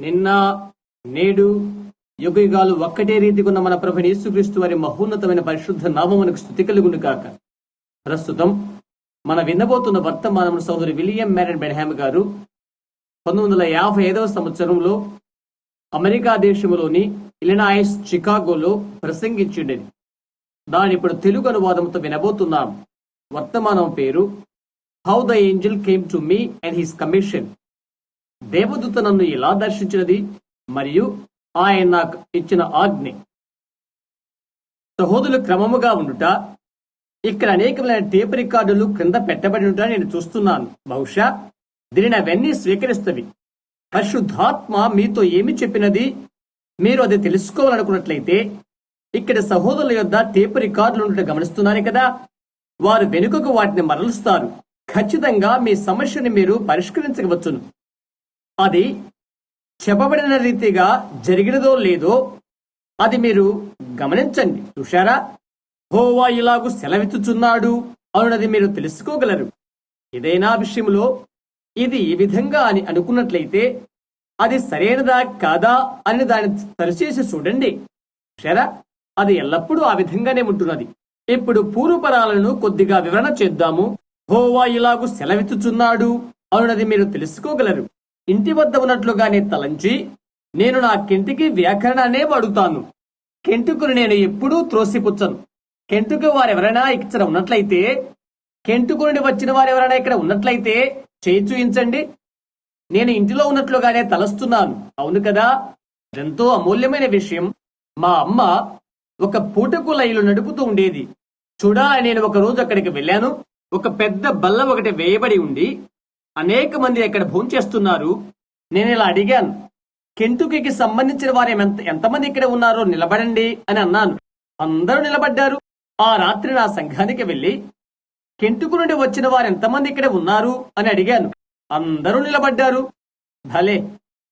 నిన్న నేడు యుగయుగాలు ఒక్కటే రీతిగా ఉన్న మన ప్రభుని యేసుక్రీస్తు వారి మహోన్నతమైన పరిశుద్ధ నామమునకు స్తుతి కలుగును గాక. ప్రస్తుతం మన వినబోతున్న వర్తమానం సోదరి విలియం మ్యారన్ బెన్హామ్ గారు 1955వ సంవత్సరంలో అమెరికా దేశంలోని ఇలినాయిస్ చికాగోలో ప్రసంగించిండేది. దాని ఇప్పుడు తెలుగు అనువాదంతో వినబోతున్నాం. వర్తమానం పేరు how the Angel came to me and his commission. దేవదూత నన్ను ఎలా దర్శించినది మరియు ఆయన నాకు ఇచ్చిన ఆజ్ఞ. సహోదరులు క్రమముగా ఉండుట, ఇక్కడ అనేకమైన టేప్ రికార్డులు క్రింద పెట్టబడి ఉంట నేను చూస్తున్నాను. బహుశా దీనిని అవన్నీ స్వీకరిస్తవి. పరిశుద్ధాత్మ మీతో ఏమి చెప్పినది మీరు అది తెలుసుకోవాలనుకున్నట్లయితే ఇక్కడ సహోదరుల యొద్ద టేప్ రికార్డులు ఉండటం గమనిస్తున్నారు కదా. వారు వెనుకకు వాటిని మరలుస్తారు. ఖచ్చితంగా మీ సమస్యని మీరు పరిష్కరించవచ్చును. అది చెప్పబడిన రీతిగా జరిగినదో లేదో అది మీరు గమనించండి. చూశారా, యెహోవా ఇలాగు సెలవిచ్చుచున్నాడు అన్నది మీరు తెలుసుకోగలరు. ఏదైనా విషయంలో ఇది ఈ విధంగా అని అనుకున్నట్లయితే అది సరైనదా కాదా అని దాన్ని సరిచేసి చూడండి. చూశారా, అది ఎల్లప్పుడూ ఆ విధంగానే ఉంటున్నది. ఇప్పుడు పూర్వపరాలను కొద్దిగా వివరణ చేద్దాము. యెహోవా ఇలాగు సెలవిచ్చుచున్నాడు అన్నది మీరు తెలుసుకోగలరు. ఇంటి వద్ద ఉన్నట్లుగానే తలంచి నేను నా కెంటికి వ్యాకరణాన్నే వాడుతాను. కెంటుకును నేను ఎప్పుడూ త్రోసిపుచ్చను. కెంటుకు వారెవరైనా ఇక్కడ ఉన్నట్లయితే, కెంటుకు నుండి వచ్చిన వారెవరైనా ఇక్కడ ఉన్నట్లయితే చేయి చూయించండి. నేను ఇంటిలో ఉన్నట్లుగానే తలస్తున్నాను. అవును కదా, ఎంతో అమూల్యమైన విషయం. మా అమ్మ ఒక పూటకు రైలు నడుపుతూ ఉండేది. చూడాలని నేను ఒక రోజు అక్కడికి వెళ్ళాను. ఒక పెద్ద బల్ల ఒకటి వేయబడి ఉండి అనేక మంది అక్కడ భోంచేస్తున్నారు. నేను ఇలా అడిగాను, కెంటుకీకి సంబంధించిన వారు ఎంతమంది ఇక్కడ ఉన్నారో నిలబడండి అని అన్నాను. అందరూ నిలబడ్డారు. ఆ రాత్రి నా సంఘానికి వెళ్లి కెంటుకు నుండి వచ్చిన వారు ఎంతమంది ఇక్కడ ఉన్నారు అని అడిగాను. అందరూ నిలబడ్డారు. భలే,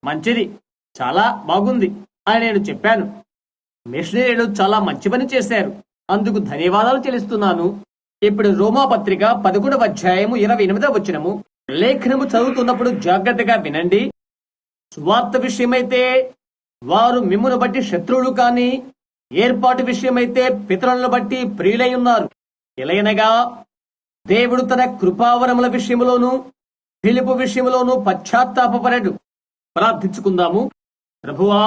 మంచిది, చాలా బాగుంది అని నేను చెప్పాను. మిషనరీలు చాలా మంచి పని చేశారు, అందుకు ధన్యవాదాలు చెల్లిస్తున్నాను. ఇప్పుడు రోమా పత్రిక 11వ అధ్యాయము 28వ వచనము. లేఖనము చదువుతున్నప్పుడు జాగ్రత్తగా వినండి. సువార్త విషయమైతే వారు మిమ్మును బట్టి శత్రువులు కాని, ఏర్పాటు విషయమైతే పితరులను బట్టి ప్రియులై ఉన్నారు. ఎలయనగా దేవుడు తన కృపావరముల విషయములోను పిలుపు విషయములోను పశ్చాత్తాపపడడు. ప్రార్థించుకుందాము. ప్రభువా,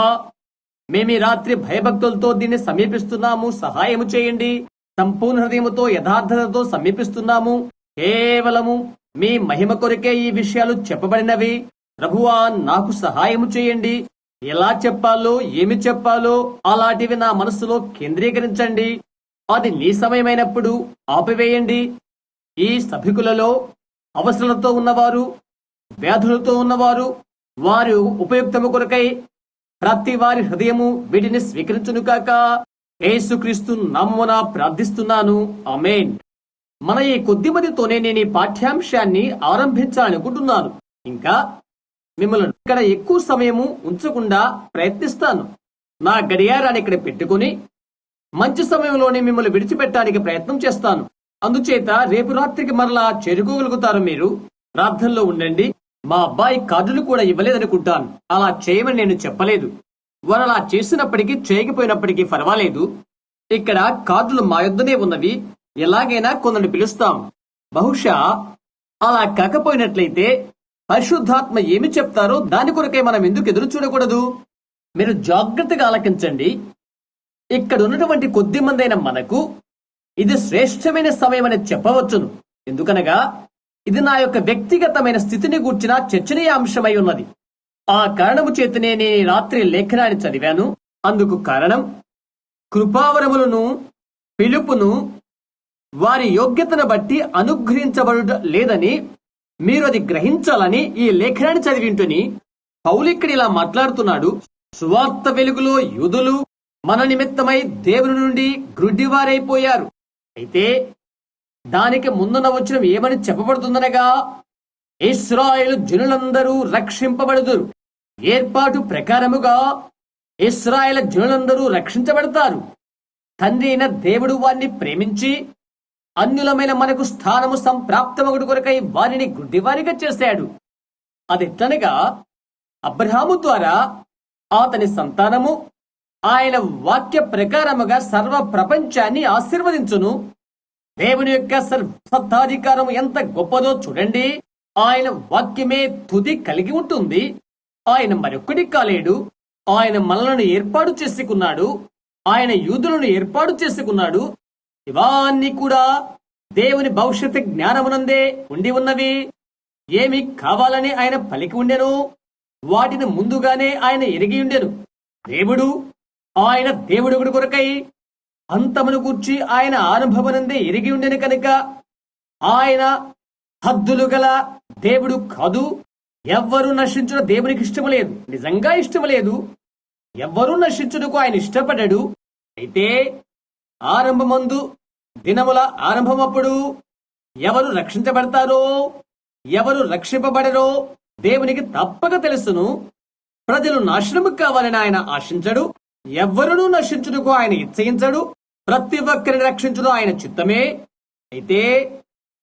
మేమీ రాత్రి భయభక్తులతో దీన్ని సమీపిస్తున్నాము. సహాయము చేయండి. సంపూర్ణ హృదయముతో యథార్థతతో సమీపిస్తున్నాము. కేవలము మీ మహిమ కొరకే ఈ విషయాలు చెప్పబడినవి. ప్రభువా, నాకు సహాయము చేయండి. ఎలా చెప్పాలో, ఏమి చెప్పాలో అలాంటివి నా మనసులో కేంద్రీకరించండి. అది నీ సమయమైనప్పుడు ఆపివేయండి. ఈ సభికులలో అవసరాలతో ఉన్నవారు, వ్యాధులతో ఉన్నవారు, వారు ఉపయుక్తము కొరకై ప్రతి వారి హృదయము వీటిని స్వీకరించును కాక. యేసుక్రీస్తు నామమున ప్రార్థిస్తున్నాను. ఆమేన్. మన ఈ కొద్ది మందితోనే నేను ఈ పాఠ్యాంశాన్ని ఆరంభించాలనుకుంటున్నాను. ఇంకా మిమ్మల్ని ఇక్కడ ఎక్కువ సమయము ఉంచకుండా ప్రయత్నిస్తాను. నా గడియారాన్ని ఇక్కడ పెట్టుకుని మంచి సమయంలోనే మిమ్మల్ని విడిచిపెట్టడానికి ప్రయత్నం చేస్తాను. అందుచేత రేపు రాత్రికి మరలా చేరుకోగలుగుతారు. మీరు ప్రార్థనలో ఉండండి. మా అబ్బాయి కార్డులు కూడా ఇవ్వలేదనుకుంటాను. అలా చేయమని నేను చెప్పలేదు. వారు అలా చేసినప్పటికీ చేయకపోయినప్పటికీ పర్వాలేదు. ఇక్కడ కార్డులు మా యొద్దనే ఉన్నవి. ఎలాగైనా కొందరిని పిలుస్తాం. బహుశా అలా కాకపోయినట్లయితే పరిశుద్ధాత్మ ఏమి చెప్తారో దాని కొరకై మనం ఎందుకు ఎదురు చూడకూడదు? మీరు జాగ్రత్తగా ఆలకించండి. ఇక్కడ ఉన్నటువంటి కొద్ది మందైన మనకు ఇది శ్రేష్టమైన సమయం అని చెప్పవచ్చును. ఎందుకనగా ఇది నా యొక్క వ్యక్తిగతమైన స్థితిని గూర్చిన చర్చనీయాంశమై ఉన్నది. ఆ కారణము చేతనే నేను ఈ రాత్రి లేఖనాన్ని చదివాను. అందుకు కారణం కృపావరములను, పిలుపును వారి యోగ్యతను బట్టి అనుగ్రహించబడు లేదని మీరు అది గ్రహించాలని ఈ లేఖనాన్ని చదివింటుని పౌలిక్కడ ఇలా మాట్లాడుతున్నాడు. సువార్త వెలుగులో యూదులు మన నిమిత్తమై దేవుని నుండి గ్రుడ్డివారైపోయారు. అయితే దానికి ముందున వచనం ఏమని చెప్పబడుతుందనగా, ఇశ్రాయేలు జనులందరూ రక్షింపబడుదురు. ఏర్పాటు ప్రకారముగా ఇశ్రాయేలు జనులందరూ రక్షించబడతారు. తండ్రి అయిన దేవుడు వారిని ప్రేమించి అన్యులమైన మనకు స్థానము సంప్రాప్తమగుడు కొరకై వారిని గుడ్డివారిగా చేశాడు. అది ఎట్లనగా అబ్రహాము ద్వారా అతని సంతానము ఆయన వాక్య ప్రకారముగా సర్వ ప్రపంచాన్ని ఆశీర్వదించును. దేవుని యొక్క సత్తాధికారం ఎంత గొప్పదో చూడండి. ఆయన వాక్యమే తుది కలిగి ఉంటుంది. ఆయన మరొక్కడి కాలేడు. ఆయన మనలను ఏర్పాటు చేసుకున్నాడు. ఆయన యూదులను ఏర్పాటు చేసుకున్నాడు. ఇవన్నీ కూడా దేవుని భవిష్యత్తు జ్ఞానమునందే ఉండి ఉన్నవి. ఏమి కావాలని ఆయన పలికి ఉండెను, వాటిని ముందుగానే ఆయన ఎరిగి ఉండెను. దేవుడు ఆయన దేవుడు కొరకై అంతమును గూర్చి ఆయన ఆరంభమునందే ఎరిగి ఉండెను కనుక ఆయన హద్దులు గల దేవుడు కాదు. ఎవ్వరూ నశించడం దేవునికి ఇష్టం లేదు, నిజంగా ఇష్టం లేదు. ఎవ్వరూ నశించుటకు ఆయన ఇష్టపడ్డాడు. అయితే ఆరంభమందు దినముల ఆరంభమప్పుడు ఎవరు రక్షించబడతారో ఎవరు రక్షింపబడరో దేవునికి తప్పక తెలుసును. ప్రజలు నాశనము కావాలని ఆయన ఆశించడు. ఎవ్వరునూ నశించుటకు ఆయన ఇచ్చయించడు. ప్రతి ఒక్కరిని రక్షించడం ఆయన చిత్తమే. అయితే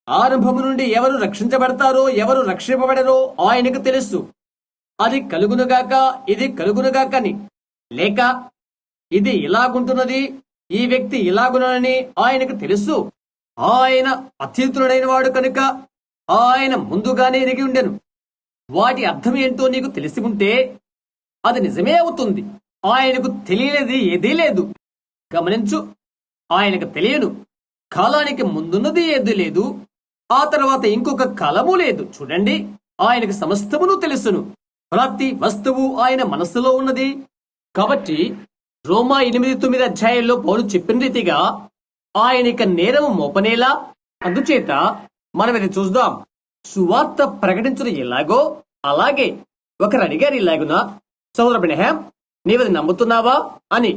ఆరంభము నుండి ఎవరు రక్షించబడతారో ఎవరు రక్షింపబడరో ఆయనకు తెలుసు. అది కలుగునుగాక ఇది కలుగునుగాకని, లేక ఇది ఇలాగుంటున్నది ఈ వ్యక్తి ఇలాగునని ఆయనకు తెలుసు. ఆయన అతీతుడైన వాడు కనుక ఆయన ముందుగానే ఎరిగి ఉండెను. వాటి అర్థం ఏంటో నీకు తెలిసి ఉంటే అది నిజమే అవుతుంది. ఆయనకు తెలియనిది ఏదీ లేదు. గమనించు, ఆయనకు తెలియను కాలానికి ముందున్నది ఏదీ లేదు, ఆ తర్వాత ఇంకొక కాలము లేదు. చూడండి, ఆయనకు సమస్తమును తెలుసును. ప్రతి వస్తువు ఆయన మనస్సులో ఉన్నది. కాబట్టి రోమా 8:9 అధ్యాయంలో పౌలు చెప్పిన రీతిగా ఆయనక నేరము మోపనేలా. అందుచేత మనం ఇది చూద్దాం. సువార్త ప్రకటించడం ఎలాగో అలాగే ఒకరు అడిగారు ఇలాగునా, సోదర బ్రహ్యాం నీవది నమ్ముతున్నావా అని.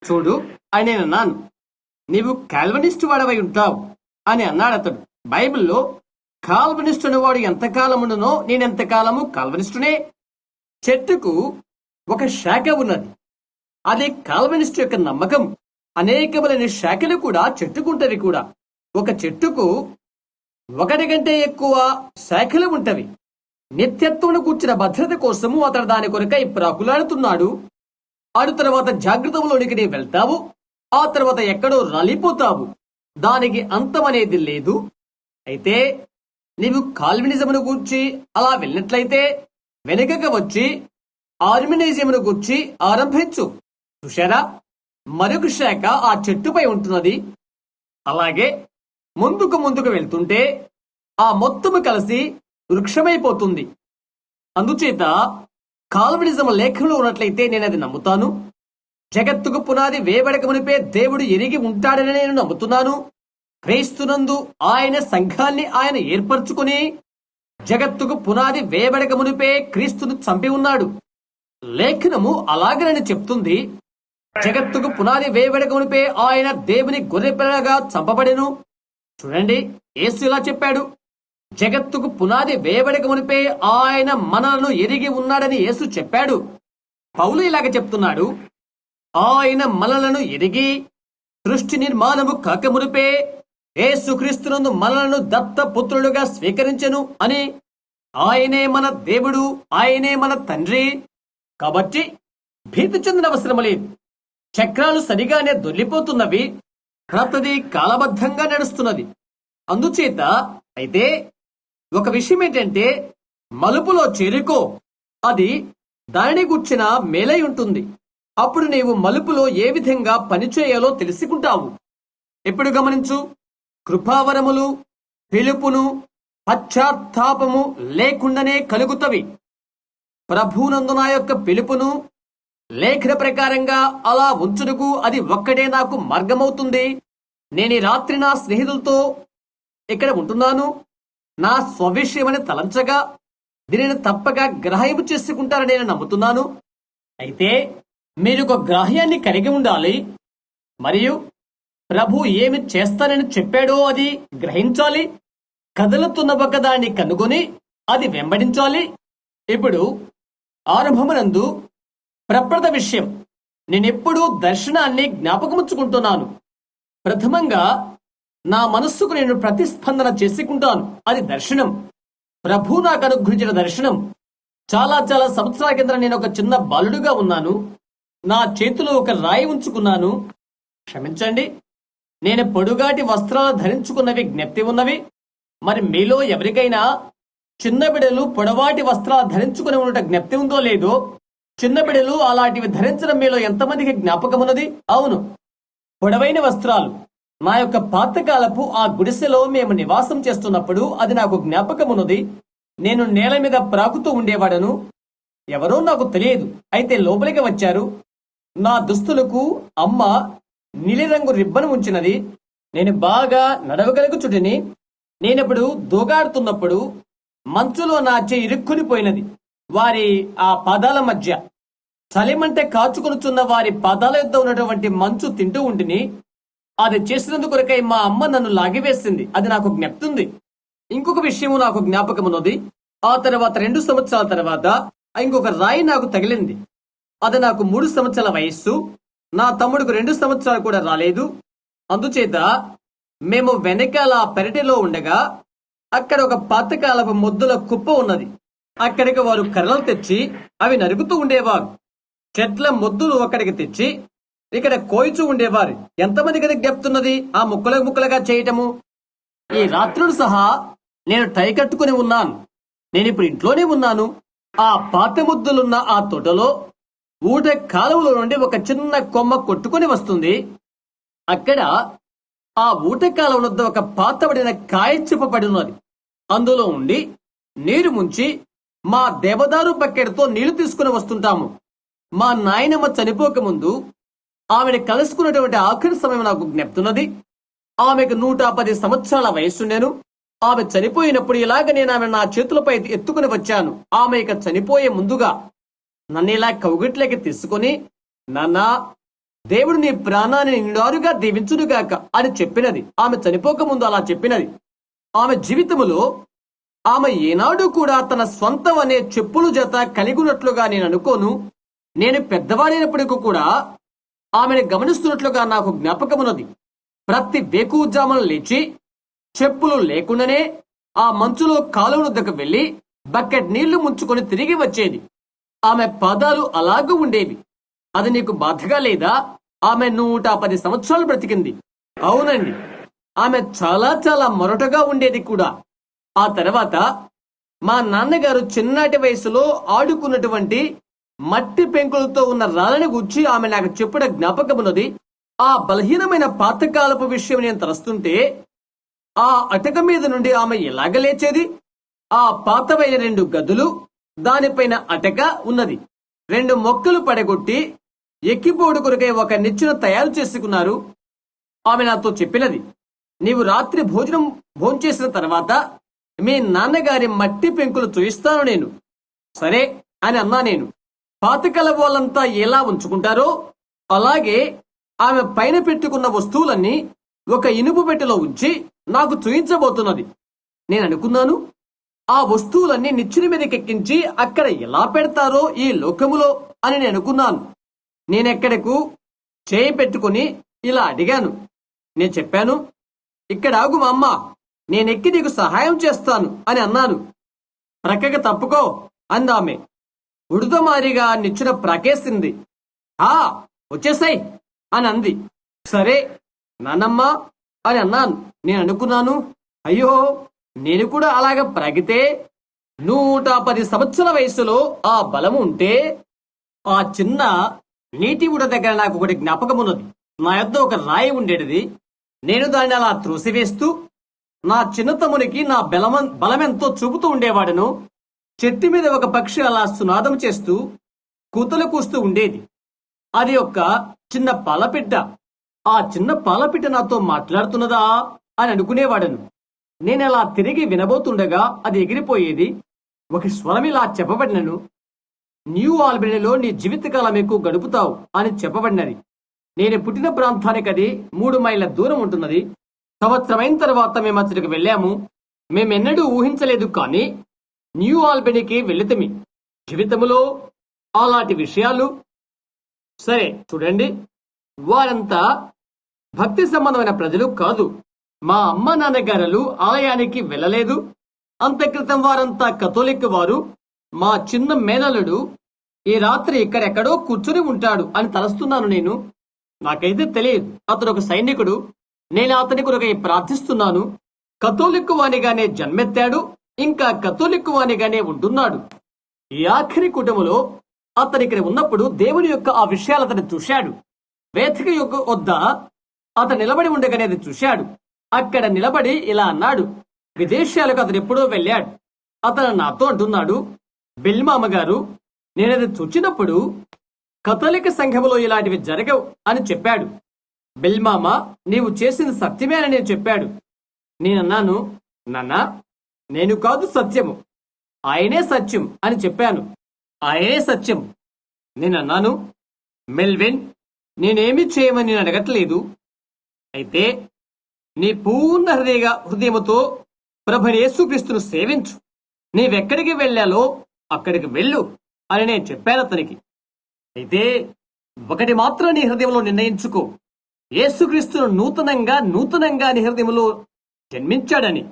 చూడు అని నేను అన్నాను, నీవు కాల్వనిస్ట్ వాడవై ఉంటావు అని అన్నాడు అతడు. బైబిల్లో కాల్వనిస్ట్ అనేవాడు ఎంతకాలముండునో నేనెంతకాలము కాల్వనిస్టునే. చెట్టుకు ఒక శాఖ ఉన్నది, అది కాల్వనిస్ట్ యొక్క నమ్మకం. అనేకమైన శాఖలు కూడా చెట్టుకుంటవి కూడా. ఒక చెట్టుకు ఒకటి కంటే ఎక్కువ శాఖలు ఉంటవి. నిత్యత్వను కూర్చిన భద్రత కోసము అతడు దాని కొరకై ప్రాకులాడుతున్నాడు. ఆడు తర్వాత జాగ్రత్తలోనికి నీ వెళ్తావు, ఆ తర్వాత ఎక్కడో రాలిపోతావు. దానికి అంతమనేది లేదు. అయితే నీవు కాల్వినిజమును గూర్చి అలా వెళ్ళినట్లయితే వెనుకగా వచ్చి ఆర్మినిజమును గూర్చి ఆరంభించు. చూశారా, మరొక శాఖ ఆ చెట్టుపై ఉంటున్నది. అలాగే ముందుకు వెళ్తుంటే ఆ మొత్తము కలిసి వృక్షమైపోతుంది. అందుచేత కాల్వినిజం లేఖనంలో ఉన్నట్లయితే నేను అది నమ్ముతాను. జగత్తుకు పునాది వేయబడక మునిపే దేవుడు ఎరిగి ఉంటాడని నేను నమ్ముతున్నాను. క్రీస్తునందు ఆయన సంఘాన్ని ఆయన ఏర్పరచుకుని జగత్తుకు పునాది వేయబడక మునిపే క్రీస్తును చంపి ఉన్నాడు. లేఖనము అలాగనని చెప్తుంది. జగత్తుకు పునాది వేయబడక మునిపే ఆయన దేవుని గొర్రెపిల్లగా చంపబడెను. చూడండి, యేసు ఇలా చెప్పాడు, జగత్తుకు పునాది వేయబడక మునిపే ఆయన మనలను ఎరిగి ఉన్నాడని యేసు చెప్పాడు. పౌలు ఇలాగ చెప్తున్నాడు, ఆయన మనలను ఎరిగి సృష్టి నిర్మాణము కాక మునిపే యేసుక్రీస్తునందు మనలను దత్త పుత్రులుగా స్వీకరించెను అని. ఆయనే మన దేవుడు, ఆయనే మన తండ్రి. కాబట్టి భీతి చెందిన అవసరం లేదు. చక్రాలు సరిగానే దొర్లిపోతున్నవి, ప్రతిదీ కాలబద్ధంగా నడుస్తున్నది. అందుచేత అయితే ఒక విషయం ఏంటంటే, మలుపులో చేరుకో, అది దానిని గుర్చిన మేలై ఉంటుంది. అప్పుడు నీవు మలుపులో ఏ విధంగా పనిచేయాలో తెలుసుకుంటావు. ఎప్పుడు గమనించు, కృపావరములు పిలుపును పశ్చాత్తాపము లేకుండానే కలుగుతవి. ప్రభునందు నా యొక్క పిలుపును లేఖన ప్రకారంగా అలా ఉంచుటకు అది ఒక్కటే నాకు మార్గమవుతుంది. నేను ఈ రాత్రి నా స్నేహితులతో ఇక్కడ ఉంటున్నాను. నా స్వవిషయమని తలంచగా దీనిని తప్పక గ్రహణము చేసుకుంటారని నేను నమ్ముతున్నాను. అయితే మీరు ఒక గ్రాహ్యాన్ని కలిగి ఉండాలి. మరియు ప్రభు ఏమి చేస్తానని చెప్పాడో అది గ్రహించాలి. కదులుతున్న ఒక దాన్ని కనుగొని అది వెంబడించాలి. ఇప్పుడు ఆరంభమునందు ప్రప్రథ విషయం, నేనెప్పుడూ దర్శనాన్ని జ్ఞాపకముచ్చుకుంటున్నాను. ప్రథమంగా నా మనస్సుకు నేను ప్రతిస్పందన చేసుకుంటాను. అది దర్శనం, ప్రభు నాకు అనుగ్రహించిన దర్శనం. చాలా చాలా సంవత్సరాల కింద నేను ఒక చిన్న బాలుడుగా ఉన్నాను. నా చేతిలో ఒక రాయి ఉంచుకున్నాను. క్షమించండి, నేను పొడుగాటి వస్త్రాలు ధరించుకున్నవి జ్ఞప్తి ఉన్నవి. మరి మీలో ఎవరికైనా చిన్న బిడ్డలు పొడవాటి వస్త్రాలు ధరించుకుని ఉండట జ్ఞప్తి ఉందో లేదో? చిన్న బిడ్డలు అలాంటివి ధరించడం మీలో ఎంతమందికి జ్ఞాపకం ఉన్నది? అవును, పొడవైన వస్త్రాలు. నా యొక్క పాతకాలపు ఆ గుడిసెలో మేము నివాసం చేస్తున్నప్పుడు అది నాకు జ్ఞాపకం ఉన్నది. నేను నేల మీద ప్రాకుతూ ఉండేవాడను. ఎవరో నాకు తెలియదు, అయితే లోపలికి వచ్చారు. నా దుస్తులకు అమ్మ నీలిరంగు రిబ్బన్ ఉంచినది. నేను బాగా నడవగలుగుచుటిని. నేనప్పుడు దూగాడుతున్నప్పుడు మంచులో నా చెయ్యి ఇరుక్కుని పోయినది వారి ఆ పాదాల మధ్య. చలిమంటే కాచుకొనుచున్న వారి పాదాల యొద్ద ఉన్నటువంటి మంచు తింటూ ఉంటిని. అది చేసినందుకొరకై మా అమ్మ నన్ను లాగివేసింది. అది నాకు జ్ఞప్తుంది. ఇంకొక విషయము నాకు జ్ఞాపకమున్నది. ఆ తర్వాత 2 సంవత్సరాల తర్వాత ఇంకొక రాయి నాకు తగిలింది. అది నాకు 3 సంవత్సరాల వయస్సు. నా తమ్ముడికి 2 సంవత్సరాలు కూడా రాలేదు. అందుచేత మేము వెనకాల పెరటిలో ఉండగా అక్కడ ఒక పాతకాలపు మొద్దుల కుప్ప ఉన్నది. అక్కడికి వారు కర్రలు తెచ్చి అవి నరుగుతూ ఉండేవారు. చెట్ల మొద్దులు అక్కడికి తెచ్చి ఇక్కడ కోయిచూ ఉండేవారు. ఎంతమంది కదా జ్ఞప్తున్నది ఆ ముక్కలుగా చేయటము? ఈ రాత్రులు సహా నేను టై కట్టుకుని ఉన్నాను. నేనిప్పుడు ఇంట్లోనే ఉన్నాను. ఆ పాత ముద్దులున్న ఆ తోటలో ఊట కాలువలో నుండి ఒక చిన్న కొమ్మ కొట్టుకుని వస్తుంది. అక్కడ ఆ ఊట కాలువ వద్ద ఒక పాతబడిన కాయ చెప్పబడి ఉన్నది. అందులో ఉండి నీరు ముంచి మా దేవదారు బకెట్తో నీళ్లు తీసుకుని వస్తుంటాము. మా నాయనమ్మ చనిపోక ముందు ఆమెను కలుసుకున్నటువంటి ఆఖరి సమయం నాకు జ్ఞప్తున్నది. ఆమెకు 110 సంవత్సరాల వయస్సు. నేను ఆమె చనిపోయినప్పుడు ఇలాగ నేను ఆమె నా చేతులపై ఎత్తుకుని వచ్చాను. ఆమె ఇక చనిపోయే ముందుగా నన్ను ఇలా కౌగిట్లోకి తీసుకుని, నాన్నా, దేవుడు నీ ప్రాణాన్ని నిండారుగా దీవించునుగాక అని చెప్పినది. ఆమె చనిపోక ముందు అలా చెప్పినది. ఆమె జీవితములో ఆమె ఏనాడు కూడా తన స్వంతం అనే చెప్పులు జత కలిగి ఉన్నట్లుగా నేను అనుకోను. నేను పెద్దవాడైనప్పటికీ కూడా ఆమెను గమనిస్తున్నట్లుగా నాకు జ్ఞాపకమున్నది. ప్రతి వేకువజామున లేచి చెప్పులు లేకుండానే ఆ మంచులో కాలువ వద్దకు వెళ్లి బకెట్ నీళ్లు ముంచుకొని తిరిగి వచ్చేది. ఆమె పాదాలు అలాగూ ఉండేవి. అది నీకు బాధగా లేదా? ఆమె 110 సంవత్సరాలు బ్రతికింది. అవునండి, ఆమె చాలా చాలా మొరటగా ఉండేది కూడా. ఆ తర్వాత మా నాన్నగారు చిన్నటి వయసులో ఆడుకున్నటువంటి మట్టి పెంకులతో ఉన్న రాళ్ళని గుచ్చి ఆమె నాకు చెప్పడం జ్ఞాపకమున్నది. ఆ బలహీనమైన పాతకాలపు విషయం నేను తలుస్తుంటే ఆ అటక మీద నుండి ఆమె ఎలాగ లేచేది? ఆ పాతవైన 2 గదులు, దానిపైన అటక ఉన్నది. 2 మొక్కలు పడగొట్టి ఎక్కిపోడు కొరకై ఒక నిచ్చెన తయారు చేసుకున్నారు. ఆమె నాతో చెప్పినది, నీవు రాత్రి భోంచేసిన తర్వాత మీ నాన్నగారి మట్టి పెంకులు చూయిస్తాను నేను. సరే అని అన్నా నేను. పాతకాల వాళ్ళంతా ఎలా ఉంచుకుంటారో అలాగే ఆమె పైన పెట్టుకున్న వస్తువులన్నీ ఒక ఇనుపు పెట్టెలో ఉంచి నాకు చూయించబోతున్నది. నేను అనుకున్నాను, ఆ వస్తువులన్నీ నిచ్చెన మీదకెక్కించి అక్కడ ఎలా పెడతారో ఈ లోకములో అని నేను అనుకున్నాను. నేనెక్కడకు చేయి పెట్టుకుని ఇలా అడిగాను. నేను చెప్పాను, ఇక్కడ ఆగు మా అమ్మ, నేనెక్కి నీకు సహాయం చేస్తాను అని అన్నాను. ప్రక్కకి తప్పుకో అందామె. ఉడుతమారిగా నిచ్చెన ప్రకేసింది. వచ్చేసాయి అని అంది. సరే నానమ్మ అని అన్నాను. నేను అనుకున్నాను, అయ్యో, నేను కూడా అలాగ ప్రాగితే 110 సంవత్సరాల వయసులో ఆ బలము ఉంటే ఆ చిన్న నీటి ఊట దగ్గర నాకు ఒకటి జ్ఞాపకం ఉన్నది. నా యొద్ద ఒక రాయి ఉండేది. నేను దాన్ని అలా త్రోసివేస్తూ నా చిన్న తమ్మునికి నా బలమెంతో చూపుతూ ఉండేవాడను. చెట్టు మీద ఒక పక్షి అలా సునాదం చేస్తూ కూతలు కూస్తూ ఉండేది. అది ఒక చిన్న పాలపిట్ట. ఆ చిన్న పాలపిట్ట నాతో మాట్లాడుతున్నదా అని అనుకునేవాడను. నేను అలా తిరిగి వినబోతుండగా అది ఎగిరిపోయేది. ఒక స్వరం ఇలా చెప్పబడినను, న్యూ ఆల్బనీలో నీ జీవితకాలం ఎక్కువ గడుపుతావు అని చెప్పబడినది. నేను పుట్టిన ప్రాంతానికి అది 3 మైళ్ళ దూరం ఉంటున్నది. సంవత్సరమైన తర్వాత మేము అక్కడికి వెళ్ళాము. మేమెన్నడూ ఊహించలేదు, కానీ న్యూ ఆల్బనీకి వెళితమి. జీవితంలో అలాంటి విషయాలు. సరే చూడండి, వారంతా భక్తి సంబంధమైన ప్రజలు కాదు. మా అమ్మ నాన్నగారులు ఆలయానికి వెళ్ళలేదు. అంతక్రితం వారంతా కథోలిక్ వారు. మా చిన్న మేనల్లుడు ఈ రాత్రి ఇక్కడెక్కడో కూర్చుని ఉంటాడు అని తలస్తున్నాను నేను. నాకైతే తెలియదు. అతడు ఒక సైనికుడు. నేను అతని కొరకై ప్రార్థిస్తున్నాను. కథోలిక్కు వానిగానే జన్మెత్తాడు, ఇంకా కథోలిక్కు వానిగానే ఉంటున్నాడు. ఈ ఆఖరి కుటుంబంలో అతను ఇక్కడ ఉన్నప్పుడు దేవుని యొక్క ఆ విషయాలు అతను చూశాడు. వేదిక యొక్క వద్ద అతను నిలబడి ఉండగానే చూశాడు. అక్కడ నిలబడి ఇలా అన్నాడు. విదేశాలకు అతను ఎప్పుడో వెళ్ళాడు. అతను నాతో అంటున్నాడు, బెల్మామ గారు, నేనది చూచినప్పుడు కథోలిక సంఘములో ఇలాంటివి జరగవు అని చెప్పాడు. బెల్మామ, నీవు చేసింది సత్యమే అని చెప్పాడు. నేనన్నాను, నాన్నా, నేను కాదు సత్యము, ఆయనే సత్యం అని చెప్పాను. ఆయనే సత్యం. నేనన్నాను, మెల్విన్, నేనేమి చేయమని నేను అడగట్లేదు. అయితే నీ పూర్ణ హృదయముతో ప్రభుని యేసుక్రీస్తును సేవించు. నీవెక్కడికి వెళ్ళాలో అక్కడికి వెళ్ళు అని నేను చెప్పాను అతనికి. అయితే ఒకటి మాత్రం నీ హృదయంలో నిర్ణయించుకో, యేసుక్రీస్తును నూతనంగా నీ హృదయంలో జన్మించాడని.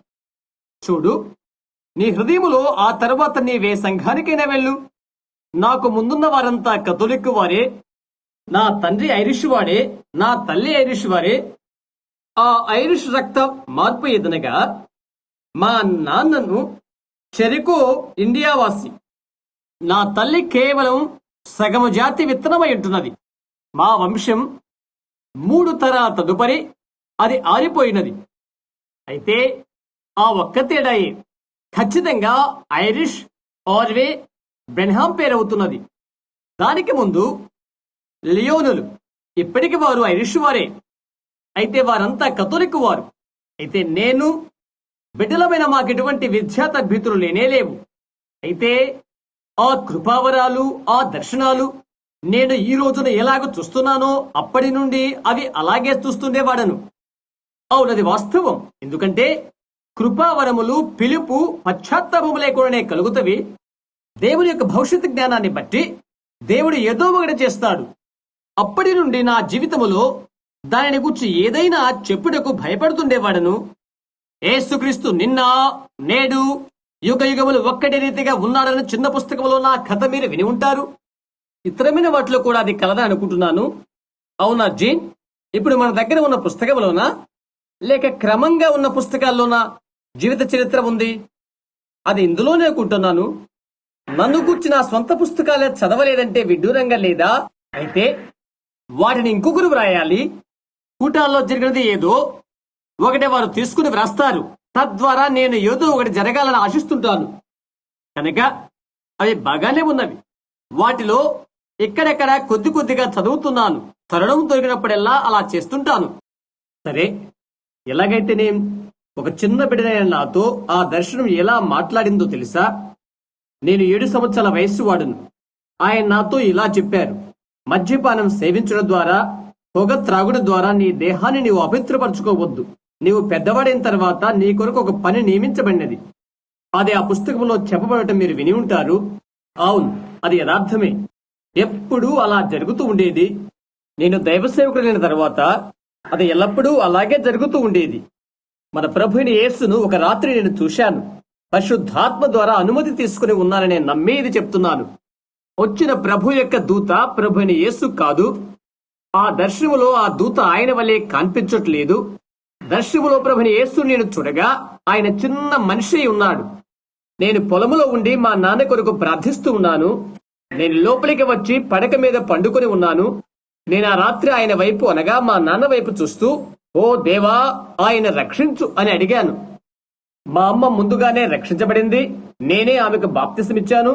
చూడు, నీ హృదయములో ఆ తర్వాత నీవే సంఘానికైనా వెళ్ళు. నాకు ముందున్న వారంతా కథోలిక్ వారే. నా తండ్రి ఐరిష్ వాడే, నా తల్లి ఐరిష్ వారే. ఆ ఐరిష్ రక్త మార్పు ఎదనగా మా నాన్నను చెరికో ఇండియావాసి, నా తల్లి కేవలం సగము జాతి విత్తనమై ఉంటున్నది. మా వంశం 3 తరాల తదుపరి అది ఆరిపోయినది. అయితే ఆ ఒక్క తేడాయే ఖచ్చితంగా ఐరిష్ ఆర్వే బ్రెన్హాం పేరవుతున్నది. దానికి ముందు లియోనులు, ఇప్పటికి వారు ఐరిష్ వారే. అయితే వారంతా కథోలిక్ వారు. అయితే నేను బిడ్డలమైన మాకెటువంటి విద్యా తద్భీతులు లేనేలేవు. అయితే ఆ కృపావరాలు, ఆ దర్శనాలు నేను ఈ రోజున ఎలాగ చూస్తున్నానో అప్పటి నుండి అవి అలాగే చూస్తుండేవాడను. అవునది వాస్తవం. ఎందుకంటే కృపావరములు, పిలుపు పశ్చాత్తాపము లేకుండానే కలుగుతవి. దేవుని యొక్క భవిష్యత్తు జ్ఞానాన్ని బట్టి దేవుడు ఏదో ఒకటి చేస్తాడు. అప్పటి నుండి నా జీవితములో దానిని గురించి ఏదైనా చెప్పుటకు భయపడుతుండేవాడను. యేసుక్రీస్తు నిన్న, నేడు, యుగ యుగములు ఒక్కటి రీతిగా ఉన్నాడని చిన్న పుస్తకంలో నా కథ మీరు విని ఉంటారు. ఇతరమైన వాటిలో కూడా అది కలదా అనుకుంటున్నాను. అవునా జీన్? ఇప్పుడు మన దగ్గర ఉన్న పుస్తకంలోనా లేక క్రమంగా ఉన్న పుస్తకాల్లోనా జీవిత చరిత్ర ఉంది? అది ఇందులోనే అనుకుంటున్నాను. నన్ను గూర్చి నా స్వంత పుస్తకాలే చదవలేదంటే విడ్డూరంగా లేదా? అయితే వాటిని ఇంకొకరు వ్రాయాలి. కూటాల్లో జరిగినది ఏదో ఒకటి వారు తీసుకుని వ్రాస్తారు. తద్వారా నేను ఏదో ఒకటి జరగాలని ఆశిస్తుంటాను. కనుక అవి బాగానే ఉన్నవి. వాటిలో ఇక్కడెక్కడ కొద్ది కొద్దిగా చదువుతున్నాను. తరుణం దొరికినప్పుడెల్లా అలా చేస్తుంటాను. సరే, ఎలాగైతేనే ఒక చిన్న బిడ్డనైన నాతో ఆ దర్శనం ఎలా మాట్లాడిందో తెలుసా? నేను 7 సంవత్సరాల వయస్సు వాడును. ఆయన నాతో ఇలా చెప్పారు, మద్యపానం సేవించడం ద్వారా, పొగ త్రాగుడు ద్వారా నీ దేహాన్ని నీవు అపవిత్రపరచుకోవద్దు. నీవు పెద్దవాడైన తర్వాత నీ కొరకు ఒక పని నియమించబడినది. అది ఆ పుస్తకంలో చెప్పబడటం మీరు విని ఉంటారు. అవును, అది యథార్థమే. ఎప్పుడూ అలా జరుగుతూ ఉండేది. నేను దైవ సేవకుడైన తర్వాత అది ఎల్లప్పుడూ అలాగే జరుగుతూ ఉండేది. మన ప్రభుని యేసును ఒక రాత్రి నేను చూశాను. పరిశుద్ధాత్మ ద్వారా అనుమతి తీసుకుని ఉన్నానని నమ్మి ఇది చెప్తున్నాను. వచ్చిన ప్రభు యొక్క దూత ప్రభుని యేసు కాదు. ఆ దర్శనములో ఆ దూత ఆయన వల్లే కనిపించట్లేదు. దర్శనములో ప్రభుని యేసు నేను చూడగా ఆయన చిన్న మనిషి ఉన్నాడు. నేను పొలములో ఉండి మా నాన్న కొరకు ప్రార్థిస్తూ ఉన్నాను. నేను లోపలికి వచ్చి పడక మీద పండుకొని ఉన్నాను. నేను ఆ రాత్రి ఆయన వైపు అనగా మా నాన్న వైపు చూస్తూ, ఓ దేవా, ఆయన రక్షించు అని అడిగాను. మా అమ్మ ముందుగానే రక్షించబడింది. నేనే ఆమెకు బాప్తిసమిచ్చాను.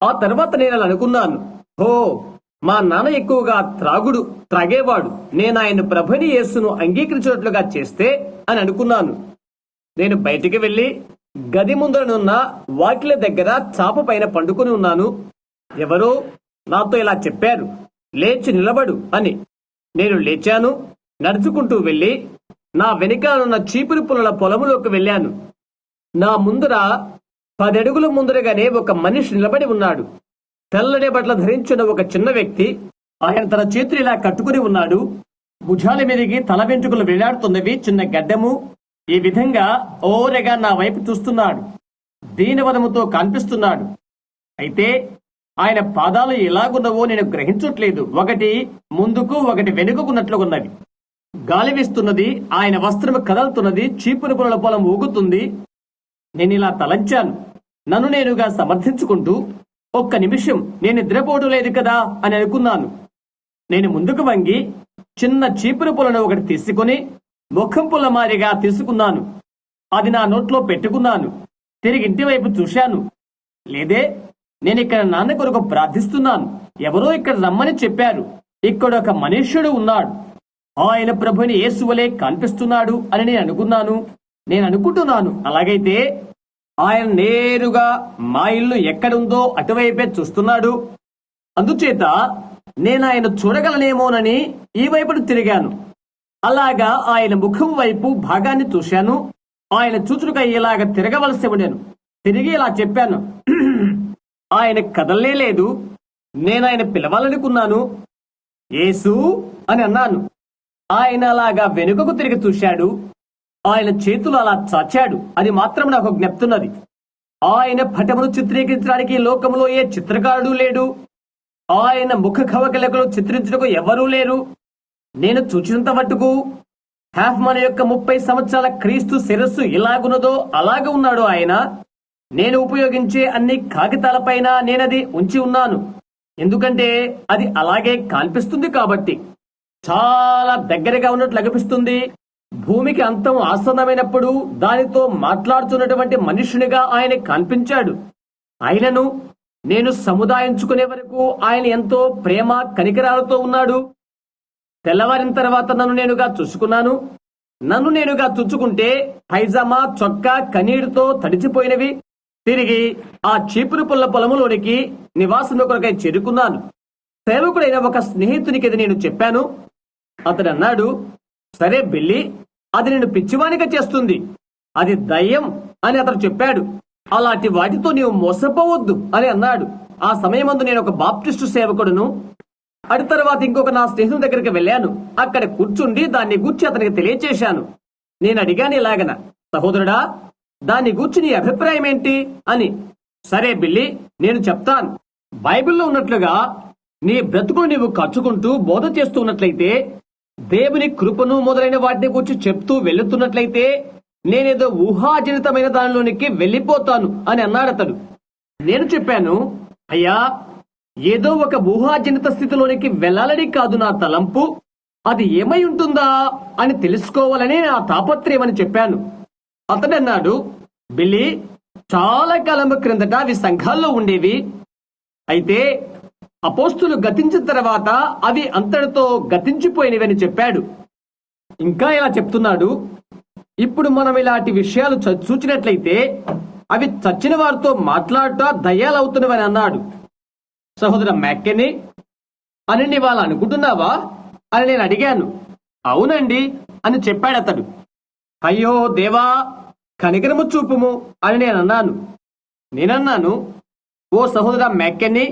ఆ తర్వాత నేను అలా అనుకున్నాను, ఓ మా నాన్న ఎక్కువగా త్రాగేవాడు. నేను ఆయన ప్రభుని యేసును అంగీకరించినట్లుగా చేస్తే అని అనుకున్నాను. నేను బయటికి వెళ్లి గది ముందరనున్న వాకిల దగ్గర చాప పైన పండుకొని ఉన్నాను. ఎవరో నాతో ఇలా చెప్పారు, లేచి నిలబడు అని. నేను లేచాను. నడుచుకుంటూ వెళ్లి నా వెనుకాలన్న చీపురు పుల్లల పొలములోకి వెళ్ళాను. నా ముందర 10 అడుగుల ముందరగానే ఒక మనిషి నిలబడి ఉన్నాడు. తెల్లటి బట్టలు ధరించిన ఒక చిన్న వ్యక్తి. ఆయన తన చేతులు ఇలా కట్టుకుని ఉన్నాడు. భుజాల మీదకి తల వెంట్రుకలు వేలాడుతున్నవి. చిన్న గడ్డము. ఈ విధంగా ఓరగా నా వైపు చూస్తున్నాడు. దీనవదముతో కనిపిస్తున్నాడు. అయితే ఆయన పాదాలు ఎలాగున్నవో నేను గ్రహించట్లేదు. ఒకటి ముందుకు ఒకటి వెనుకకున్నట్లుగా ఉన్నవి. గాలి వీస్తున్నది, ఆయన వస్త్రము కదలుతున్నది, చీపురు పుల్ల పొలం ఊగుతుంది. నేను ఇలా తలంచాను, నన్ను నేనుగా సమర్థించుకుంటూ, ఒక్క నిమిషం నేను నిద్రపోవడం లేదు కదా అని అనుకున్నాను. నేను ముందుకు వంగి చిన్న చీపురు పుల్లను ఒకటి తీసుకుని ముఖం పుల్ల మారిగా తీసుకున్నాను. అది నా నోట్లో పెట్టుకున్నాను. తిరిగి ఇంటి వైపు చూశాను. లేదే, నేను ఇక్కడ నాన్న కొరకు ప్రార్థిస్తున్నాను. ఎవరో ఇక్కడ రమ్మని చెప్పారు. ఇక్కడ ఒక మనుష్యుడు ఉన్నాడు, ఆయన ప్రభుని యేసువలే కనిపిస్తున్నాడు అని నేను అనుకున్నాను. నేను అనుకుంటున్నాను, అలాగైతే ఆయన నేరుగా మా ఇల్లు ఎక్కడుందో అటువైపే చూస్తున్నాడు. అందుచేత నేను ఆయన చూడగలనేమోనని ఈ వైపును తిరిగాను. అలాగా ఆయన ముఖం వైపు భాగాన్ని చూశాను. ఆయన చూచుడుగా ఇలాగ తిరగవలసి ఉండేను. తిరిగి ఇలా చెప్పాను, ఆయన కదలనే లేదు. నేను ఆయన పిలవాలనుకున్నాను. యేసు అని అన్నాను. ఆయన అలాగా వెనుకకు తిరిగి చూశాడు. ఆయన చేతులు అలా చాచాడు. అది మాత్రం నాకు జ్ఞప్తున్నది. ఆయన పటమును చిత్రీకరించడానికి లోకంలో ఏ చిత్రకారుడు లేడు. ఆయన ముఖ కవకలకలు చిత్రించుటకు ఎవరూ లేరు. నేను చూచినంత మట్టుకు హాఫ్మన్ యొక్క 30 సంవత్సరాల క్రీస్తు శిరస్సు ఎలాగున్నదో అలాగ ఉన్నాడు ఆయన. నేను ఉపయోగించే అన్ని కాగితాలపైన నేనది ఉంచి ఉన్నాను. ఎందుకంటే అది అలాగే కనిపిస్తుంది కాబట్టి. చాలా దగ్గరగా ఉన్నట్లు అనిపిస్తుంది. భూమికి అంతం ఆసన్నమైనప్పుడు దానితో మాట్లాడుతున్నటువంటి మనుష్యునిగా ఆయన కనిపించాడు. ఆయనను నేను సముదాయించుకునే వరకు ఆయన ఎంతో ప్రేమ కనికరాలతో ఉన్నాడు. తెల్లవారిన తర్వాత నన్ను నేనుగా చూసుకున్నాను. నన్ను నేనుగా చుచ్చుకుంటే పైజామా చొక్కా కన్నీటితో తడిచిపోయినవి. తిరిగి ఆ చీపురు పుల్ల పొలములోనికి నివాసం కొరకై చేరుకున్నాను. సేవకుడైన ఒక స్నేహితునికి ఇది నేను చెప్పాను. అతడు అన్నాడు, సరే బిల్లి, అది నేను పిచ్చివానిగా చేస్తుంది. అది దయ్యం అని అతడు చెప్పాడు. అలాంటి వాటితో నీవు మోసపోవద్దు అని అన్నాడు. ఆ సమయమందు నేను ఒక బాప్టిస్టు సేవకుడును. అటు తర్వాత ఇంకొక నా స్నేహితుని దగ్గరికి వెళ్ళాను. అక్కడ కూర్చుండి దాన్ని గూర్చి అతనికి తెలియచేశాను. నేను అడిగాను ఇలాగన, సహోదరుడా, దాన్ని గూర్చి నీ అభిప్రాయం ఏంటి అని. సరే బిల్లి, నేను చెప్తాను. బైబిల్లో ఉన్నట్లుగా నీ బ్రతుకును నీవు ఖర్చుకుంటూ బోధ చేస్తూ ఉన్నట్లయితే, దేవుని కృపను మొదలైన వాటిని గురించి చెప్తూ వెళుతున్నట్లయితే, నేనేదో ఊహాజనితమైన దానిలోనికి వెళ్ళిపోతాను అని అన్నాడు అతడు. నేను చెప్పాను, అయ్యా, ఏదో ఒక ఊహాజనిత స్థితిలోనికి వెళ్ళాలని కాదు నా తలంపు. అది ఏమై ఉంటుందా అని తెలుసుకోవాలని నా తాపత్రయం అని చెప్పాను. అతడు అన్నాడు, బిల్లి, చాలా కాలం క్రిందట అవి సంఘాల్లో ఉండేవి. అయితే అపోస్తులు గతించిన తర్వాత అవి అంతటితో గతించిపోయినవి అని చెప్పాడు. ఇంకా ఇలా చెప్తున్నాడు, ఇప్పుడు మనం ఇలాంటి విషయాలు చూచినట్లయితే అవి చచ్చిన వారితో మాట్లాడుట దయ్యాలవుతున్నవని అన్నాడు. సహోదర మ్యాకెనీ, అని నీవు అలా అనుకుంటున్నావా అని నేను అడిగాను. అవునండి అని చెప్పాడు అతడు. అయ్యో దేవా, కనికరము చూపుము అని నేను అన్నాను. నేనన్నాను, ఓ సహోదర మ్యాకెనీ,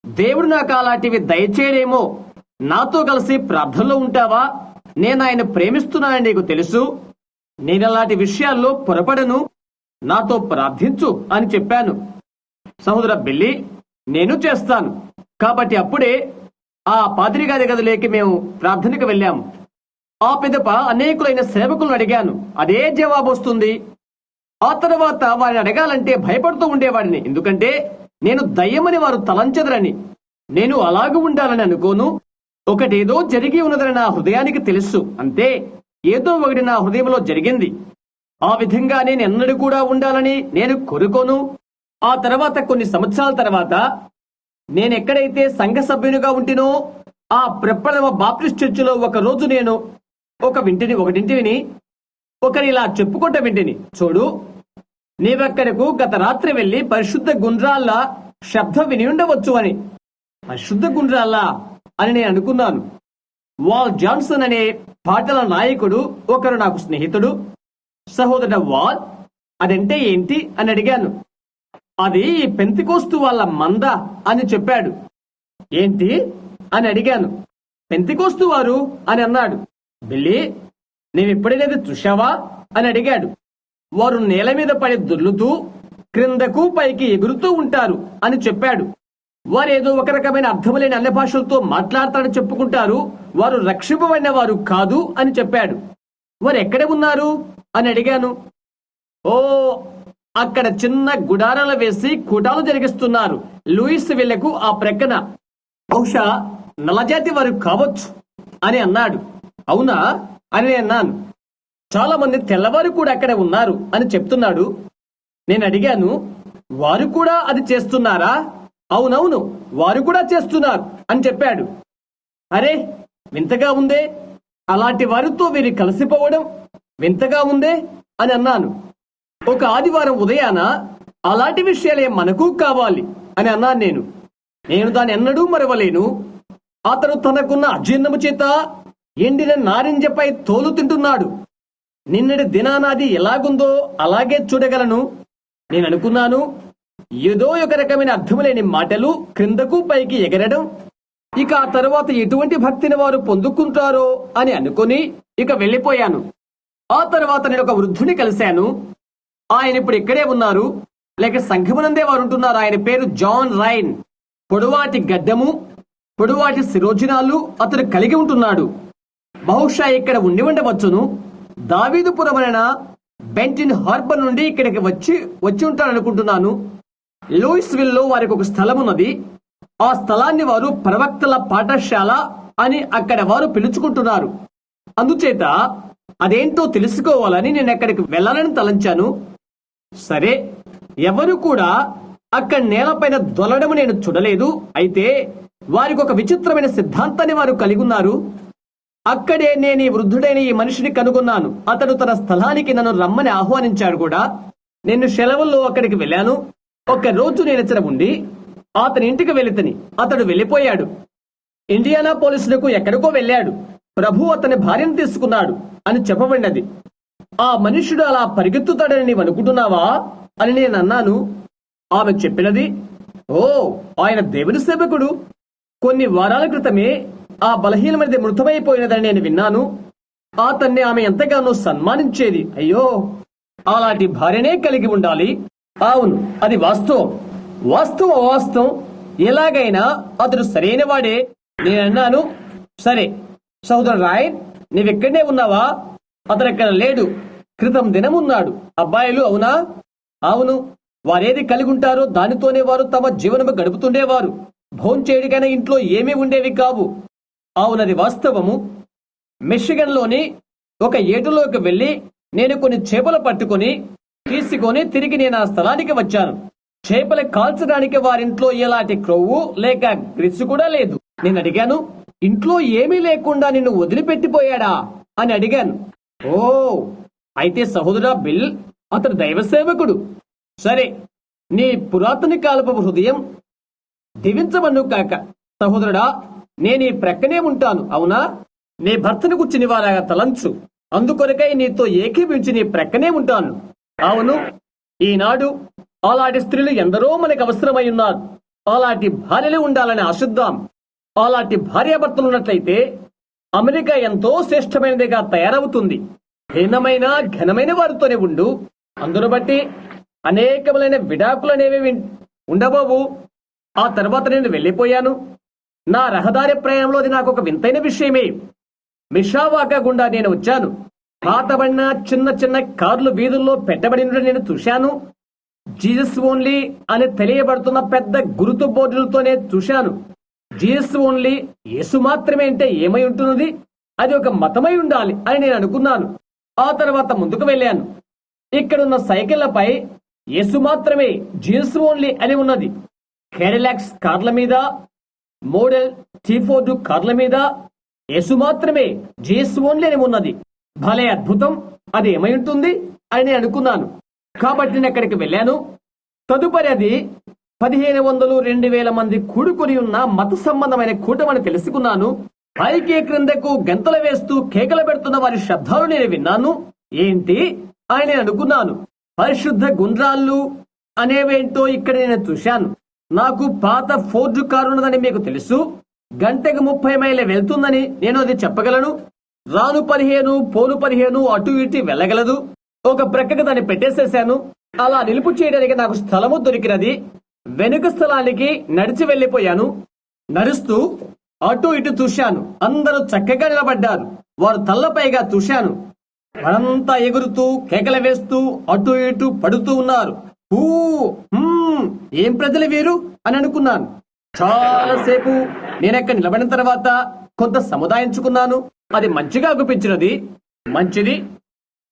దేవుడు నాకు అలాంటివి దయచేయడేమో. నాతో కలిసి ప్రార్థనలో ఉంటావా? నేను ఆయన ప్రేమిస్తున్నానని నీకు తెలుసు. నేను అలాంటి విషయాల్లో పొరపడను. నాతో ప్రార్థించు అని చెప్పాను. సహోదర బిల్లి, నేను చేస్తాను. కాబట్టి అప్పుడే ఆ పాదిరి గారి గదిలోకి మేము ప్రార్థనకు వెళ్ళాము. ఆ పిదప అనేకులైన సేవకులను అడిగాను. అదే జవాబు వస్తుంది. ఆ తర్వాత వారిని అడగాలంటే భయపడుతూ ఉండేవాడిని. ఎందుకంటే నేను దయ్యమని వారు తలంచెదరని. నేను అలాగూ ఉండాలని అనుకోను. ఒకటేదో జరిగి ఉన్నదని నా హృదయానికి తెలుసు. అంతే, ఏదో ఒకటి నా హృదయంలో జరిగింది. ఆ విధంగా నేను ఎన్నడూ కూడా ఉండాలని నేను కోరుకోను. ఆ తర్వాత కొన్ని సంవత్సరాల తర్వాత నేను ఎక్కడైతే సంఘ సభ్యునిగా ఉంటినో ఆ ప్రప్రథమ బాప్టిస్ట్ చర్చిలో ఒక రోజు నేను ఒకటింటి విని ఒకరి ఇలా చెప్పుకుంటా వింటిని, చూడు, నీవెక్కడకు గత రాత్రి వెళ్లి పరిశుద్ధ గుండ్రాళ్ళ శబ్దం విని ఉండవచ్చు అని. పరిశుద్ధ గుండ్రాళ్ళ అని నేను అనుకున్నాను. వాల్ జాన్సన్ అనే పాటల నాయకుడు ఒకరు నాకు స్నేహితుడు. సహోదర వాల్, అదంటే ఏంటి అని అడిగాను. అది పెంతికోస్తు వాళ్ళ మంద అని చెప్పాడు. ఏంటి అని అడిగాను. పెంతికోస్తు వారు అని అన్నాడు. బిల్లి, నీవెప్పుడైనా చూశావా అని అడిగాడు. వారు నేల మీద పడి దొర్లుతూ క్రిందకు పైకి ఎగురుతూ ఉంటారు అని చెప్పాడు. వారేదో ఒక రకమైన అర్థం లేని అన్య భాషలతో మాట్లాడతారని చెప్పుకుంటారు. వారు రక్షింపబడిన వారు కాదు అని చెప్పాడు. వారు ఎక్కడ ఉన్నారు అని అడిగాను. ఓ, అక్కడ చిన్న గుడారాలు వేసి కూటాలు జరిగిస్తున్నారు. లూయిస్ విల్లకు ఆ ప్రక్కన. బహుశా నల్లజాతి వారు కావచ్చు అని అన్నాడు. అవునా అని నేను అన్నాను. చాలా మంది తెల్లవారు కూడా అక్కడ ఉన్నారు అని చెప్తున్నాడు. నేను అడిగాను, వారు కూడా అది చేస్తున్నారా? అవునవును, వారు కూడా చేస్తున్నారు అని చెప్పాడు. అరే, వింతగా ఉందే, అలాంటి వారితో వీరు కలిసిపోవడం వింతగా ఉందే అని అన్నాను. ఒక ఆదివారం ఉదయాన అలాంటి విషయాలే మనకు కావాలి అని అన్నాను. నేను దాన్ని ఎన్నడూ మరవలేను. అతను తనకున్న అజీర్ణము చేత ఎండిన నారింజపై తోలు తింటున్నాడు. నిన్నటి దినానాది ఎలాగుందో అలాగే చూడగలను. నేను అనుకున్నాను, ఏదో ఒక రకమైన అర్థములేని మాటలు క్రిందకు పైకి ఎగరడం, ఇక ఆ తర్వాత ఎటువంటి భక్తిని వారు పొందుకుంటారో అని అనుకుని ఇక వెళ్ళిపోయాను. ఆ తర్వాత నేను ఒక వృద్ధుని కలిశాను. ఆయన ఇప్పుడు ఇక్కడే ఉన్నారు, లేక సంఘమునందే వారు ఉంటున్నారు. ఆయన పేరు జాన్ రైన్. పొడవాటి గడ్డము, పొడవాటి శిరోజనాలు అతను కలిగి ఉంటున్నాడు. బహుశా ఇక్కడ ఉండి ఉండవచ్చును. దావీదుపురమైన బెంటిన్ హార్బర్ నుండి ఇక్కడికి వచ్చి ఉంటారనుకుంటున్నాను. లూయిస్ విల్లో వారికి ఒక స్థలం ఉన్నది. ఆ స్థలాన్ని వారు ప్రవక్తల పాఠశాల అని అక్కడ వారు పిలుచుకుంటున్నారు. అందుచేత అదేంటో తెలుసుకోవాలని నేను అక్కడికి వెళ్ళాలని తలంచాను. సరే, ఎవరు కూడా అక్కడ నేలపైన దొల్లడం నేను చూడలేదు. అయితే వారికి ఒక విచిత్రమైన సిద్ధాంతాన్ని వారు కలిగి ఉన్నారు. అక్కడే నేను ఈ వృద్ధుడైన ఈ మనిషిని కనుగొన్నాను. అతడు తన స్థలానికి నన్ను రమ్మని ఆహ్వానించాడు కూడా. నేను సెలవుల్లో అక్కడికి వెళ్ళాను. ఒక రోజు నేను ఇక్కడ ఉండి అతని ఇంటికి వెళితని అతడు వెళ్ళిపోయాడు. ఇండియానా పోలీసులకు ఎక్కడికో వెళ్ళాడు. ప్రభు అతని భార్యను తీసుకున్నాడు అని చెప్పబడినది. ఆ మనుష్యుడు అలా పరిగెత్తుతాడని నీవు అనుకుంటున్నావా అని నేను అన్నాను. ఆమె చెప్పినది, ఓ, ఆయన దేవుని సేవకుడు. కొన్ని వారాల క్రితమే ఆ బలహీనమైనది మృతమైపోయినదని నేను విన్నాను. అతన్ని ఆమె ఎంతగానో సన్మానించేది. అయ్యో, అలాంటి భార్యనే కలిగి ఉండాలి. అవును, అది వాస్తవం. వాస్తవం ఎలాగైనా అతడు సరైన వాడే. నేను అన్నాను, సరే సహోదరు రాయ్, నీవెక్కడనే ఉన్నావా? అతను ఎక్కడ లేడు. క్రితం దినమున్నాడు. అబ్బాయిలు అవునా? అవును, వారేది కలిగి ఉంటారో దానితోనే వారు తమ జీవనము గడుపుతుండేవారు. భోంచేయడికైనా ఇంట్లో ఏమీ ఉండేవి కావు. అవునది వాస్తవము. మిషిగన్లోని ఒక ఏటులోకి వెళ్లి నేను కొన్ని చేపలు పట్టుకుని తీసుకొని తిరిగి నేను ఆ స్థలానికి వచ్చాను. చేపలు కాల్చడానికి వారింట్లో ఎలాంటి క్రొవ్వు లేక గ్రిసు కూడా లేదు. నేను అడిగాను, ఇంట్లో ఏమీ లేకుండా నిన్ను వదిలిపెట్టిపోయాడా అని అడిగాను. ఓ, అయితే సహోదరా బిల్, అతడు దైవ సేవకుడు. సరే, నీ పురాతన కాలపు హృదయం దీవించబడును కాక. సహోదరుడా, నేను ఈ ప్రక్కనే ఉంటాను. అవునా? నీ భర్తను గుర్చి నివారగా తలంచు. అందుకొరకై నీతో ఏకీభించి నీ ప్రక్కనే ఉంటాను. అవును, ఈనాడు అలాంటి స్త్రీలు ఎందరో మనకు అవసరమై ఉన్నారు. అలాంటి భార్యలు ఉండాలని ఆశిద్దాం. అలాంటి భార్యాభర్తలు ఉన్నట్లయితే అమెరికా ఎంతో శ్రేష్టమైనదిగా తయారవుతుంది. హీనమైన ఘనమైన వారితోనే ఉండు. అందును బట్టి అనేకములైన విడాకులనేవి ఉండబోవు. ఆ తర్వాత నేను వెళ్ళిపోయాను. నా రహదారి ప్రయాణంలో అది నాకు ఒక వింతైన విషయమే. మిషావాకా గుండా నేను వచ్చాను. పాతబడిన చిన్న చిన్న కార్లు వీధుల్లో పెట్టబడిన నేను చూశాను. జీసస్ ఓన్లీ అని తెలియబడుతున్న పెద్ద గురుతు బోర్డులతోనే చూశాను. జీసస్ ఓన్లీ, యేసు మాత్రమే అంటే ఏమై ఉంటున్నది? అది ఒక మతమై ఉండాలి అని నేను అనుకున్నాను. ఆ తర్వాత ముందుకు వెళ్ళాను. ఇక్కడున్న సైకిళ్లపై యేసు మాత్రమే, జీసస్ ఓన్లీ అని ఉన్నది. కేడిలాక్స్ కార్ల మీద, మోడల్ T4 కార్ల మీద యేసు మాత్రమే, జీసస్ ఓన్లీ అని ఉన్నది. భలే అద్భుతం, అది ఏమై ఉంటుంది అని నేను అనుకున్నాను. కాబట్టి నేను అక్కడికి వెళ్ళాను. తదుపరి అది 1500-2000 మంది కూడుకొని ఉన్న మత సంబంధమైన కూటమని తెలుసుకున్నాను. పైకి క్రిందకు గంతలు వేస్తూ కేకలు పెడుతున్న వారి శబ్దాలు నేను విన్నాను. ఏంటి అని నేను అనుకున్నాను. పరిశుద్ధ గుండ్రాళ్ళు అనేవేంటో ఇక్కడ నేను చూశాను. నాకు పాత ఫోర్డ్ కారు ఉన్నదని మీకు తెలుసు. గంటకు 30 మైళ్ళ వెళ్తుందని నేను అది చెప్పగలను. రాను 15 పోను 15 అటు ఇటు వెళ్ళగలదు. ఒక ప్రక్కకు దాన్ని పెట్టేసేశాను. అలా నిలుపు చేయడానికి నాకు స్థలము దొరికినది. వెనుక స్థలానికి నడిచి వెళ్ళిపోయాను. నడుస్తూ అటు ఇటు చూశాను. అందరూ చక్కగా నిలబడ్డారు. వారు తల్లపైగా చూశాను. వారంతా ఎగురుతూ కేకలు వేస్తూ అటు ఇటు పడుతూ ఉన్నారు. ఊ ఏం ప్రజలు వీరు అని అనుకున్నాను. చాలాసేపు నేనక్కడ నిలబడిన తర్వాత కొంత సముదాయించుకున్నాను. అది మంచిగా అనిపించినది. మంచిది.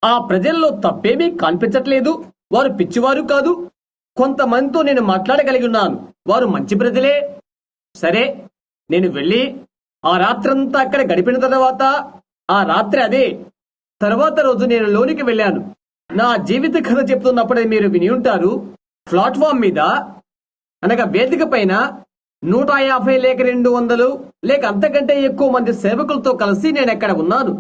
ఆ ప్రజల్లో తప్పేమీ కనిపించట్లేదు. వారు పిచ్చివారు కాదు. కొంతమందితో నేను మాట్లాడగలిగి ఉన్నాను. వారు మంచి ప్రజలే. సరే, నేను వెళ్ళి ఆ రాత్రంతా అక్కడ గడిపిన తర్వాత ఆ రాత్రి అదే తర్వాత రోజు నేను లోనికి వెళ్ళాను. నా జీవిత కథ చెప్తున్నప్పుడే మీరు విని ఉంటారు. ప్లాట్ఫామ్ మీద అనగా వేదిక పైన 150 లేక 200 లేక అంతకంటే ఎక్కువ మంది సేవకులతో కలిసి నేను ఎక్కడ ఉన్నాను.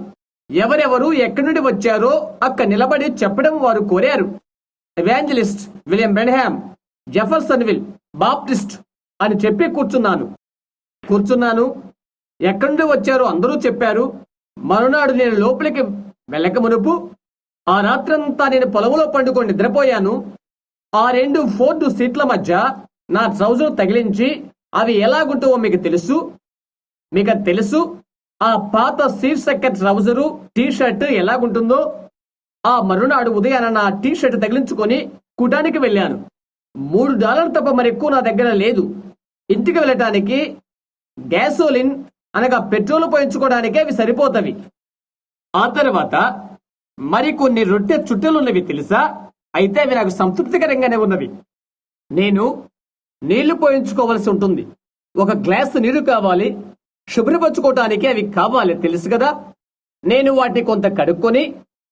ఎవరెవరు ఎక్కడి నుండి వచ్చారో అక్కడ నిలబడి చెప్పడం వారు కోరారు. Evangelist William Branham, Jeffersonville Baptist అని చెప్పి కూర్చున్నాను. ఎక్కడి నుండి వచ్చారో అందరూ చెప్పారు. మరునాడు నేను లోపలికి వెళ్ళక మునుపు ఆ రాత్రంతా నేను పొలంలో పండుకొని నిద్రపోయాను. ఆ 2 ఫోర్డు సీట్ల మధ్య నా ట్రౌజర్ తగిలించి అవి ఎలాగుంటావో మీకు తెలుసు. ఆ పాత శీర్షక ట్రౌజరు టీ షర్ట్ ఎలాగుంటుందో ఆ మరునాడు ఉదయాన నా టీ షర్ట్ తగిలించుకొని కుటానికి వెళ్ళాను. $3 తప్ప మరెక్కువ నా దగ్గర లేదు. ఇంటికి వెళ్ళటానికి గ్యాసోలిన్ అనగా పెట్రోల్ పోయించుకోవడానికి అవి సరిపోతవి. ఆ తర్వాత మరికొన్ని రొట్టె చుట్టెలున్నవి తెలుసా? అయితే అవి నాకు సంతృప్తికరంగానే ఉన్నవి. నేను నీళ్లు పోయించుకోవలసి ఉంటుంది. ఒక గ్లాసు నీరు కావాలి. శుభ్రపరచుకోవటానికి అవి కావాలి తెలుసు కదా. నేను వాటిని కొంత కడుక్కొని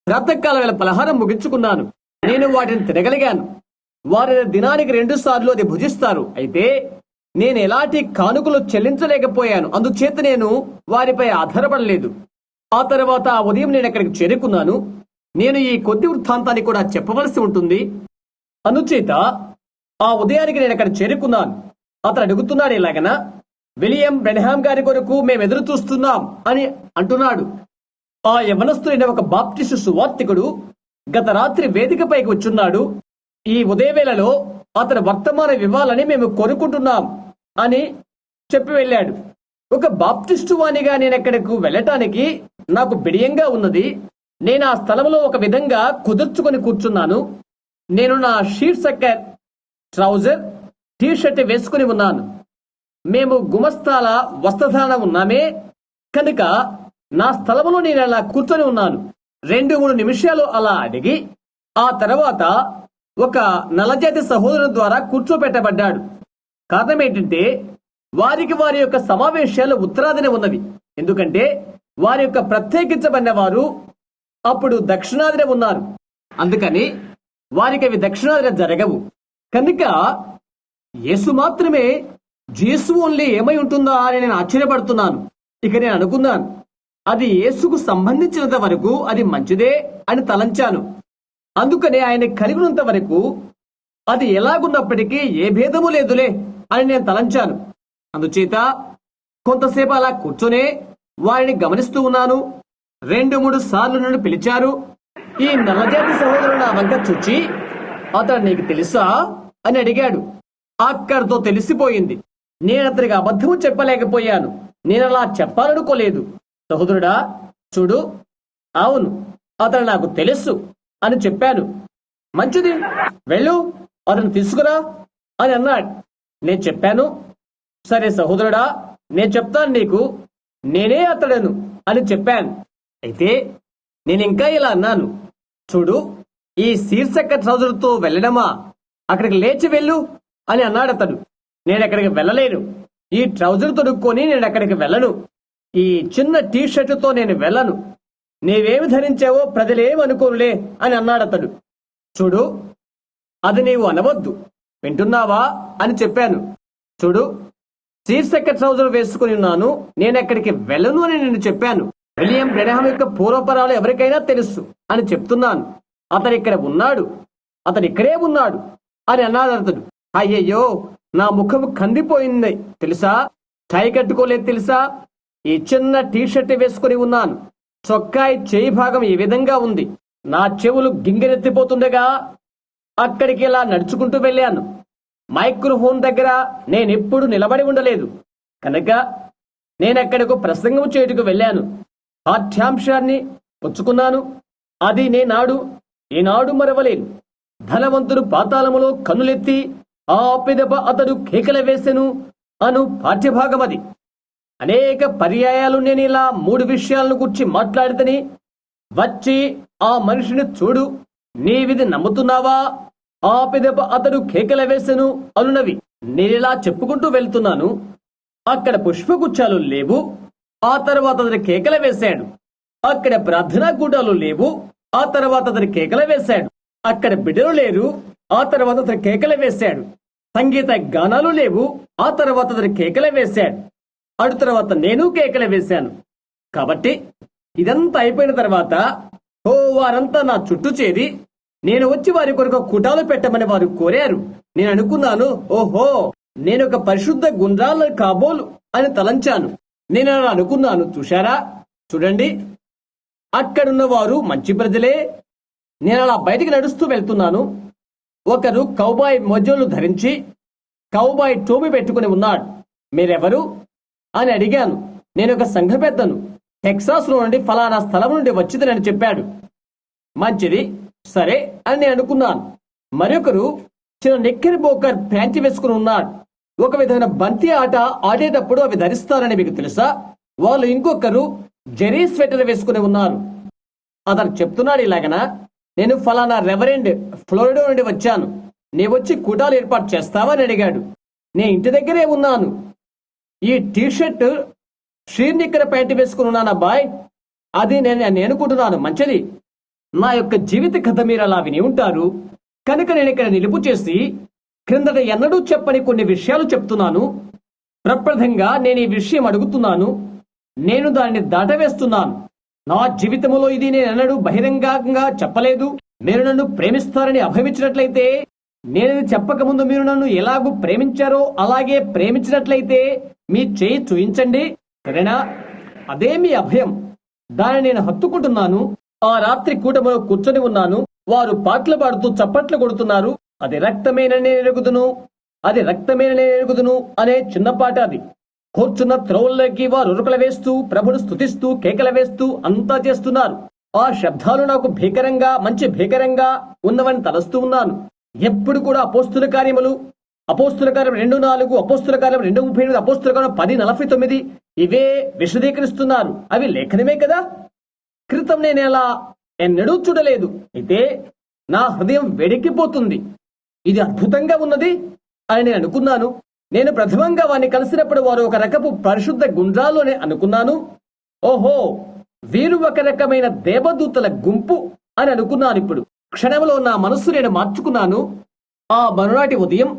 ప్రాతకాల వేళ పలహారం ముగించుకున్నాను. నేను వాటిని తినగలిగాను. వారి దినానికి 2 సార్లు అది భుజిస్తారు. అయితే నేను ఎలాంటి కానుకలు చెల్లించలేకపోయాను. అందుచేత నేను వారిపై ఆధారపడలేదు. ఆ తర్వాత ఆ ఉదయం నేను అక్కడికి చేరుకున్నాను. నేను ఈ కొద్ది వృత్తాంతాన్ని కూడా చెప్పవలసి ఉంటుంది. అందుచేత ఆ ఉదయానికి నేను అక్కడ చేరుకున్నాను. అతను అడుగుతున్నాడు ఎలాగనా, విలియం బ్రెన్హామ్ గారి కొరకు మేము ఎదురు చూస్తున్నాం అని అంటున్నాడు. ఆ యవనస్తుడైన ఒక బాప్టిస్టు సువార్తికుడు గత రాత్రి వేదికపైకి వచ్చున్నాడు. ఈ ఉదయవేళలో అతని వర్తమానం ఇవ్వాలని మేము కోరుకుంటున్నాం అని చెప్పి వెళ్ళాడు. ఒక బాప్టిస్టు వాణిగా నేను అక్కడకు వెళ్ళటానికి నాకు బిడియంగా ఉన్నది. నేను ఆ స్థలంలో ఒక విధంగా కుదుర్చుకొని కూర్చున్నాను. నేను నా షీర్షక ట్రౌజర్ టీ షర్ట్ వేసుకుని ఉన్నాను. మేము గుమస్తాల వస్త్రధారణ ఉన్నామే కనుక నా స్థలంలో నేను అలా కూర్చొని ఉన్నాను. 2-3 నిమిషాలు అలా అడిగి ఆ తర్వాత ఒక నల్లజాతి సహోదరుని ద్వారా కూర్చోబెట్టబడ్డాడు. కారణం ఏంటంటే వారికి వారి యొక్క సమావేశాలు ఉత్తరాదిన ఉన్నవి. ఎందుకంటే వారి యొక్క ప్రత్యేకించబడిన వారు అప్పుడు దక్షిణాదిన ఉన్నారు. అందుకని వారికి అవి దక్షిణాదిన జరగవు. కనుక యేసు మాత్రమే జీసు ఓన్లీ ఏమై ఉంటుందా అని నేను ఆశ్చర్యపడుతున్నాను. ఇక నేను అనుకున్నాను, అది యేసుకు సంబంధించినంత వరకు అది మంచిదే అని తలంచాను. అందుకనే ఆయన కలిగినంత వరకు అది ఎలాగున్నప్పటికీ ఏ భేదము లేదులే అని నేను తలంచాను. అందుచేత కొంతసేపు అలా కూర్చొనే వారిని గమనిస్తూ ఉన్నాను. 2-3 సార్లు నన్ను పిలిచారు. ఈ నల్లజాతి సహోదరుడు నా వంక చూచి, అతడు నీకు తెలుసా అని అడిగాడు. అక్కడితో తెలిసిపోయింది. నేను అతనికి అబద్ధము చెప్పలేకపోయాను. నేను అలా చెప్పాలనుకోలేదు. సహోదరుడా చూడు, అవును అతను నాకు తెలుసు అని చెప్పాను. మంచిది, వెళ్ళు అతను తీసుకురా అని అన్నాడు. నేను చెప్పాను, సరే సహోదరుడా నేను చెప్తాను నీకు, నేనే అతడను అని చెప్పాను. అయితే నేను ఇంకా ఇలా అన్నాను, చూడు ఈ శీర్షక ట్రౌజర్తో వెళ్ళడమా, అక్కడికి లేచి వెళ్ళు అని అన్నాడు అతడు. నేను అక్కడికి వెళ్ళలేను. ఈ ట్రౌజర్ తొడుక్కొని నేను అక్కడికి వెళ్ళను. ఈ చిన్న టీ షర్టుతో నేను వెళ్ళను. నీవేమి ధరించావో ప్రజలేమనుకోరులే అని అన్నాడు అతడు. చూడు అది నీవు అనవద్దు, వింటున్నావా అని చెప్పాను. చూడు శీర్షక ట్రౌజర్ వేసుకుని ఉన్నాను, నేను అక్కడికి వెళ్ళను అని నేను చెప్పాను. విలియం బ్రెన్హామ్ యొక్క పూర్వపరాలు ఎవరికైనా తెలుసు అని చెప్తున్నాను. అతను ఇక్కడ ఉన్నాడు, అతను ఇక్కడే ఉన్నాడు అని అన్నాడు అతడు. అయ్యయ్యో నా ముఖం కందిపోయింది తెలుసా, టై కట్టుకోలేదు తెలుసా, ఈ చిన్న టీ షర్ట్ వేసుకుని ఉన్నాను. చొక్కాయి చేయి భాగం ఈ విధంగా ఉంది. నా చెవులు గింగరెత్తిపోతుండగా అక్కడికి ఇలా నడుచుకుంటూ వెళ్ళాను. మైక్రోఫోన్ దగ్గర నేనెప్పుడు నిలబడి ఉండలేదు కనుక నేనక్కడకు ప్రసంగం చేయుటకు వెళ్ళాను. పాఠ్యాంశాన్ని పుచ్చుకున్నాను. అది ఈనాడు మరవలేను. ధనవంతుడు పాతాళములో కన్నులెత్తి ఆ పిదప అతడు కేకలు వేసెను అను పాఠ్యభాగం అది. అనేక పర్యాయాలు నేను ఇలా 3 విషయాలను గురించి మాట్లాడితేని వచ్చి ఆ మనిషిని చూడు, నీవిది నమ్ముతున్నావా? ఆ పిదప అతడు కేకలు వేసెను అనునవి నేనిలా చెప్పుకుంటూ వెళ్తున్నాను. అక్కడ పుష్పగుచ్చాలు లేవు. ఆ తర్వాత అతడు కేకలు వేశాడు. అక్కడ ప్రార్థనా కూటాలు లేవు. ఆ తర్వాత అతడు కేకలు వేశాడు. అక్కడ బిడ్డలు లేరు. ఆ తర్వాత అతడు కేకలు వేశాడు. సంగీత గానాలు లేవు. ఆ తర్వాత అతడు కేకలు వేశాడు. అటు తర్వాత నేను కేకలు వేశాను. కాబట్టి ఇదంతా అయిపోయిన తర్వాత వారంతా నా చుట్టూ చేరి నేను వచ్చి వారి కొరకు కూటాలు పెట్టమని వారు కోరారు. నేను అనుకున్నాను, ఓహో, నేను ఒక పరిశుద్ధ గుండ్రాల కాబోలు అని తలంచాను. నేను అలా అనుకున్నాను. చూడండి, అక్కడున్న వారు మంచి ప్రజలే. నేను అలా బయటికి నడుస్తూ వెళ్తున్నాను. ఒకరు కౌబాయ్ మొజోలు ధరించి కౌబాయ్ టోపీ పెట్టుకుని ఉన్నాడు. మీరెవరు అని అడిగాను. నేను ఒక సంఘ పెద్దను, టెక్సాస్ లో నుండి ఫలానా స్థలం నుండి వచ్చిందని చెప్పాడు. మంచిది, సరే అని నేను అనుకున్నాను. మరొకరు చిన్న నెక్కెరి బోకర్ ప్యాంచి వేసుకుని ఉన్నాడు. ఒక విధమైన బంతి ఆట ఆడేటప్పుడు అవి ధరిస్తారని మీకు తెలుసా? వాళ్ళు ఇంకొకరు జెరీ స్వెటర్ వేసుకుని ఉన్నారు. అతను చెప్తున్నాడు ఇలాగనా, నేను ఫలానా రెవరెండ్ ఫ్లోరిడో నుండి వచ్చాను, నీ వచ్చి కూటాలు ఏర్పాటు చేస్తావా అని అడిగాడు. నేను ఇంటి దగ్గరే ఉన్నాను. ఈ టీషర్ట్ షీర్నిక్కర ప్యాంటు వేసుకుని ఉన్నాను అబ్బాయ్. అది నేను అనుకుంటున్నాను. మంచిది, నా యొక్క జీవిత కథ మీరు అలా విని ఉంటారు కనుక నేను ఇక్కడ నిలుపు చేసి క్రిందట ఎన్నడూ చెప్పని కొన్ని విషయాలు చెప్తున్నాను. ప్రప్రథంగా నేను ఈ విషయం అడుగుతున్నాను. నేను దాన్ని దాటవేస్తున్నాను. నా జీవితంలో ఇది నేను ఎన్నడూ బహిరంగంగా చెప్పలేదు. మీరు నన్ను ప్రేమిస్తారని అభయమిచ్చినట్లయితే, నేనది చెప్పకముందు మీరు నన్ను ఎలాగూ ప్రేమించారో అలాగే ప్రేమించినట్లయితే మీ చేయి చూయించండి, సరేనా? అదే మీ అభయం. దాన్ని నేను హత్తుకుంటున్నాను. ఆ రాత్రి కూటమిలో కూర్చొని ఉన్నాను. వారు పాటలు పాడుతూ చప్పట్లు కొడుతున్నారు. అది రక్తమేనని నేను ఎరుగుదును, అది రక్తమేనని నేను ఎరుగుదును అనే చిన్న పాట అది. కూర్చున్న త్రోవుల్లోకి వారు ఉరుకులు వేస్తూ ప్రభును స్తుతిస్తూ కేకలు వేస్తూ అంతా చేస్తున్నారు. ఆ శబ్దాలు నాకు మంచి భీకరంగా ఉన్నవని తలస్తూ ఉన్నాను. ఎప్పుడు కూడా అపోస్తుల కార్యం 2:4, అపోస్తుల కార్యం 2:38, అపోస్తుల కార్యం 10:49 ఇవే విశదీకరిస్తున్నారు. అవి లేఖనమే కదా. క్రితం నేను ఎలా ఎన్నడూ చూడలేదు. అయితే నా హృదయం వెడికిపోతుంది. ఇది అద్భుతంగా ఉన్నది అని నేను అనుకున్నాను. నేను ప్రథమంగా వారిని కలిసినప్పుడు వారు ఒక రకపు పరిశుద్ధ గుండ్రాలోనే అనుకున్నాను. ఓహో, వీరు ఒక రకమైన దేవదూతల గుంపు అని అనుకున్నాను. ఇప్పుడు క్షణంలో నా మనస్సు నేను మార్చుకున్నాను. ఆ మరునాటి ఉదయం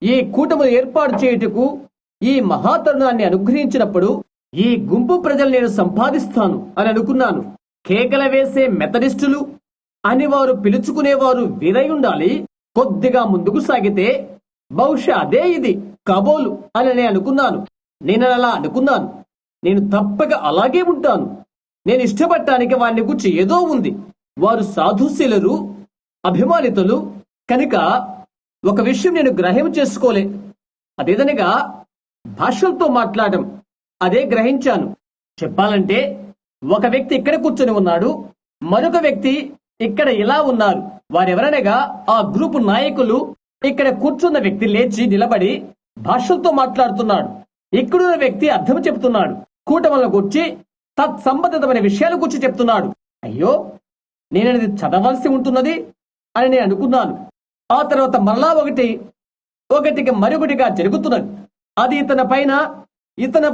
ఈ కూటమి ఏర్పాటు చేయుటకు ఈ మహాతరుణాన్ని అనుగ్రహించినప్పుడు ఈ గుంపు ప్రజలు నేను సంపాదిస్తాను అని అనుకున్నాను. కేకల వేసే మెథడిస్టులు అని వారు పిలుచుకునేవారు వీరై ఉండాలి. కొద్దిగా ముందుకు సాగితే బహుశా అదే ఇది కాబోలు అని నేను అనుకున్నాను. నేను అలా అనుకున్నాను. నేను తప్పక అలాగే ఉంటాను. నేను ఇష్టపడటానికి వారిని గురించి ఏదో ఉంది. వారు సాధుశీలరు, అభిమానితులు కనుక ఒక విషయం నేను గ్రహం చేసుకోలే. అదేదనగా భాషలతో మాట్లాడటం. అదే గ్రహించాను. చెప్పాలంటే ఒక వ్యక్తి ఇక్కడ కూర్చొని ఉన్నాడు, మరొక వ్యక్తి ఇక్కడ ఇలా ఉన్నారు. వారెవరనగా ఆ గ్రూపు నాయకులు. ఇక్కడ కూర్చున్న వ్యక్తి లేచి నిలబడి భాషలతో మాట్లాడుతున్నాడు. ఇక్కడున్న వ్యక్తి అర్థం చెప్తున్నాడు. కూటమిల గురించి తత్సంబంధితమైన విషయాల గురించి చెప్తున్నాడు. అయ్యో, నేనది చదవాల్సి ఉంటున్నది అని నేను అనుకున్నాను. ఆ తర్వాత మరలా ఒకటికి మరొకటిగా జరుగుతున్నది. అది ఇతని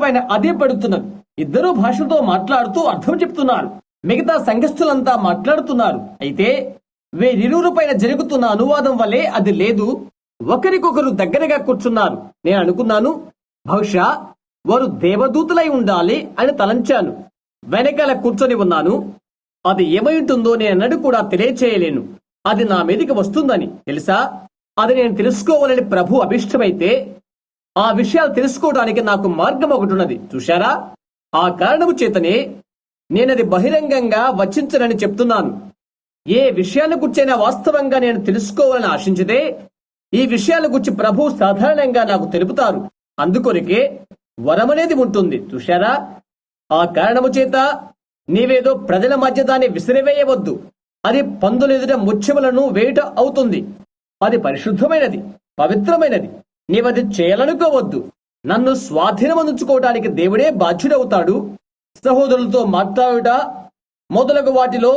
పైన అదే పడుతున్నది. ఇద్దరు భాషతో మాట్లాడుతూ అర్థం చెప్తున్నారు. మిగతా సంఘస్థులంతా మాట్లాడుతున్నారు. అయితే వీరిరువురు పైన జరుగుతున్న అనువాదం వల్లే అది లేదు. ఒకరికొకరు దగ్గరగా కూర్చున్నారు. నేను అనుకున్నాను, బహుశా వారు దేవదూతలై ఉండాలి అని తలంచాను. వెనకాల కూర్చొని ఉన్నాను. అది ఏమై ఉంటుందో నేనన్నడు కూడా తెలియచేయలేను. అది నా మీదికి వస్తుందని తెలుసా. అది నేను తెలుసుకోవాలని ప్రభు అభిష్టమైతే ఆ విషయాలు తెలుసుకోవడానికి నాకు మార్గం ఒకటి ఉన్నది. చూశారా? ఆ కారణము చేతనే నేనది బహిరంగంగా వచించనని చెప్తున్నాను. ఏ విషయాన్ని గుర్చైనా వాస్తవంగా నేను తెలుసుకోవాలని ఆశించితే ఈ విషయాల గురించి ప్రభు సాధారణంగా నాకు తెలుపుతారు. అందుకొరికే వరమనేది ఉంటుంది. చూశారా? ఆ కారణము చేత నీవేదో ప్రజల మధ్య దాన్ని విసిరివేయవద్దు. అది పందుల ఎదుట ముత్యములను వేయుట అవుతుంది. అది పరిశుద్ధమైనది, పవిత్రమైనది. నీవది చేయాలనుకోవద్దు. నన్ను స్వాధీనమందుకోవడానికి దేవుడే బాధ్యుడవుతాడు. సహోదరులతో మాట్లాడుట మొదలగు వాటిలో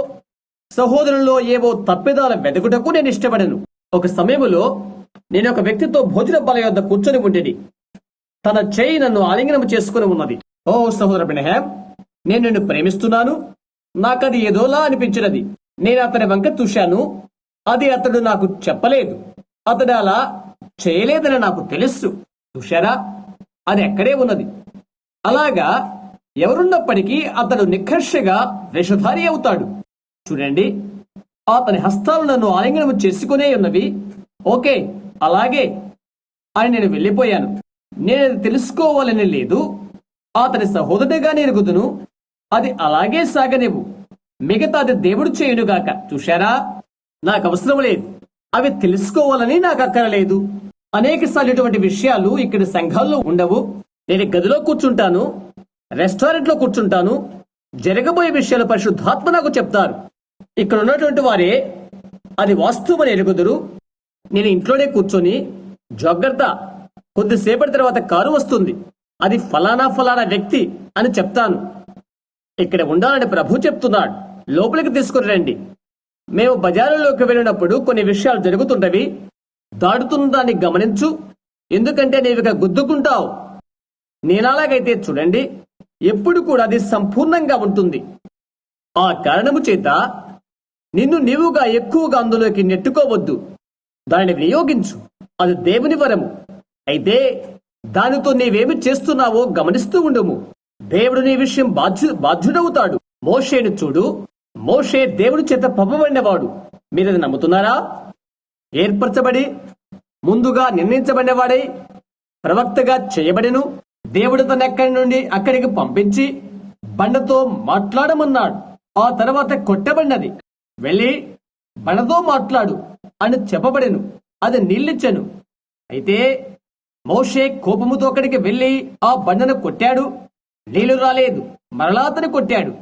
సహోదరుల్లో ఏవో తప్పిదాల వెదకుటకు నేను ఇష్టపడను. ఒక సమయంలో నేను ఒక వ్యక్తితో భోజన బల యొద్ద కూర్చొని ఉండేది. తన చేయి నన్ను ఆలింగనం చేసుకుని ఉన్నది. ఓ సహోదర బ్రహ్యాం, నేను నిన్ను ప్రేమిస్తున్నాను. నాకది ఏదోలా అనిపించినది. నేను అతని వంక చూశాను. అది అతడు నాకు చెప్పలేదు. అతడు అలా చేయలేదని నాకు తెలుసు. చూశారా? అది అక్కడే ఉన్నది. అలాగా ఎవరున్నప్పటికీ అతడు నిఖర్షగా వేషధారి అవుతాడు. చూడండి, అతని హస్తాలు నన్ను ఆలింగనం చేసుకునే ఉన్నవి. ఓకే, అలాగే అని నేను వెళ్ళిపోయాను. నేను తెలుసుకోవాలని లేదు. అతని సహోదరుడిగా ఎరుగుదును. అది అలాగే సాగనివ్వు. మిగతాది దేవుడు చేయునుగాక. చూశారా? నాకు అవసరం లేదు. అవి తెలుసుకోవాలని నాకు అక్కరలేదు. అనేక సార్లు ఇటువంటి విషయాలు ఇక్కడ సంఘాల్లో ఉండవు. నేను గదిలో కూర్చుంటాను, రెస్టారెంట్ లో కూర్చుంటాను. జరగబోయే విషయాలు పరిశుద్ధాత్మ నాకు చెప్తారు. ఇక్కడ ఉన్నటువంటి వారే అది వాస్తవమని ఎరుగుదురు. నేను ఇంట్లోనే కూర్చొని జాగ్రత్త, కొద్దిసేపటి తర్వాత కారు వస్తుంది, అది ఫలానా ఫలానా వ్యక్తి అని చెప్తాను. ఇక్కడ ఉండాలని ప్రభు చెప్తున్నాడు. లోపలికి తీసుకుని రండి. మేము బజారులోకి వెళ్ళినప్పుడు కొన్ని విషయాలు జరుగుతుంటవి. దాటుతున్న దాన్ని గమనించు, ఎందుకంటే నీవిగా గుద్దుకుంటావు. నేనలాగైతే చూడండి, ఎప్పుడు కూడా అది సంపూర్ణంగా ఉంటుంది. ఆ కారణము చేత నిన్ను నీవుగా ఎక్కువగా అందులోకి నెట్టుకోవద్దు. దానిని వినియోగించు. అది దేవుని వరము. అయితే దానితో నీవేమి చేస్తున్నావో గమనిస్తూ ఉండుము. దేవుడు నీ విషయం బాధ్యుడవుతాడు. మోషేను చూడు. మోషే దేవుడి చేత పంపబడినవాడు. మీరది నమ్ముతున్నారా? ఏర్పరచబడి ముందుగా నిర్ణయించబడినవాడై ప్రవక్తగా చేయబడిను. దేవుడు తన ఎక్కడి నుండి అక్కడికి పంపించి బండతో మాట్లాడమన్నాడు. ఆ తర్వాత కొట్టబడినది. వెళ్ళి బండతో మాట్లాడు అని చెప్పబడెను. అది నీళ్ళిచ్చెను. అయితే మోషే కోపముతో అక్కడికి వెళ్లి ఆ బండను కొట్టాడు. నీళ్లు రాలేదు. మరలా అతను కొట్టాడు.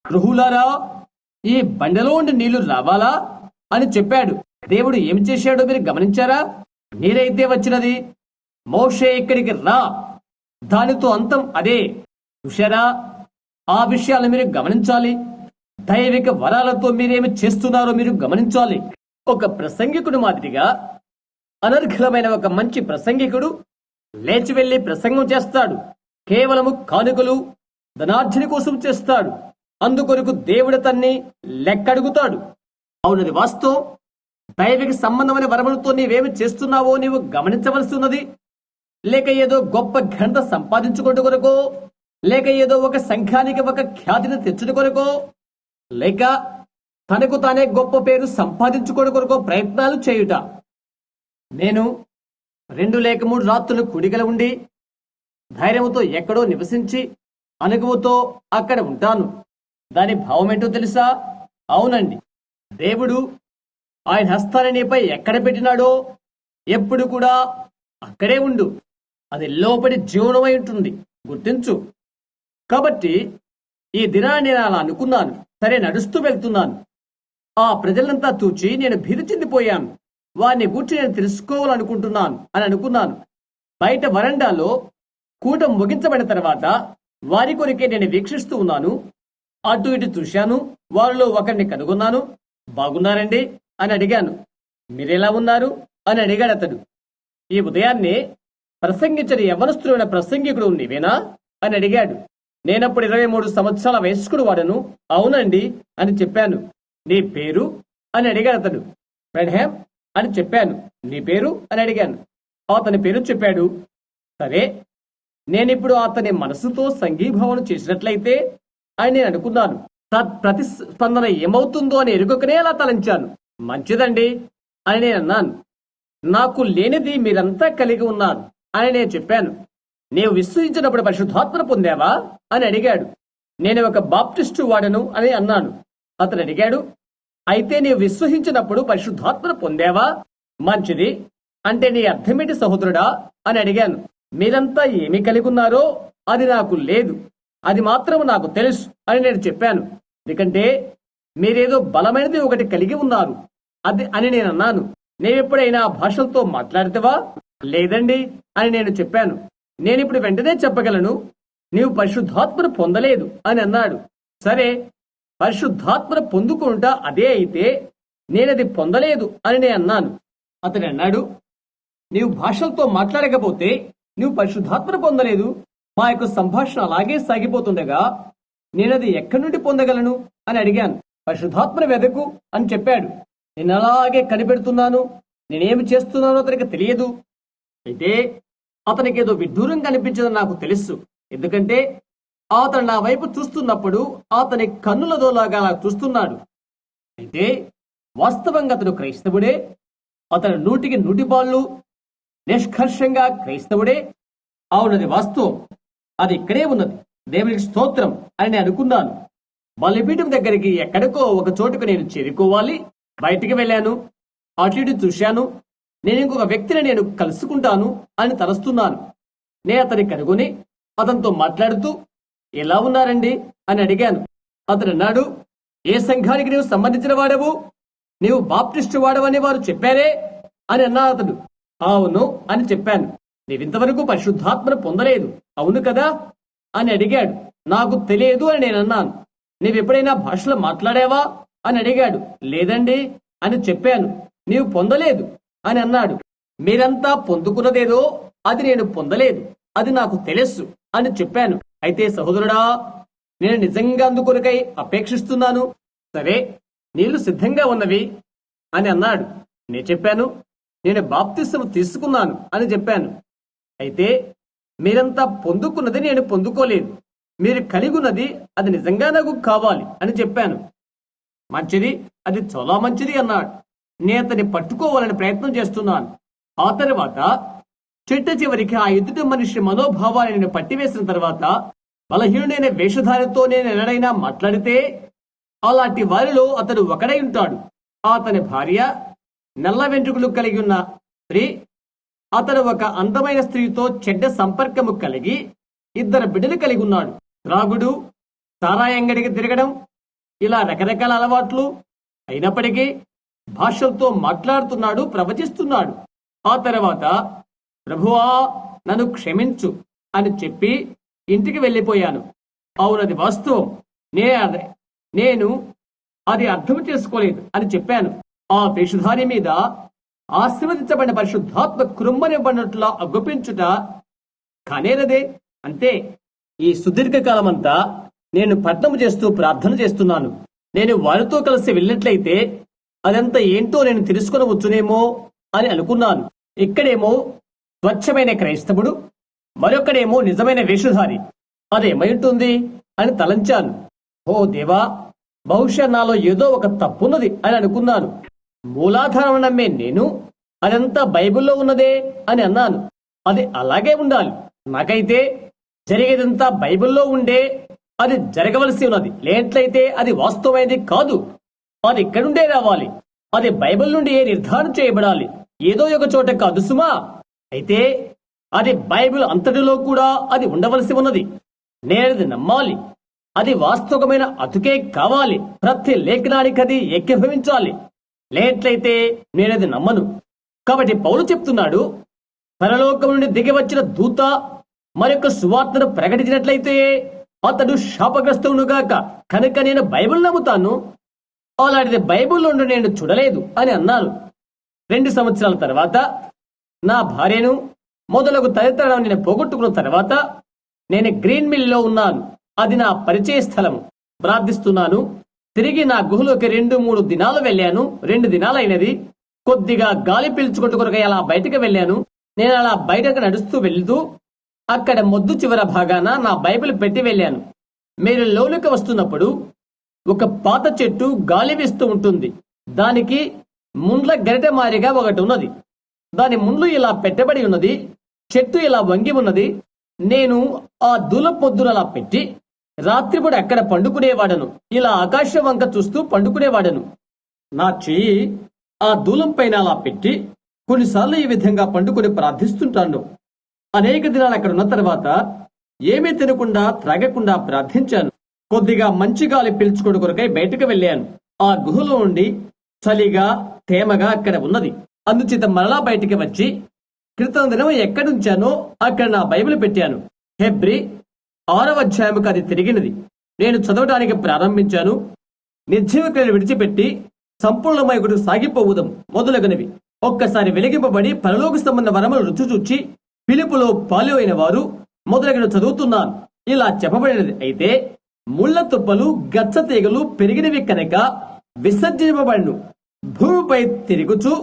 గృహులారా, ఈ బండలో ఉండి నీళ్లు రావాలా అని చెప్పాడు. దేవుడు ఏమి చేశాడో మీరు గమనించారా? నీరైతే వచ్చినది. మోషే ఇక్కడికి రా, దానితో అంతం అదే. చూశారా? ఆ విషయాలు మీరు గమనించాలి. దైవిక వరాలతో మీరేమి చేస్తున్నారో మీరు గమనించాలి. ఒక ప్రసంగికుడు మాదిరిగా అనర్ఘలమైన ఒక మంచి ప్రసంగికుడు లేచి వెళ్లి ప్రసంగం చేస్తాడు. కేవలము కానుకలు, ధనార్జన కోసం చేస్తాడు. అందుకొరకు దేవుడు తన్ని లెక్కడుగుతాడు. అవునది వాస్తవం. దైవిక సంబంధమైన వరములతో నీవేమి చేస్తున్నావో నీవు గమనించవలసి ఉన్నది. లేక ఏదో గొప్ప ఘనత సంపాదించుకుంటూ కొరకో, లేక ఏదో ఒక సంఘానికి ఒక ఖ్యాతిని తెచ్చుట కొరకో, లేక తనకు తానే గొప్ప పేరు సంపాదించుకోవడం కొరకో ప్రయత్నాలు చేయుట. నేను 2 లేక 3 రాత్రులు కుడిగల ఉండి ధైర్యంతో ఎక్కడో నివసించి అనుభవంతో అక్కడ ఉంటాను. దాని భావం ఏంటో తెలుసా? అవునండి, దేవుడు ఆయన హస్తాన్ని నీపై ఎక్కడ పెట్టినాడో ఎప్పుడు కూడా అక్కడే ఉండు. అది లోపలి జీవనమై ఉంటుంది. గుర్తించు. కాబట్టి ఈ దినాన్ని నేను అలా అనుకున్నాను. సరే, నడుస్తూ వెళ్తున్నాను. ఆ ప్రజలంతా చూచి నేను భీతి చెందిపోయాను. వారిని గూర్చి నేను తెలుసుకోవాలనుకుంటున్నాను అని అనుకున్నాను. బయట వరండాలో కూటం ముగించబడిన తర్వాత వారి కొరికే నేను వీక్షిస్తూ ఉన్నాను. అటు ఇటు చూశాను. వారిలో ఒకరిని కనుగొన్నాను. బాగున్నారండి అని అడిగాను. మీరెలా ఉన్నారు అని అడిగాడు అతడు. ఈ ఉదయాన్నే ప్రసంగించిన యవ్వనస్తుడైన ప్రసంగికుడు నీవేనా అని అడిగాడు. నేనప్పుడు 23 సంవత్సరాల వయస్కుడు వాడను. అవునండి అని చెప్పాను. నీ పేరు అని అడిగాడు అతడు. బ్రహ్యాం అని చెప్పాను. నీ పేరు అని అడిగాను. అతని పేరు చెప్పాడు. సరే, నేనిప్పుడు అతని మనసుతో సంఘీభావన చేసినట్లయితే అని నేను అనుకున్నాను. ప్రతిస్పందన ఏమవుతుందో అని ఎరుగకనే అలా తలంచాను. మంచిదండి అని నేను అన్నాను. నాకు లేనిది మీరంతా కలిగి ఉన్నారు అని నేను చెప్పాను. నీవు విశ్వసించినప్పుడు పరిశుద్ధాత్మను పొందావా అని అడిగాడు. నేను ఒక బాప్టిస్టు వాడను అని అన్నాను. అతను అడిగాడు, అయితే నీవు విశ్వసించినప్పుడు పరిశుద్ధాత్మను పొందావా? మంచిది. అంటే నీ అర్థమేంటి సహోదరుడా అని అడిగాను. మీరంతా ఏమి కలిగి ఉన్నారో అది నాకు లేదు, అది మాత్రం నాకు తెలుసు అని నేను చెప్పాను. ఎందుకంటే మీరేదో బలమైనది ఒకటి కలిగి ఉన్నారు అది అని నేను అన్నాను. నీవెప్పుడైనా భాషలతో మాట్లాడితేవా? లేదండి అని నేను చెప్పాను. నేనిప్పుడు వెంటనే చెప్పగలను, నీవు పరిశుద్ధాత్మను పొందలేదు అని అన్నాడు. సరే, పరిశుద్ధాత్మను పొందుకుంటా అదే అయితే నేనది పొందలేదు అని నేను అన్నాను. అతడు అన్నాడు, నీవు భాషలతో మాట్లాడకపోతే నువ్వు పరిశుద్ధాత్మను పొందలేదు. మా యొక్క సంభాషణ అలాగే సాగిపోతుండగా నేనది ఎక్కడి నుండి పొందగలను అని అడిగాను. పరిశుద్ధాత్మను వెదకు అని చెప్పాడు. నేను అలాగే కనిపెడుతున్నాను, నేనేమి చేస్తున్నానో అతనికి తెలియదు. అయితే అతనికి ఏదో విడ్డూరం కనిపించదని నాకు తెలుసు. ఎందుకంటే అతను నా వైపు చూస్తున్నప్పుడు అతని కన్నుల దోలాగా చూస్తున్నాడు. అయితే వాస్తవంగా అతడు క్రైస్తవుడే. అతను 100% నిష్కర్షంగా క్రైస్తవుడే. అవునది వాస్తవం, అది ఇక్కడే ఉన్నది, దేవునికి స్తోత్రం అని నేను అనుకున్నాను. బలిపీఠం దగ్గరికి ఎక్కడికో ఒక చోటుకు నేను చేరుకోవాలి. బయటికి వెళ్ళాను, అటు ఇటు చూశాను. నేను ఇంకొక వ్యక్తిని నేను కలుసుకుంటాను అని తలస్తున్నాను. నేను అతని కనుగొని అతనితో మాట్లాడుతూ, ఎలా ఉన్నారండి అని అడిగాను. అతను అన్నాడు, ఏ సంఘానికి నీవు సంబంధించిన వాడవు? నీవు బాప్టిస్టు వాడవని వారు చెప్పారే అని అన్నాడు అతడు. అవును అని చెప్పాను. నీవింతవరకు పరిశుద్ధాత్మను పొందలేదు అవును కదా అని అడిగాడు. నాకు తెలియదు అని నేను అన్నాను. నీవెప్పుడైనా భాషలో మాట్లాడావా అని అడిగాడు. లేదండి అని చెప్పాను. నీవు పొందలేదు అని అన్నాడు. మీరంతా పొందుకున్నదేదో అది నేను పొందలేదు, అది నాకు తెలుసు అని చెప్పాను. అయితే సహోదరుడా, నేను నిజంగా అందుకొరకై అపేక్షిస్తున్నాను. సరే, నీళ్లు సిద్ధంగా ఉన్నవి అని అన్నాడు. నేను చెప్పాను, నేను బాప్తిస్మం తీసుకున్నాను అని చెప్పాను. అయితే మీరంతా పొందుకున్నది నేను పొందుకోలేదు, మీరు కలిగి ఉన్నది అది నిజంగా నాకు కావాలి అని చెప్పాను. మంచిది, అది చాలా మంచిది అన్నాడు. నేను అతన్ని పట్టుకోవాలని ప్రయత్నం చేస్తున్నాను. ఆ తర్వాత చిట్ట చివరికి ఆ ఎదుటి మనిషి మనోభావాన్ని నేను పట్టివేసిన తర్వాత బలహీనుడైన వేషధారితో నేను ఎన్నడైనా మాట్లాడితే అలాంటి వారిలో అతడు ఒకడై ఉంటాడు. అతని భార్య నల్ల వెంట్రుకలు కలిగి ఉన్న స్త్రీ. అతడు ఒక అందమైన స్త్రీతో చెడ్డ సంపర్కము కలిగి 2 బిడ్డలు కలిగి ఉన్నాడు. త్రాగుడు, సారాయంగడికి తిరగడం, ఇలా రకరకాల అలవాట్లు. అయినప్పటికీ భాషలతో మాట్లాడుతున్నాడు, ప్రవచిస్తున్నాడు. ఆ తర్వాత ప్రభువా నన్ను క్షమించు అని చెప్పి ఇంటికి వెళ్ళిపోయాను. అవునది వాస్తవం, నేను అది అర్థం చేసుకోలేదు అని చెప్పాను. ఆ వేషధారి మీద ఆశీర్వదించబడిన పరిశుద్ధాత్మ కృమ్మనివ్వనట్లా అగుపించుట కానేరదే. అంతే. ఈ సుదీర్ఘకాలం అంతా నేను పట్టణము చేస్తూ ప్రార్థన చేస్తున్నాను. నేను వారితో కలిసి వెళ్ళినట్లయితే అదంతా ఏంటో నేను తెలుసుకొనవచ్చునేమో అని అనుకున్నాను. ఇక్కడేమో స్వచ్ఛమైన క్రైస్తవుడు, మరొక్కడేమో నిజమైన వేషధారి. అదేమైంటుంది అని తలంచాను. ఓ దేవా, బహుశా నాలో ఏదో ఒక తప్పున్నది అని అనుకున్నాను. మూలాధారం నమ్మే నేను అదంతా బైబిల్లో ఉన్నదే అని అన్నాను. అది అలాగే ఉండాలి. నాకైతే జరిగేదంతా బైబిల్లో ఉండే అది జరగవలసి ఉన్నది. లేనట్లయితే అది వాస్తవమైనది కాదు. అది ఇక్కడుండే రావాలి. అది బైబిల్ నుండి నిర్ధారణ చేయబడాలి, ఏదో ఒక చోట కాదు సుమా. అయితే అది బైబిల్ అంతటిలో కూడా అది ఉండవలసి ఉన్నది. నేనది నమ్మాలి. అది వాస్తవమైన అతుకే కావాలి. ప్రతి లేఖనానికి అది ఏకీభవించాలి. లేనట్లయితే నేనది నమ్మను. కాబట్టి పౌలు చెప్తున్నాడు, పరలోకం నుండి దిగి వచ్చిన దూత మరొక సువార్తను ప్రకటించినట్లయితే అతడు శాపగ్రస్తుడుగాక. కనుక నేను బైబిల్ నమ్ముతాను. అలాంటిది బైబిల్లో నేను చూడలేదు అని అన్నాను. 2 సంవత్సరాల తర్వాత నా భార్యను మొదలగు తదితరం నేను పోగొట్టుకున్న తర్వాత నేను గ్రీన్ మిల్ లో ఉన్నాను. అది నా పరిచయ స్థలము. ప్రార్థిస్తున్నాను. తిరిగి నా గుహలోకి 2-3 దినాలు వెళ్ళాను. 2 దినాలైనది. కొద్దిగా గాలి పీల్చుకుంటూ కొరకు అలా బయటకు వెళ్ళాను. నేను అలా బయటకు నడుస్తూ వెళ్తూ అక్కడ మొద్దు చివర భాగాన నా బైబిల్ పెట్టి వెళ్ళాను. మీరు లోనికి వస్తున్నప్పుడు ఒక పాత చెట్టు గాలి వీస్తూ ఉంటుంది. దానికి ముండ్ల గరిటె మారిగా ఒకటి ఉన్నది. దాని ముండ్లు ఇలా పెట్టబడి ఉన్నది. చెట్టు ఇలా వంగి ఉన్నది. నేను ఆ దూల పొద్దున అలా పెట్టి రాత్రిపూట అక్కడ పండుకునేవాడను. ఇలా ఆకాశం వంక చూస్తూ పండుకునేవాడను. నా చెయ్యి ఆ దూలం పైన అలా పెట్టి కొన్నిసార్లు ఈ విధంగా పండుకొని ప్రార్థిస్తుంటాను. అనేక దినాలు అక్కడ ఉన్న తర్వాత ఏమీ తినకుండా త్రాగకుండా ప్రార్థించాను. కొద్దిగా మంచి గాలి పీల్చుకోవడం కొరకై బయటకు వెళ్ళాను. ఆ గుహలో ఉండి చలిగా తేమగా అక్కడ ఉన్నది. అందుచేత మరలా బయటికి వచ్చి క్రితం దినం ఎక్కడుంచానో అక్కడ నా బైబిల్ పెట్టాను. హెబ్రీ 6వ అధ్యాయముకు అది తిరిగినది. నేను చదవడానికి ప్రారంభించాను. నిర్జీవ క్రియలు విడిచిపెట్టి సంపూర్ణమయకుడు సాగిపోవుదం మొదలగునవి. ఒక్కసారి వెలిగింపబడి పరలోక సంబంధ వరములు రుచి చూచి పిలుపులో పాలు అయిన వారు మొదలగున చదువుతున్నాను. ఇలా చెప్పబడినది. అయితే ముళ్ళ తుప్పలు గచ్చ తీగలు పెరిగినవి కనుక విసర్జింపబడిను. భూమిపై తిరుగుచు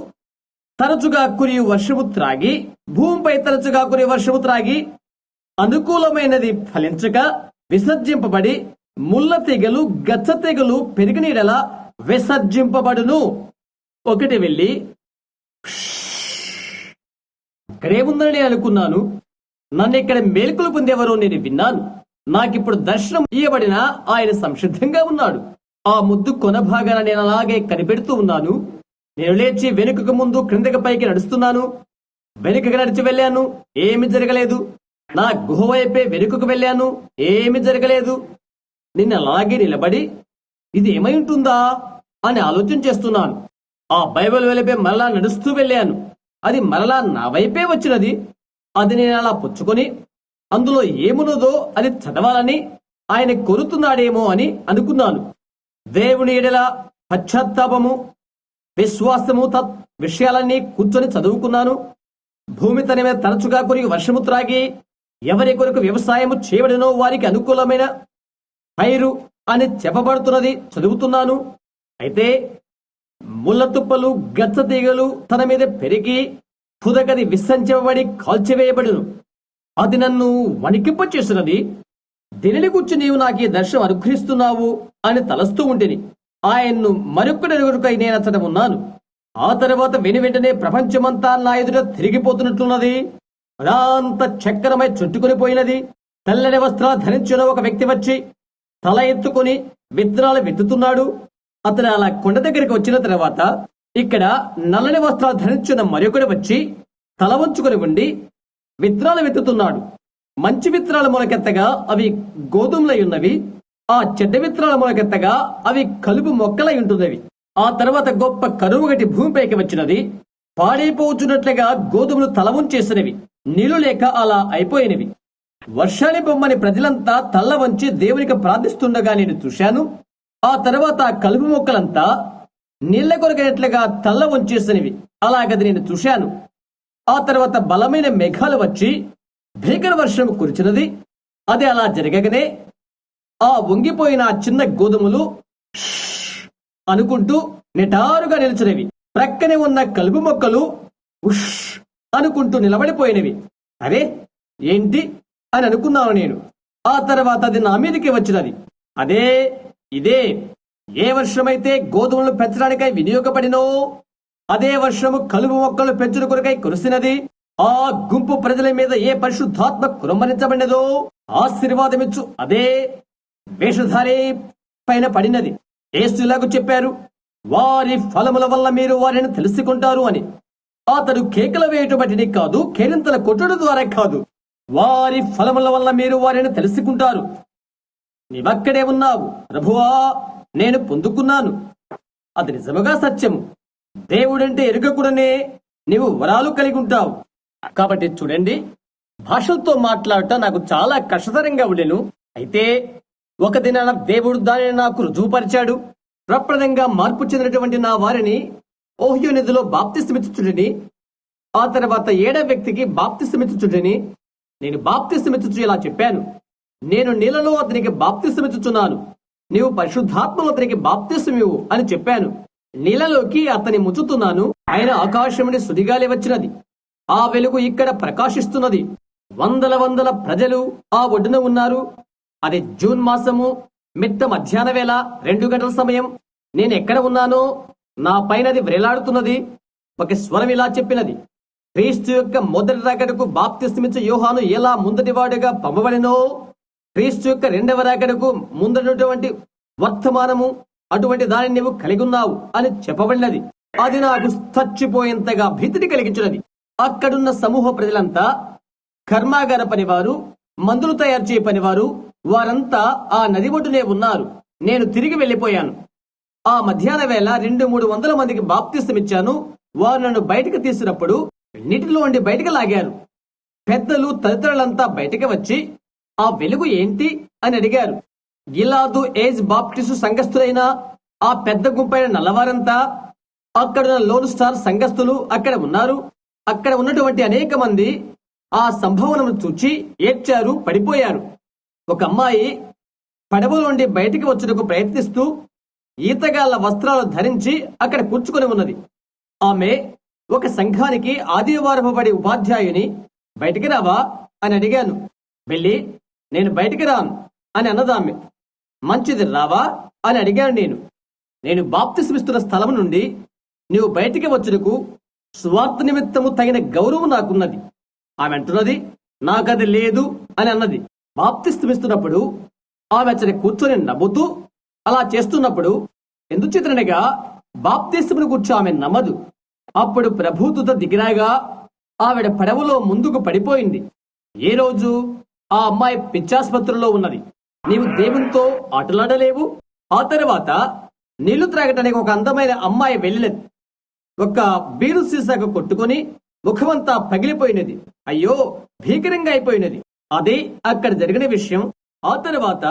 తరచుగా కురియు వర్షము త్రాగి భూమిపై తరచుగా కురియు వర్షము త్రాగి అనుకూలమైనది ఫలించక విసర్జింపబడి ముళ్ళ తీగలు గచ్చ తీగలు పెరిగినీడలా విసర్జింపబడును. ఒకటి వెళ్ళి ఇక్కడే ఉందని అనుకున్నాను. నన్ను ఇక్కడ మేలుకులు పొందేవరో నేను విన్నాను. నాకిప్పుడు దర్శనం ఇయ్యబడిన ఆయన సంసిద్ధంగా ఉన్నాడు. ఆ ముద్దు కొన భాగాన నేను అలాగే కనిపెడుతూ ఉన్నాను. నేను లేచి వెనుకకు ముందు క్రిందకి పైకి నడుస్తున్నాను. వెనుకకు నడిచి వెళ్ళాను, ఏమి జరగలేదు. నా గుహ వైపే వెనుకకు వెళ్ళాను, ఏమి జరగలేదు. నిన్న అలాగే నిలబడి ఇది ఏమై ఉంటుందా అని ఆలోచన చేస్తున్నాను. ఆ బైబిల్ వెలిపే మరలా నడుస్తూ వెళ్ళాను. అది మరలా నా వైపే వచ్చినది. అది నేను అలా పుచ్చుకొని అందులో ఏమున్నదో అది చదవాలని ఆయన కోరుతున్నాడేమో అని అనుకున్నాను. దేవుని ఎడల పశ్చాత్తాపము విశ్వాసము విషయాలన్నీ కూర్చొని చదువుకున్నాను. భూమి తన మీద తరచుగా కొరికి వర్షము త్రాగి ఎవరి కొరకు వ్యవసాయము చేయబడినో వారికి అనుకూలమైన పైరు అని చెప్పబడుతున్నది చదువుతున్నాను. అయితే ముళ్ళ తుప్పలు గచ్చ తీగలు తన మీద పెరిగి పుదగది విసర్జించబడి కాల్చివేయబడును. అది నన్ను వణికింపచేసినది. దీనిని గురించి నీవు నాకు ఈ దర్శనం అనుగ్రహిస్తున్నావు అని తలస్తూ ఉంటిని. ఆయన్ను మరొక్కడి కొరకై నేను అతడ ఉన్నాను. ఆ తర్వాత వెంటనే ప్రపంచమంతా నా ఎదుట తిరిగిపోతున్నట్లున్నది. అదంతా చక్రమై చుట్టుకుని పోయినది. తెల్లని వస్త్రాలు ధరించిన ఒక వ్యక్తి వచ్చి తల ఎత్తుకుని విత్తనాలు విత్తుతున్నాడు. అతను అలా కొండ దగ్గరికి వచ్చిన తర్వాత ఇక్కడ నల్లని వస్త్రాలు ధరించిన మరొకడు వచ్చి తల వంచుకొని ఉండి విత్తనాలు విత్తుతున్నాడు. మంచి విత్తనాలు మొలకెత్తగా అవి గోధుమలై ఉన్నవి. ఆ చెడ్డ విత్తనాల మొలకెత్తగా అవి కలుపు మొక్కలై ఉంటున్నవి. ఆ తర్వాత గొప్ప కరువు గట్టి భూమిపైకి వచ్చినది. పాడైపోతున్నట్లుగా గోధుమలు తల వంచేసినవి. నీళ్లు లేక అలా అయిపోయినవి. వర్షాన్ని బొమ్మని ప్రజలంతా తల్ల వంచి దేవునికి ప్రార్థిస్తుండగా నేను చూశాను. ఆ తర్వాత ఆ కలుపు మొక్కలంతా నీళ్ల కొరకైనట్లుగా తల్ల వంచేసినవి. అలాగది నేను చూశాను. ఆ తర్వాత బలమైన మేఘాలు వచ్చి భీకర వర్షం కురిచినది. అది అలా జరగగానే ఆ వంగిపోయిన చిన్న గోధుమలు అనుకుంటూ నిటారుగా నిలిచినవి. ప్రక్కనే ఉన్న కలుపు మొక్కలు ఉష్ అనుకుంటూ నిలబడిపోయినవి. అరే ఏంటి అని అనుకున్నాను నేను. ఆ తర్వాత అది నా మీదకి వచ్చినది. ఇదే ఏ వర్షమైతే గోధుమలు పెంచడానికై వినియోగపడినో అదే వర్షము కలుపు మొక్కలు పెంచుడు కొరకై కురిసినది. ఆ గుంపు ప్రజల మీద ఏ పరిశుద్ధాత్మ కురంభరించబడినదో ఆశీర్వాదమిచ్చు అదే వేషధారి పైన పడినది. యేసులాగు చెప్పారు, వారి ఫలముల వల్ల మీరు వారిని తెలుసుకుంటారు అని. అతడు కేకలు వేయటం బట్టి కాదు, కేరింతల కొట్టుడు ద్వారా కాదు, వారి ఫలముల వల్ల మీరు వారిని తెలుసుకుంటారు. నీవక్కడే ఉన్నావు ప్రభువా, నేను పొందుకున్నాను. అది నిజముగా సత్యము. దేవుడంటే ఎరుగకుండానే నీవు వరాలు కలిగి ఉంటావు. కాబట్టి చూడండి, భాషలతో మాట్లాడటం నాకు చాలా కష్టతరంగా ఉండెను. అయితే ఒక దినాన దేవుడు దానిని నాకు రుజువుపరిచాడు. ప్రప్రదంగా మార్పు చెందినటువంటి నా వారిని ఓహియో నదిలో బాప్తిస్మిచ్చుచుడిని, ఆ తర్వాత 7వ వ్యక్తికి బాప్తిస్మిచ్చుచుడిని. నేను బాప్తిస్మిచ్చుచు ఇలా చెప్పాను, నేను నీళ్ళలో అతనికి బాప్తిస్మిచ్చుచున్నాను, నీవు పరిశుద్ధాత్మలో అతనికి బాప్తిస్మివు అని చెప్పాను. నీళ్ళలోకి అతని ముచ్చుతున్నాను. ఆయన ఆకాశముని సుడిగాలి వచ్చినది. ఆ వెలుగు ఇక్కడ ప్రకాశిస్తున్నది. వందల ప్రజలు ఆ ఒడ్డున ఉన్నారు. అది జూన్ మాసము మిట్ట మధ్యాహ్న వేళ 2 గంటల సమయం. నేను ఎక్కడ ఉన్నానో నా పైనది వ్రేలాడుతున్నది. ఒక స్వరం ఇలా చెప్పినది, క్రీస్తు యొక్క మొదటి రాకడకు బాప్తిస్మిచ్చే యోహాను ఎలా ముందటివాడుగా పంపబడినో, క్రీస్తు యొక్క 2వ రాకడకు ముందటువంటి వర్తమానము అటువంటి దానిని నీవు కలిగి ఉన్నావు అని చెప్పబడినది. అది నాకు చచ్చిపోయేంతగా భీతిని కలిగించినది. అక్కడున్న సమూహ ప్రజలంతా కర్మాగార పనివారు, మందులు తయారు చేయ పనివారు, వారంతా ఆ నది ఒడ్డునే ఉన్నారు. నేను తిరిగి వెళ్లిపోయాను. ఆ మధ్యాహ్న వేళ 200-300 మందికి బాప్తిస్తమిచ్చాను. వారు నన్ను బయటకు తీసినప్పుడు నీటిలో ఉండి బయటకు లాగారు. పెద్దలు తదితరులంతా బయటకు వచ్చి ఆ వెలుగు ఏంటి అని అడిగారు. గిలాదు ఏజ్ బాప్టిస్టు సంఘస్థులైన ఆ పెద్ద గుంపైన నల్లవారంతా, అక్కడున్న లోన్ స్టార్ సంఘస్థులు అక్కడ ఉన్నారు. అక్కడ ఉన్నటువంటి అనేక మంది ఆ సంభవనను చూచి ఏడ్చారు, పడిపోయారు. ఒక అమ్మాయి పడవలోండి బయటికి వచ్చుటకు ప్రయత్నిస్తూ ఈతగాళ్ల వస్త్రాలు ధరించి అక్కడ కూర్చుకొని ఉన్నది. ఆమె ఒక సంఘానికి ఆదివారపు బడి ఉపాధ్యాయుని, బయటికి రావా అని అడిగాను. వెళ్ళి నేను బయటికి రాను అని అన్నదామె. మంచిది, రావా అని అడిగాను. నేను బాప్తిస్మిస్తున్న స్థలం నుండి నీవు బయటికి వచ్చుటకు స్వార్థ నిమిత్తము తగిన గౌరవం నాకున్నది. ఆమె అంటున్నది, నాకది లేదు అని అన్నది. బాప్తిస్మిస్తున్నప్పుడు ఆమె అచ్చడి కూర్చొని నవ్వుతూ అలా చేస్తున్నప్పుడు ఎందుచేతనగా బాప్తిస్మును కూర్చో ఆమె నమ్మదు. అప్పుడు ప్రభుదూత దిగిరాగా ఆవిడ పడవలో ముందుకు పడిపోయింది. ఏ రోజు ఆ అమ్మాయి పిచ్చాసుపత్రిలో ఉన్నది. నీవు దేవునితో ఆటలాడలేవు. ఆ తర్వాత నీళ్లు త్రాగటానికి ఒక అందమైన అమ్మాయి వెళ్ళినది. ఒక బీరు సీసాకు కొట్టుకుని ముఖమంతా పగిలిపోయినది. అయ్యో, భీకరంగా అయిపోయినది. అదే అక్కడ జరిగిన విషయం. ఆ తర్వాత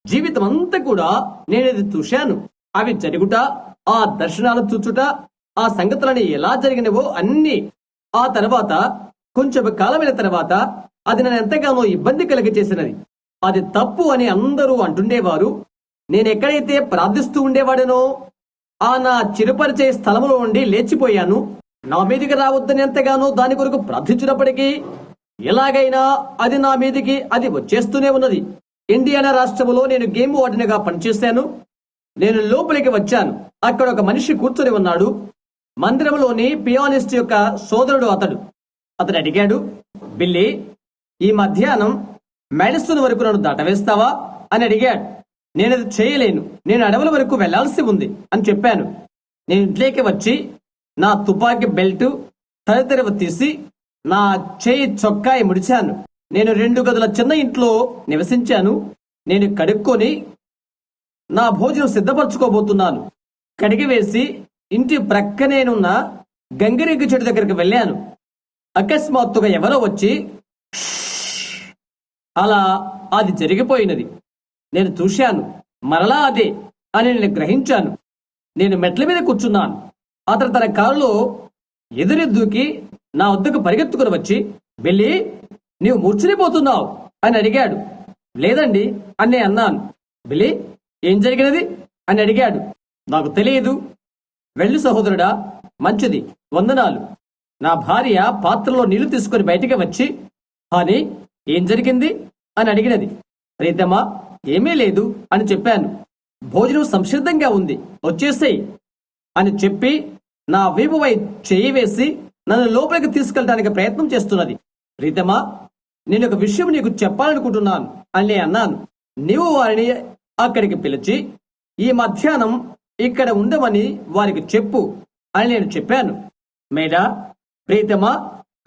జీవితం అంతా కూడా నేనది చూశాను. అవి జరుగుట, ఆ దర్శనాలు చూచుట, ఆ సంగతులని ఎలా జరిగినవో అన్ని. ఆ తర్వాత కొంచెం కాలమైన తర్వాత అది నన్ను ఎంతగానో ఇబ్బంది కలిగి చేసినది. అది తప్పు అని అందరూ అంటుండేవారు. నేనెక్కడైతే ప్రార్థిస్తూ ఉండేవాడనో ఆ నా చిరుపరిచే స్థలంలో ఉండి లేచిపోయాను. నా మీదికి రావద్దని ఎంతగానో దాని కొరకు ప్రార్థించినప్పటికీ ఎలాగైనా అది నా మీదికి అది వచ్చేస్తూనే ఉన్నది. ఇండియానా రాష్ట్రంలో నేను గేమ్ వార్డెన్గా పనిచేశాను. నేను లోపలికి వచ్చాను. అక్కడ ఒక మనిషి కూర్చొని ఉన్నాడు. మందిరంలోని పియానిస్ట్ యొక్క సోదరుడు అతడు అడిగాడు, బిల్లి, ఈ మధ్యాహ్నం మేడస్టోన్ వరకు నన్ను దాటవేస్తావా అని అడిగాడు. నేనది చేయలేను, నేను అడవుల వరకు వెళ్లాల్సి ఉంది అని చెప్పాను. నేను ఇంట్లోకి వచ్చి నా తుపాకీ బెల్ట్ తదితరవ తీసి నా చేయి చొక్కాయి ముడిచాను. నేను 2 గదుల చిన్న ఇంట్లో నివసించాను. నేను కడుక్కొని నా భోజనం సిద్ధపరచుకోబోతున్నాను. కడిగి వేసి ఇంటి ప్రక్కనేనున్న గంగిరెగ్గు చెట్టు దగ్గరికి వెళ్ళాను. అకస్మాత్తుగా ఎవరో వచ్చి అలా అది జరిగిపోయినది. నేను చూశాను. మరలా అదే అని నేను గ్రహించాను. నేను మెట్ల మీద కూర్చున్నాను. అతను తన కారులో ఎదురెద్దుకి నా వద్దకు పరిగెత్తుకుని వచ్చి, వెళ్ళి నీవు మూర్ఛనిపోతున్నావు అని అడిగాడు. లేదండి అని అన్నాను. బిల్లి, ఏం జరిగినది అని అడిగాడు. నాకు తెలియదు. వెళ్ళు సహోదరుడా, మంచిది, వందనాలు. నా భార్య పాత్రలో నీళ్లు తీసుకుని బయటికి వచ్చి, అని ఏం జరిగింది అని అడిగినది. రీతమ్మా, ఏమీ లేదు అని చెప్పాను. భోజనం సంసిద్ధంగా ఉంది, వచ్చేసేయ్ అని చెప్పి నా వీపుపై చేయి వేసి నన్ను లోపలికి తీసుకెళ్ళడానికి ప్రయత్నం చేస్తున్నది. రీతమ్మా, నేను ఒక విషయం నీకు చెప్పాలనుకుంటున్నాను అని అన్నాను. నీవు వారిని అక్కడికి పిలిచి ఈ మధ్యాహ్నం ఇక్కడ ఉండమని వారికి చెప్పు అని నేను చెప్పాను. మేడా, ప్రీతమా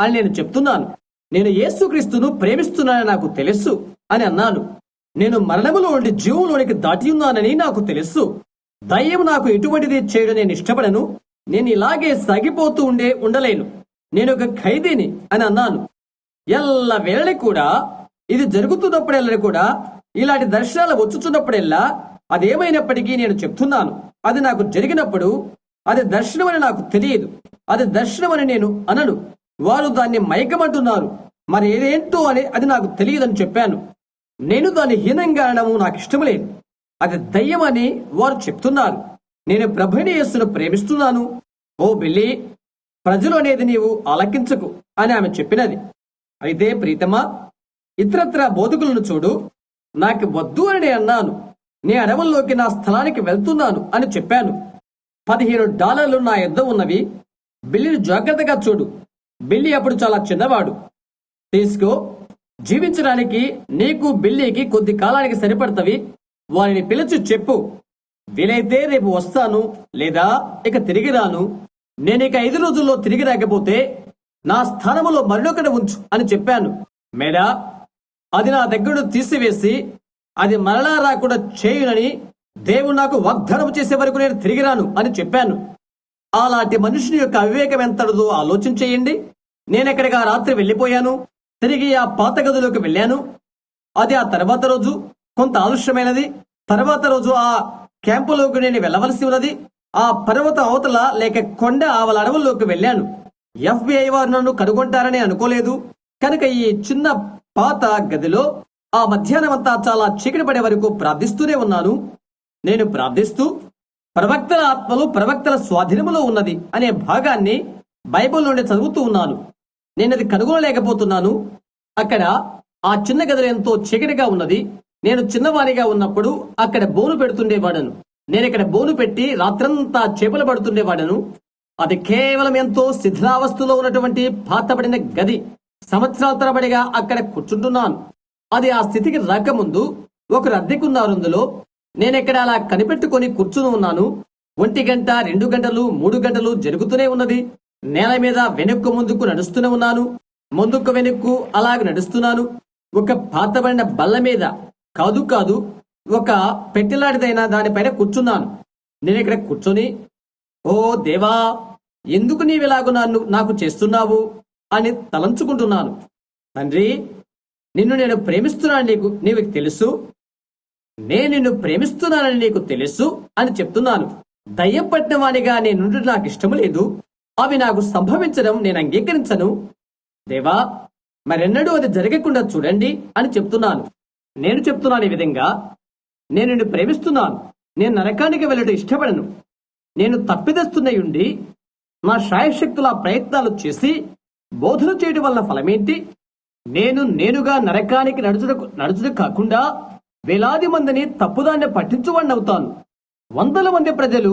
అని నేను చెప్తున్నాను. నేను యేసుక్రీస్తును ప్రేమిస్తున్నానని నాకు తెలుసు అని అన్నాను. నేను మరణములో ఉండి జీవంలోనికి దాటి ఉన్నానని నాకు తెలుసు. దయ్యం నాకు ఎటువంటిది చేయడం నేను ఇష్టపడను. నేను ఇలాగే సాగిపోతూ ఉండలేను. నేను ఒక ఖైదీని అని అన్నాను. ఎల్లవేళ కూడా ఇది జరుగుతున్నప్పుడెల్లా కూడా ఇలాంటి దర్శనాలు వచ్చుతున్నప్పుడెల్లా అదేమైనప్పటికీ నేను చెప్తున్నాను, అది నాకు జరిగినప్పుడు అది దర్శనమని నాకు తెలియదు. అది దర్శనమని నేను అనను. వారు దాన్ని మైకమంటున్నారు, మరి ఏదేంటో అని అది నాకు తెలియదని చెప్పాను. నేను దాన్ని హీనంగా అనడము నాకు ఇష్టం లేదు. అది దయ్యమని వారు చెప్తున్నారు. నేను ప్రభువైన యేసును ప్రేమిస్తున్నాను. ఓ బిల్లి, ప్రజలు అనేది నీవు ఆలకించకు అని ఆమె చెప్పినది. అయితే ప్రీతమా, ఇతరత్ర బోధకులను చూడు. నాకు వద్దు అని నేను అన్నాను. నీ అడవుల్లోకి నా స్థలానికి వెళ్తున్నాను అని చెప్పాను. $15 నా యొద్ద ఉన్నవి. బిల్లిని జాగ్రత్తగా చూడు. బిల్లి అప్పుడు చాలా చిన్నవాడు. తీసుకో, జీవించడానికి నీకు బిల్లికి కొద్ది కాలానికి సరిపడతవి. వారిని పిలిచి చెప్పు, వీలైతే రేపు వస్తాను, లేదా ఇక తిరిగి రాను. నేను ఇక 5 రోజుల్లో తిరిగి రాకపోతే నా స్థానములో మరొకటి ఉంచు అని చెప్పాను. మేడా, అది నా దగ్గర తీసివేసి అది మరలా రాకుండా చేయునని దేవుడు నాకు వాగ్దానం చేసే వరకు నేను తిరిగి రాను అని చెప్పాను. అలాంటి మనుషుని యొక్క అవివేకం ఎంతటిదో ఆలోచించేయండి. నేనెక్కడికి ఆ రాత్రి వెళ్ళిపోయాను, తిరిగి ఆ పాత గదిలోకి వెళ్ళాను. అది ఆ తర్వాత రోజు కొంత ఆలస్యమైనది. తర్వాత రోజు ఆ క్యాంపులోకి నేను వెళ్ళవలసి ఉన్నది. ఆ పర్వత అవతల లేక కొండ ఆవల అడవుల్లోకి వెళ్ళాను. FBI వారు నన్ను కనుగొంటారని అనుకోలేదు. కనుక ఈ చిన్న పాత గదిలో ఆ మధ్యాహ్నం అంతా చాలా చీకటి పడే వరకు ప్రార్థిస్తూనే ఉన్నాను. నేను ప్రార్థిస్తూ ప్రవక్తల ఆత్మలు ప్రవక్తల స్వాధీనములో ఉన్నది అనే భాగాన్ని బైబిల్ నుండి చదువుతూ ఉన్నాను. నేను అది కనుగొనలేకపోతున్నాను. అక్కడ ఆ చిన్న గదిలో ఎంతో చీకటిగా ఉన్నది. నేను చిన్నవానిగా ఉన్నప్పుడు అక్కడ బోను పెడుతుండేవాడను. నేను ఇక్కడ బోను పెట్టి రాత్రంతా చేపలు పడుతుండేవాడను. అది కేవలం ఎంతో శిథిలావస్థలో ఉన్నటువంటి పాతబడిన గది. సంవత్సరాల తరబడిగా అక్కడ కూర్చుంటున్నాను. అది ఆ స్థితికి రాకముందు ఒకరు అద్దెకున్నారు అందులో. నేనెక్కడ అలా కనిపెట్టుకొని కూర్చుని ఉన్నాను. 1 గంట, 2 గంటలు, 3 గంటలు జరుగుతూనే ఉన్నది. నేల మీద వెనక్కు ముందుకు నడుస్తూనే ఉన్నాను. ముందుకు వెనక్కు అలాగ నడుస్తున్నాను. ఒక పాతబడిన బల్ల మీద కాదు ఒక పెట్టెలాంటిదైన దానిపైన కూర్చున్నాను. నేను ఇక్కడ కూర్చొని, ఓ దేవా, ఎందుకు నీవిలాగు నాకు చేస్తున్నావు అని తలంచుకుంటున్నాను. తండ్రి, నిన్ను నేను ప్రేమిస్తున్నాను, నీకు తెలుసు. నేను నిన్ను ప్రేమిస్తున్నానని నీకు తెలుసు అని చెప్తున్నాను. దయ్యం పట్టిన వానిగా నేనుండి నాకు ఇష్టము లేదు. అవి నాకు సంభవించడం నేను అంగీకరించను. దేవా, మరెన్నడూ అది జరగకుండా చూడండి అని చెప్తున్నాను. నేను చెప్తున్నాను ఈ విధంగా, నేను నిన్ను ప్రేమిస్తున్నాను. నేను నరకానికి వెళ్ళటం ఇష్టపడను. నేను తప్పిదస్తున్నయుండి నా శాయశక్తుల ప్రయత్నాలు చేసి బోధన చేయడం వల్ల ఫలమేంటి? నేనుగా నరకానికి నడుచుడు కాకుండా వేలాది మందిని తప్పుదాన్ని పట్టించువాడినవుతాను. 100ల మంది ప్రజలు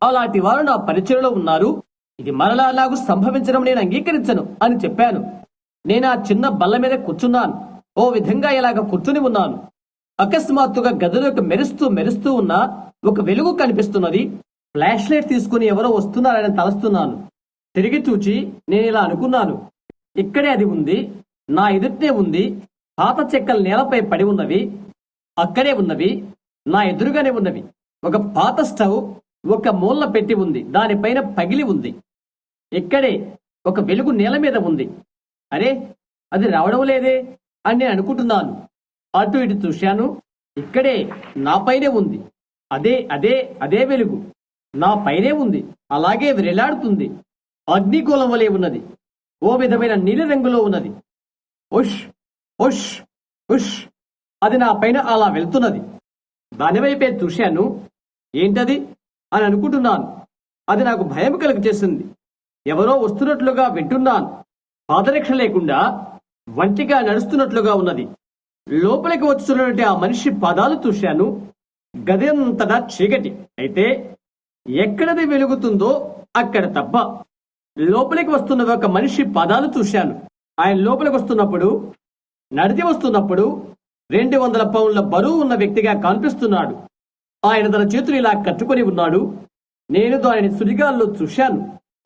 అలాంటి వారు నా పరిచయలో ఉన్నారు. ఇది మరలా నాకు సంభవించడం నేను అంగీకరించను అని చెప్పాను. నేను ఆ చిన్న బల్ల మీద కూర్చున్నాను. ఓ విధంగా ఇలాగ కూర్చుని ఉన్నాను. అకస్మాత్తుగా గదిలోకి మెరుస్తూ ఉన్న ఒక వెలుగు కనిపిస్తున్నది. ఫ్లాష్ లైట్ తీసుకుని ఎవరో వస్తున్నారని తలస్తున్నాను. తిరిగి చూచి నేను ఇలా అనుకున్నాను, ఇక్కడే అది ఉంది, నా ఎదుటే ఉంది. పాత చెక్కలు నేలపై పడి ఉన్నవి, అక్కడే ఉన్నవి, నా ఎదురుగానే ఉన్నవి. ఒక పాత స్టవ్ ఒక మూల పెట్టి ఉంది, దానిపైన పగిలి ఉంది. ఇక్కడే ఒక వెలుగు నేల మీద ఉంది. అరే, అది రావడం లేదే అని నేను అనుకుంటున్నాను. అటు ఇటు చూశాను, ఇక్కడే నా పైనే ఉంది. అదే అదే అదే వెలుగు నా పైనే ఉంది. అలాగే వేలాడుతుంది. అగ్నిగోళం వలె ఉన్నది. ఓ విధమైన నీలి రంగులో ఉన్నది. ఉష్ ఉష్ ఉష్ అది నా పైన అలా వెళ్తున్నది. దానివైపే చూశాను. ఏంటది అని అనుకుంటున్నాను. అది నాకు భయం కలుగజేసింది. ఎవరో వస్తున్నట్లుగా వింటున్నాను. పాదరక్ష లేకుండా వంటిగా నడుస్తున్నట్లుగా ఉన్నది. లోపలికి వస్తున్నటువంటి ఆ మనిషి పాదాలు చూశాను. గది అంతటా చీకటి. అయితే ఎక్కడది వెలుగుతుందో అక్కడ తప్ప. లోపలికి వస్తున్న ఒక మనిషి పాదాలు చూశాను. ఆయన లోపలికి వస్తున్నప్పుడు, నడిచి వస్తున్నప్పుడు 200 పౌండ్ల బరువు ఉన్న వ్యక్తిగా కనిపిస్తున్నాడు. ఆయన తన చేతులు ఇలా కట్టుకొని ఉన్నాడు. నేను దానిని సుడిగాల్లో చూశాను.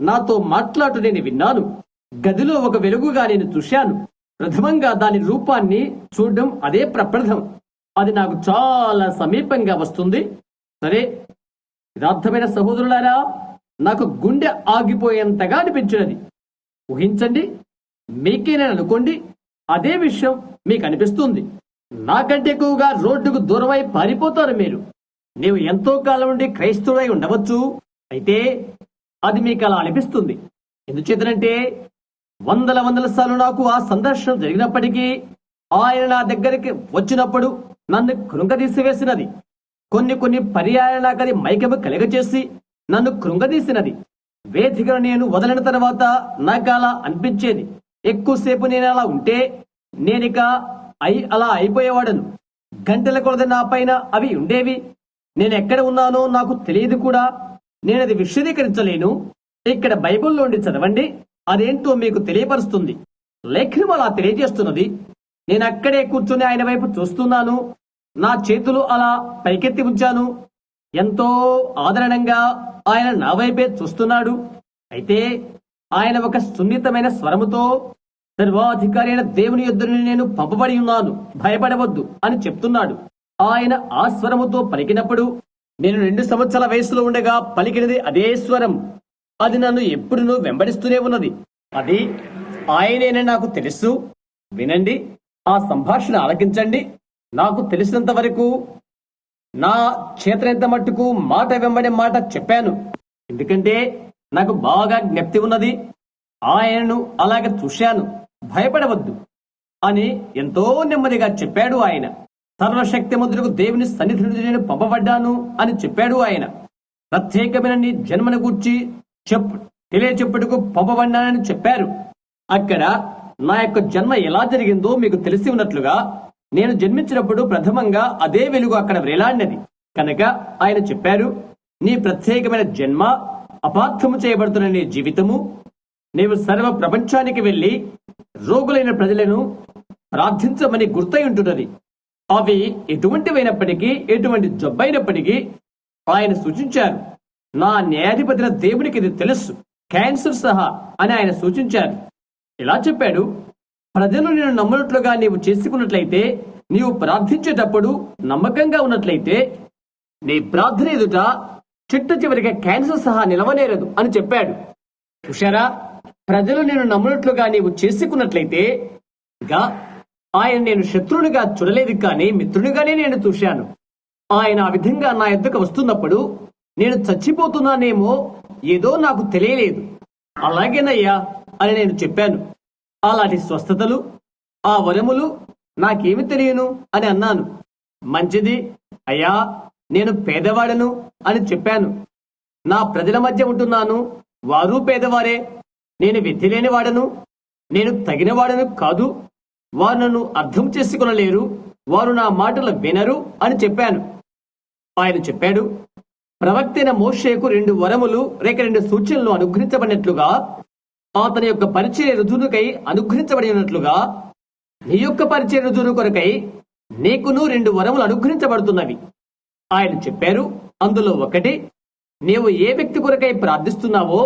నాతో మాట్లాడుతూ నేను విన్నాను. గదిలో ఒక వెలుగుగా నేను చూశాను. ప్రథమంగా దాని రూపాన్ని చూడడం అదే ప్రప్రథం. అది నాకు చాలా సమీపంగా వస్తుంది. సరే, యథార్థమైన సహోదరులారా, నాకు గుండె ఆగిపోయేంతగా అనిపించినది. ఊహించండి, మీకే నేను అనుకోండి, అదే విషయం మీకు అనిపిస్తుంది. నాకంటే ఎక్కువగా రోడ్డుకు దూరమై పారిపోతారు మీరు. నీవు ఎంతో కాలం నుండి క్రైస్తవుడై ఉండవచ్చు, అయితే అది మీకు అలా అనిపిస్తుంది. ఎందుచేతనంటే వందల సార్లు నాకు ఆ సందర్శనం జరిగినప్పటికీ ఆయన నా దగ్గరికి వచ్చినప్పుడు నన్ను కృంగదీసివేసినది. కొన్ని పర్యాయాలు నాకు అది మైకము కలగచేసి నన్ను కృంగదీసినది. వేదికను నేను వదిలిన తర్వాత నాకు అలా అనిపించేది. ఎక్కువసేపు నేను అలా ఉంటే నేనిక అలా అయిపోయేవాడను. గంటల కొలది నా పైన అవి ఉండేవి. నేను ఎక్కడ ఉన్నానో నాకు తెలియదు కూడా. నేను అది విశదీకరించలేను. ఇక్కడ బైబిల్లోండి చదవండి, అదేంటో మీకు తెలియపరుస్తుంది. లేఖనం అలా తెలియజేస్తున్నది. నేను అక్కడే కూర్చుని ఆయన వైపు చూస్తున్నాను. నా చేతులు అలా పైకెత్తి ఉంచాను. ఎంతో ఆదరణంగా ఆయన నా వైపే చూస్తున్నాడు. అయితే ఆయన ఒక సున్నితమైన స్వరముతో, సర్వాధికారి అయిన దేవుని యొద్ద నుండి నేను పంపబడి ఉన్నాను, భయపడవద్దు అని చెప్తున్నాడు. ఆయన ఆ స్వరముతో పలికినప్పుడు నేను 2 సంవత్సరాల వయసులో ఉండగా పలికినది అదే స్వరం. అది నన్ను ఎప్పుడునూ వెంబడిస్తూనే ఉన్నది. అది ఆయనేనని నాకు తెలుసు. వినండి, ఆ సంభాషణ ఆలకించండి. నాకు తెలిసినంత వరకు నా చేతనెంత మట్టుకు మాట వెంబడి మాట చెప్పాను. ఎందుకంటే నాకు బాగా జ్ఞప్తి ఉన్నది. ఆయనను అలాగ చూశాను, భయపడవద్దు అని ఎంతో నెమ్మదిగా చెప్పాడు ఆయన. సర్వశక్తిమంతులకు దేవుని సన్నిధి నుండి నేను పంపబడ్డాను అని చెప్పాడు ఆయన. ప్రత్యేకమైన నీ జన్మను గూర్చి తెలియచెప్పుటకు పంపబడ్డానని చెప్పారు. అక్కడ నా యొక్క జన్మ ఎలా జరిగిందో మీకు తెలిసి ఉన్నట్లుగా నేను జన్మించినప్పుడు ప్రథమంగా అదే వెలుగు అక్కడ వేలాడినది. కనుక ఆయన చెప్పారు, నీ ప్రత్యేకమైన జన్మ, అపార్థము చేయబడుతున్న నీ జీవితము, నీవు సర్వ ప్రపంచానికి వెళ్లి రోగులైన ప్రజలను ప్రార్థించమని గుర్తయి ఉంటున్నది. అవి ఎటువంటివైనప్పటికీ, ఎటువంటి జబ్బైనప్పటికీ ఆయన సూచించారు. నా న్యాయాధిపతిన దేవునికి ఇది తెలుసు, క్యాన్సర్ సహా అని ఆయన సూచించారు. ఇలా చెప్పాడు, ప్రజలు నేను నమ్మునట్లుగా నీవు చేసుకున్నట్లయితే, నీవు ప్రార్థించేటప్పుడు నమ్మకంగా ఉన్నట్లయితే, నీ ప్రార్థన ఎదుట చిట్ట చివరిగా క్యాన్సర్ సహా నిలవనేరదు అని చెప్పాడు. చూశారా, ప్రజలు నేను నమ్మునట్లుగా నీవు చేసుకున్నట్లయితే, ఇంకా ఆయన నేను శత్రువునిగా చూడలేదు, కానీ మిత్రునిగానే నేను చూశాను. ఆయన ఆ విధంగా నా ఎద్దుకు వస్తున్నప్పుడు నేను చచ్చిపోతున్నానేమో ఏదో నాకు తెలియలేదు. అలాగేనయ్యా అని నేను చెప్పాను. అలాంటి స్వస్థతలు, ఆ వరములు నాకేమి తెలియను అని అన్నాను. మంచిది అయ్యా, నేను పేదవాడను అని చెప్పాను. నా ప్రజల మధ్య ఉంటున్నాను, వారు పేదవారే. నేను వెతిలేని వాడను, నేను తగినవాడను కాదు. వారు నన్ను అర్థం చేసుకునలేరు, వారు నా మాటలు వినరు అని చెప్పాను. ఆయన చెప్పాడు, ప్రవక్తైన మోషేకు 2 వరములు 2 సూచనలు అనుగ్రహించబడినట్లుగా, అతని యొక్క పరిచయ రుజువుకై అనుగ్రహించబడినట్లుగా, నీ యొక్క పరిచయ రుజువు కొరకై నీకును 2 వరములు అనుగ్రహించబడుతున్నవి. ఆయన చెప్పారు, అందులో ఒకటి, నీవు ఏ వ్యక్తి కొరకై ప్రార్థిస్తున్నావో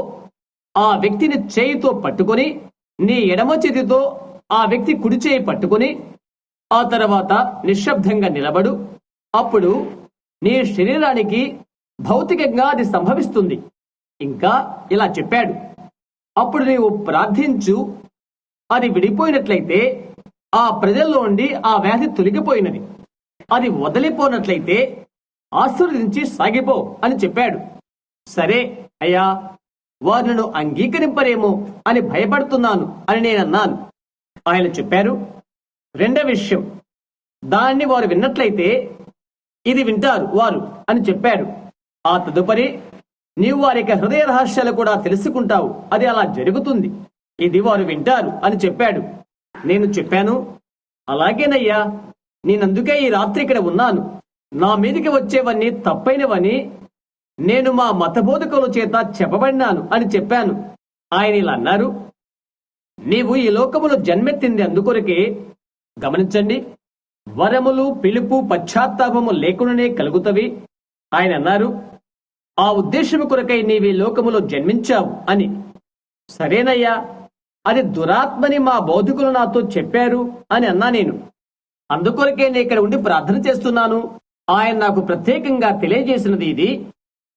ఆ వ్యక్తిని చేయితో పట్టుకొని, నీ ఎడమ చేతితో ఆ వ్యక్తి కుడి చేయి పట్టుకొని, ఆ తర్వాత నిశ్శబ్దంగా నిలబడు. అప్పుడు నీ శరీరానికి భౌతికంగా అది సంభవిస్తుంది. ఇంకా ఇలా చెప్పాడు, అప్పుడు నీవు ప్రార్థించు, అది విడిపోయినట్లయితే ఆ ప్రజల్లో నుండి ఆ వ్యాధి తొలగిపోయినది. అది వదిలిపోయినట్లయితే ఆశీర్వదించి సాగిపో అని చెప్పాడు. సరే అయ్యా, వారు నన్ను అంగీకరింపరేమో అని భయపడుతున్నాను అని నేనన్నాను. ఆయన చెప్పారు, 2వ విషయం, దాన్ని వారు విన్నట్లయితే ఇది వింటారు వారు అని చెప్పారు. ఆ తదుపరి, నీవు వారి యొక్క హృదయ రహస్యాలు కూడా తెలుసుకుంటావు, అది అలా జరుగుతుంది, ఇది వారు వింటారు అని చెప్పాడు. నేను చెప్పాను, అలాగేనయ్యా, నేనందుకే ఈ రాత్రి ఇక్కడ ఉన్నాను. నా మీదికి వచ్చేవన్నీ తప్పైనవని నేను మా మతబోధకుల చేత చెప్పబడినాను అని చెప్పాను. ఆయన ఇలా అన్నారు, నీవు ఈ లోకములో జన్మెత్తింది అందుకొరకే. గమనించండి, వరములు, పిలుపు, పశ్చాత్తాపము లేకుండానే కలుగుతవి. ఆయన అన్నారు, ఆ ఉద్దేశము కొరకై నీవి లోకములో జన్మించావు అని. సరేనయ్యా, అది దురాత్మని మా బోధకులు నాతో చెప్పారు అని అన్నా నేను. అందుకొరకే నేను ఇక్కడ ఉండి ప్రార్థన చేస్తున్నాను. ఆయన నాకు ప్రత్యేకంగా తెలియజేసినది ఇది.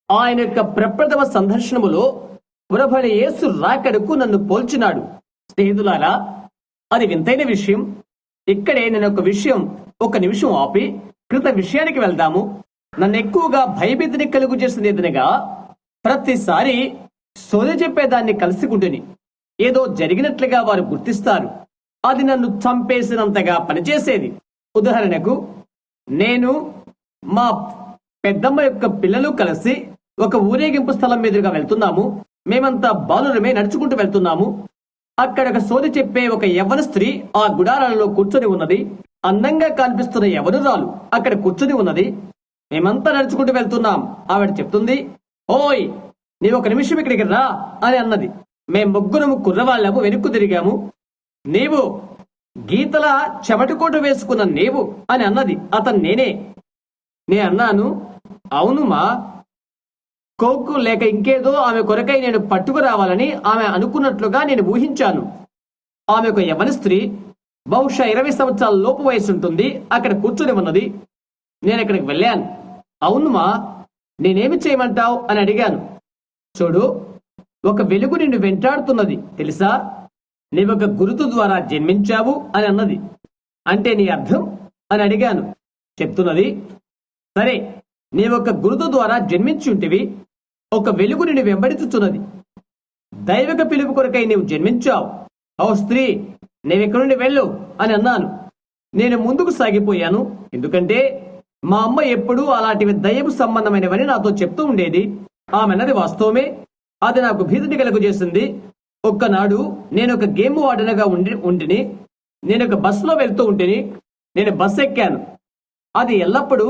ఆయన యొక్క ప్రప్రథమ సందర్శనములో ప్రభువైన యేసు రాకడకు నన్ను పోల్చినాడు. స్నేహితులారా, అది వింతైన విషయం. ఇక్కడే నేను ఒక నిమిషం ఆపి కృత విషయానికి వెళ్దాము. నన్ను ఎక్కువగా భయభీతిని కలుగు చేసింది ఏదనగా, ప్రతిసారి సోదె చెప్పేదాన్ని కలుసుకుంటుని ఏదో జరిగినట్లుగా వారు గుర్తిస్తారు. అది నన్ను చంపేసినంతగా పనిచేసేది. ఉదాహరణకు, నేను మా పెద్దమ్మ యొక్క పిల్లలు కలిసి ఒక ఊరేగింపు స్థలం మీదుగా వెళ్తున్నాము. మేమంతా బాలురమే నడుచుకుంటూ వెళ్తున్నాము. అక్కడ ఒక సోది చెప్పే ఒక యవ్వన స్త్రీ ఆ గుడారాలలో కూర్చొని ఉన్నది. అందంగా కనిపిస్తున్న యవనురాలు అక్కడ కూర్చొని ఉన్నది. మేమంతా నడుచుకుంటూ వెళ్తున్నాం. ఆవిడ చెప్తుంది, ఓయ్, నీవు ఒక నిమిషం ఇక్కడికి రా అని అన్నది. మేం ముగ్గురము కుర్రవాళ్ళము వెనుక్కు తిరిగాము. నీవు గీతల చెమటకోటు వేసుకున్న నీవు అని అన్నది. అతను నేనే. నే అన్నాను, అవును మా, కోక్కు లేక ఇంకేదో ఆమె కొరకై నేను పట్టుకురావాలని ఆమె అనుకున్నట్లుగా నేను ఊహించాను. ఆమె ఒక యవన స్త్రీ, బహుశా 20 సంవత్సరాల లోపు వయసు ఉంటుంది. అక్కడ కూర్చొని ఉన్నది. నేను అక్కడికి వెళ్ళాను. అవును మా, నేనేమి చేయమంటావు అని అడిగాను. చూడు, ఒక వెలుగు నిన్ను వెంటాడుతున్నది తెలుసా? నీవొక గురుతు ద్వారా జన్మించావు అని అన్నది. అంటే నీ అర్థం అని అడిగాను. చెప్తున్నది, సరే, నీవొక గురుతు ద్వారా జన్మించి ఉంటివి. ఒక వెలుగు నిన్ను వెంబడించుచున్నది. దైవిక పిలుపు కొరకై నీవు జన్మించావు. ఓ స్త్రీ, నీవిక్కడి నుండి వెళ్ళు అని అన్నాను. నేను ముందుకు సాగిపోయాను. ఎందుకంటే మా అమ్మ ఎప్పుడూ అలాంటివి దైవ సంబంధమైనవని నాతో చెప్తూ ఉండేది. ఆమె అన్నది వాస్తవమే. అది నాకు భీతిని కలుగజేసింది. ఒక్కనాడు నేను ఒక గేమ్ వార్డెన్గా ఉంటిని. నేను ఒక బస్సులో వెళ్తూ ఉంటిని. నేను బస్సు ఎక్కాను. అది ఎల్లప్పుడూ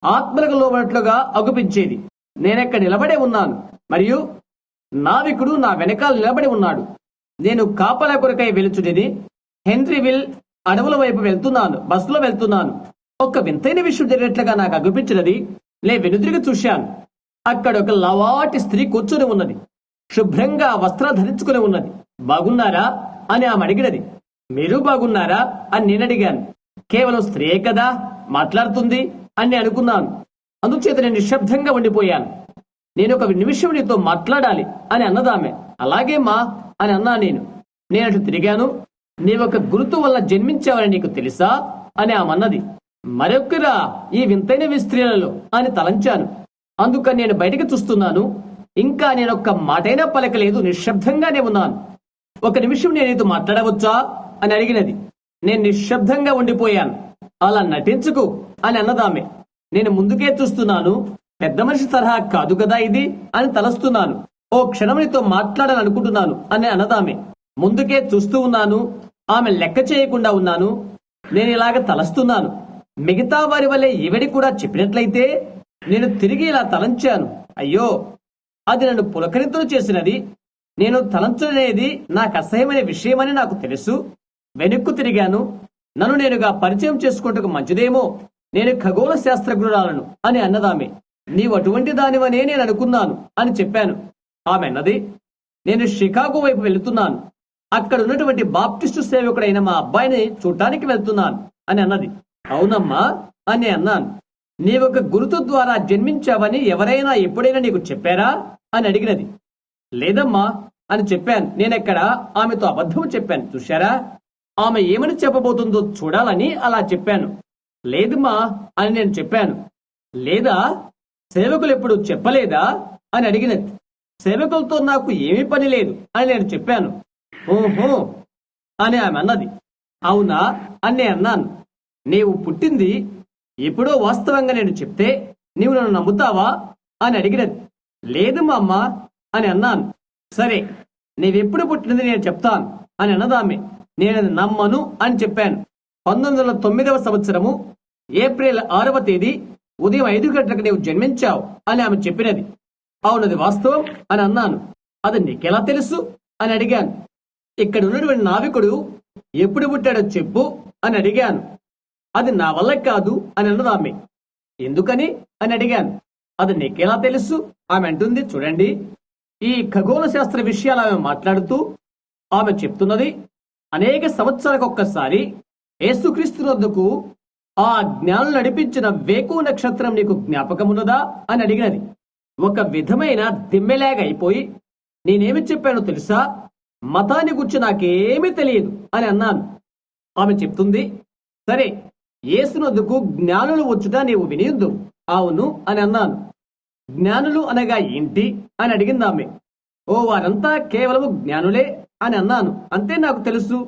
ఆత్మలకు లోబడినట్లుగా అగుపించేది. నేనక్కడ నిలబడే ఉన్నాను మరియు నావికుడు నా వెనకాల నిలబడి ఉన్నాడు. నేను కాపలా కొరకై వెలుచుడిని. హెన్రీవిల్ అడవుల వైపు వెళ్తున్నాను. బస్సులో వెళ్తున్నాను. ఒక వింతైన విషయం జరిగినట్లుగా నాకు అగుపించినది. నేను వెనుదిరిగి చూశాను. అక్కడ ఒక లవాటి స్త్రీ కూర్చొని ఉన్నది. శుభ్రంగా వస్త్రాలు ధరించుకుని ఉన్నది. బాగున్నారా అని ఆమె అడిగినది. మీరు బాగున్నారా అని నేను అడిగాను. కేవలం స్త్రీయే కదా మాట్లాడుతుంది అని అనుకున్నాను. అందుచేత నేను నిశ్శబ్దంగా ఉండిపోయాను. నేను ఒక నిమిషం నీతో మాట్లాడాలి అని అన్నదామె. అలాగే మా అని అన్నా నేను. నేనటు తిరిగాను. నీవొక గురుతు వల్ల జన్మించావని నీకు తెలుసా అని ఆమె అన్నది. మరొకరా ఈ వింతైన స్త్రీలలో అని తలంచాను. అందుకని నేను బయటికి చూస్తున్నాను. ఇంకా నేనొక్క మాటైనా పలకలేదు. నిశ్శబ్దంగానే ఉన్నాను. ఒక నిమిషం నేను నీతో మాట్లాడవచ్చా అని అడిగినది. నేను నిశ్శబ్దంగా ఉండిపోయాను. అలా నటించుకు అని అన్నదామె. నేను ముందుకే చూస్తున్నాను. పెద్ద మనిషి తరహా కాదు కదా ఇది అని తలస్తున్నాను. ఓ క్షణం నీతో మాట్లాడాలనుకుంటున్నాను అని అన్నదామె. ముందుకే చూస్తూ ఉన్నాను. ఆమె లెక్క చేయకుండా ఉన్నాను. నేను ఇలాగ తలస్తున్నాను. మిగతా వారి వల్లే ఈవిడి కూడా చెప్పినట్లయితే నేను తిరిగి ఇలా తలంచాను. అయ్యో, అది నన్ను పులకరింతలు చేసినది. నేను తలంచనేది నాకు అసహ్యమైన విషయమని నాకు తెలుసు. వెనుక్కు తిరిగాను. నన్ను నేనుగా పరిచయం చేసుకుంటూ మంచిదేమో. నేను ఖగోళ శాస్త్రజ్ఞురాలను అని అన్నదామె. నీవు అటువంటి దానివనే నేను అనుకున్నాను అని చెప్పాను. ఆమె అన్నది, నేను షికాగో వైపు వెళుతున్నాను. అక్కడ ఉన్నటువంటి బాప్టిస్టు సేవకుడైన మా అబ్బాయిని చూడటానికి వెళ్తున్నాను అని అన్నది. అవునమ్మా అని అన్నాను. నీవొక గురుతు ద్వారా జన్మించావని ఎవరైనా ఎప్పుడైనా నీకు చెప్పారా అని అడిగినది. లేదమ్మా అని చెప్పాను. నేనెక్కడ ఆమెతో అబద్ధం చెప్పాను చూశారా? ఆమె ఏమని చెప్పబోతుందో చూడాలని అలా చెప్పాను. లేదమ్మా అని నేను చెప్పాను. లేదా సేవకులు ఎప్పుడు చెప్పలేదా అని అడిగినది. సేవకులతో నాకు ఏమీ పని లేదు అని నేను చెప్పాను. ఓహో అని ఆమె అన్నది. అవునా అని నేను అన్నాను. నీవు పుట్టింది ఎప్పుడో వాస్తవంగా నేను చెప్తే నీవు నన్ను నమ్ముతావా అని అడిగినది. లేదు మా అమ్మ అని అన్నాను. సరే, నీవెప్పుడు పుట్టినది నేను చెప్తాను అని అన్నదామె. నేను నమ్మను అని చెప్పాను. 1909వ సంవత్సరము ఏప్రిల్ 6వ తేదీ ఉదయం 5 గంటలకు నీవు జన్మించావు అని ఆమె చెప్పినది. అవునది వాస్తవం అని అన్నాను. అది నీకెలా తెలుసు అని అడిగాను. ఇక్కడ ఉన్నటువంటి నావికుడు ఎప్పుడు పుట్టాడో చెప్పు అని అడిగాను. అది నా వల్ల కాదు అని అన్నదామె. ఎందుకని అని అడిగాను. అది నీకెలా తెలుసు ఆమె అంటుంది. చూడండి, ఈ ఖగోళ శాస్త్ర విషయాలు ఆమె మాట్లాడుతూ ఆమె చెప్తున్నది. అనేక సంవత్సరాలకు ఒక్కసారి యేసుక్రీస్తు వద్దకు ఆ జ్ఞానులు నడిపించిన వేకు నక్షత్రం నీకు జ్ఞాపకమున్నదా అని అడిగినది. ఒక విధమైన దిమ్మెలాగా అయిపోయి నేనేమి చెప్పానో తెలుసా? మతాన్ని గురించి నాకేమీ తెలియదు అని అన్నాను. ఆమె చెప్తుంది, సరే, యేసునొద్దకు జ్ఞానులు వచ్చుట నీవు వినియుద్దు. అవును అని అన్నాను. జ్ఞానులు అనగా ఏంటి అని అడిగింది ఆమె. ఓ, వారంతా కేవలము జ్ఞానులే అని అన్నాను. అంతే నాకు తెలుసు.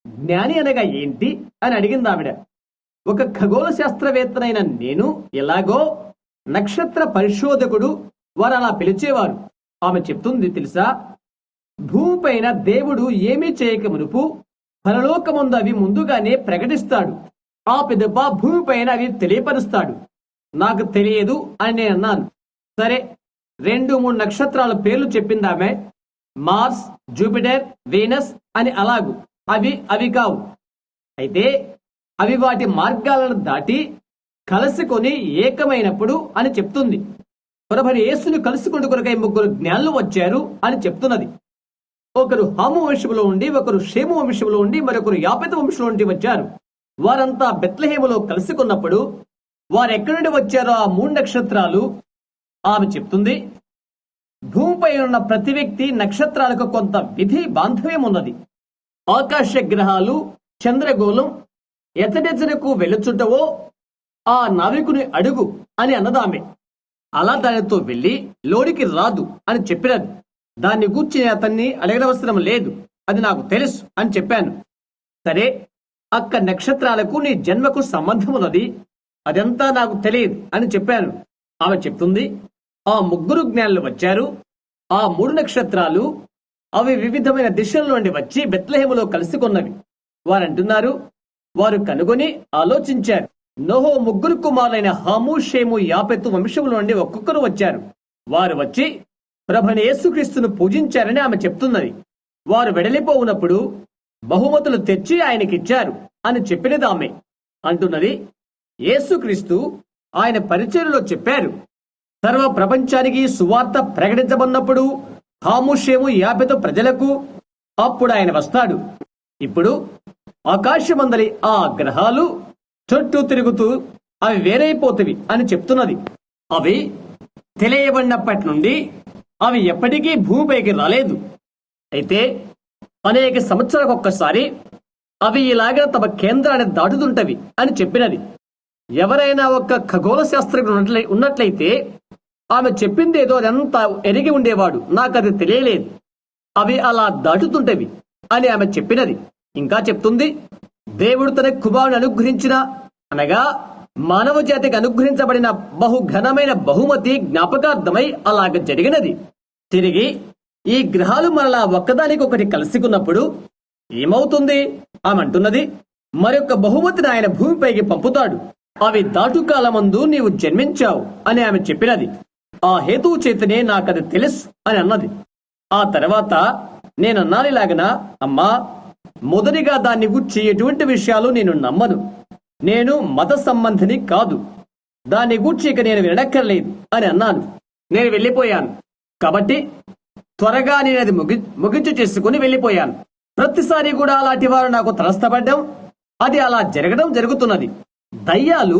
జ్ఞాని అనగా ఏంటి అని అడిగింది ఆవిడ. ఒక ఖగోళ శాస్త్రవేత్తనైన నేను ఎలాగో నక్షత్ర పరిశోధకుడు వారు అలా పిలిచేవారు. ఆమె చెప్తుంది తెలుసా? భూమిపైన దేవుడు ఏమీ చేయక మునుపు పరలోకముందు అవి ముందుగానే ప్రకటిస్తాడు. ఆ పిదప భూమిపైన అవి తెలియపరుస్తాడు. నాకు తెలియదు అని నేను అన్నాను. సరే, 2-3 నక్షత్రాల పేర్లు చెప్పింది ఆమె. మార్స్, జూపిటర్, వీనస్ అని. అలాగు అవి కావు. అయితే అవి వాటి మార్గాలను దాటి కలుసుకొని ఏకమైనప్పుడు అని చెప్తుంది. ప్రభు యేసుని కలుసుకుంటూ కొరకై ముగ్గురు జ్ఞానులు వచ్చారు అని చెప్తున్నది. ఒకరు హాము వంశంలో ఉండి, ఒకరు షేము వంశంలో ఉండి, మరొకరు యాపెతు వంశంలో ఉండి వచ్చారు. వారంతా బెత్లెహేములో కలుసుకున్నప్పుడు వారు ఎక్కడి నుండి వచ్చారో ఆ 3 నక్షత్రాలు ఆమె చెప్తుంది. భూమిపై ఉన్న ప్రతి వ్యక్తి నక్షత్రాలకు కొంత విధి బాంధవ్యం ఉన్నది. ఆకాశ గ్రహాలు చంద్రగోళం ఎతడెతడకు వెలుచుంటవో ఆ నావికుని అడుగు అని అన్నదామె. అలా దానితో వెళ్లి లోనికి రాదు అని చెప్పినది. దాన్ని గూర్చి అతన్ని అడగనవసరం లేదు, అది నాకు తెలుసు అని చెప్పాను. సరే, అక్క నక్షత్రాలకు నీ జన్మకు సంబంధం ఉన్నది, అదంతా నాకు తెలియదు అని చెప్పాను. ఆమె చెప్తుంది, ఆ 3 జ్ఞానులు వచ్చారు. ఆ 3 నక్షత్రాలు అవి వివిధమైన దిశల నుండి వచ్చి బెత్లెహేములో కలుసుకున్నవి. వారంటున్నారు, వారు కనుగొని ఆలోచించారు. నోహో 3 కుమారులైన హాము, షేము, యాపెతు వంశముల నుండి ఒక్కొక్కరు వచ్చారు. వారు వచ్చి ప్రభువైన యేసుక్రీస్తును పూజించారని ఆమె చెప్తున్నది. వారు వెడలిపోవునప్పుడు బహుమతులు తెచ్చి ఆయనకిచ్చారు అని చెప్పినది ఆమె. అంటున్నది, యేసుక్రీస్తు ఆయన పరిచర్యలో చెప్పారు, సర్వ ప్రపంచానికి సువార్త ప్రకటించబడినప్పుడు హాము, షేము, యాపెతు ప్రజలకు అప్పుడు ఆయన వస్తాడు. ఇప్పుడు ఆకాశమందలి ఆ గ్రహాలు చుట్టూ తిరుగుతూ అవి వేరైపోతవి అని చెప్తున్నది. అవి తెలియబడినప్పటి నుండి అవి ఎప్పటికీ భూమిపైకి రాలేదు. అయితే అనేక సంవత్సరాలకు ఒక్కసారి అవి ఇలాగ తమ కేంద్రాన్ని దాటుతుంటవి అని చెప్పినది. ఎవరైనా ఒక ఖగోళ శాస్త్రజ్ఞుడు ఉన్నట్లయితే ఆమె చెప్పింది ఏదో అదంతా ఎరిగి ఉండేవాడు. నాకు అది తెలియలేదు, అవి అలా దాటుతుంటవి అని ఆమె చెప్పినది. ఇంకా చెప్తుంది, దేవుడు తన కుమారుని అనుగ్రహించిన, అనగా మానవ జాతికి అనుగ్రహించబడిన బహుఘనమైన బహుమతి జ్ఞాపకార్థమై అలాగ జరిగినది. తిరిగి ఈ గ్రహాలు మరలా ఒక్కదానికొకటి కలుసుకున్నప్పుడు ఏమవుతుంది? ఆమె అంటున్నది, మరొక బహుమతిని ఆయన భూమిపైకి పంపుతాడు. అవి దాటుకాలమందు నీవు జన్మించావు అని ఆమె చెప్పినది. ఆ హేతువు చేతనే నాకది తెలుసు అని అన్నది. ఆ తర్వాత నేనన్నానిలాగన, అమ్మా, మొదటిగా దాన్ని గురించి ఎటువంటి విషయాలు నేను నమ్మను. నేను మత సంబంధిని కాదు, దాన్ని గూర్చి ఇక నేను వినక్కర్లేదు అని అన్నాను. నేను వెళ్ళిపోయాను. కాబట్టి త్వరగా నేను అది ముగించు చేసుకుని వెళ్ళిపోయాను. ప్రతిసారి కూడా అలాంటి వారు నాకు తలస్తపడ్డం, అది అలా జరగడం జరుగుతున్నది. దయ్యాలు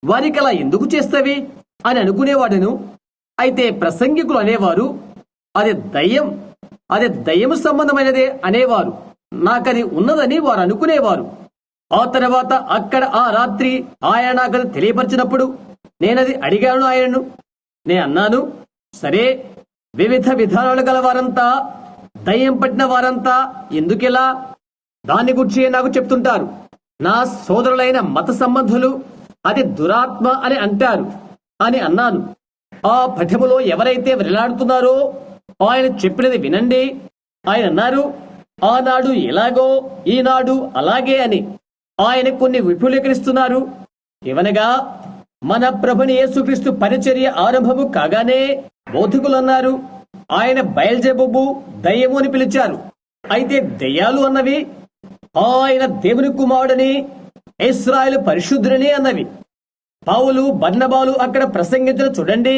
వారికి అలా ఎందుకు చేస్తవి అని అనుకునేవాడును. అయితే ప్రసంగికులు అనేవారు, అది దయ్యము సంబంధమైనదే అనేవారు. నాకది ఉన్నదని వారు అనుకునేవారు. ఆ తర్వాత అక్కడ ఆ రాత్రి ఆయన నాకు తెలియపరిచినప్పుడు నేనది అడిగాను ఆయనను. నేను అన్నాను, సరే, వివిధ విధానాలు గల వారంతా, దయ్యం పట్టిన వారంతా ఎందుకిలా? దాన్ని గురించి నాకు చెప్తుంటారు. నా సోదరులైన మత సంబంధులు అది దురాత్మ అని అంటారు అని అన్నాను. ఆ పఠములో ఎవరైతే వెళ్లాడుతున్నారో ఆయన చెప్పినది వినండి. ఆయన అన్నారు, ఆనాడు ఎలాగో ఈనాడు అలాగే అని. ఆయన కొన్ని విపులీకరిస్తున్నారు. ఏవనగా, మన ప్రభుని యేసుక్రీస్తు పరిచర్య ఆరంభము కాగానే బౌద్ధికులు అన్నారు ఆయన బయల్జెబూబు దయ్యము అని పిలిచారు. అయితే దయ్యాలు అన్నవి ఆయన దేవుని కుమారుడని, ఇశ్రాయేలు పరిశుద్ధుడని అన్నవి. పౌలు, బర్నబాలు అక్కడ ప్రసంగించిన చూడండి,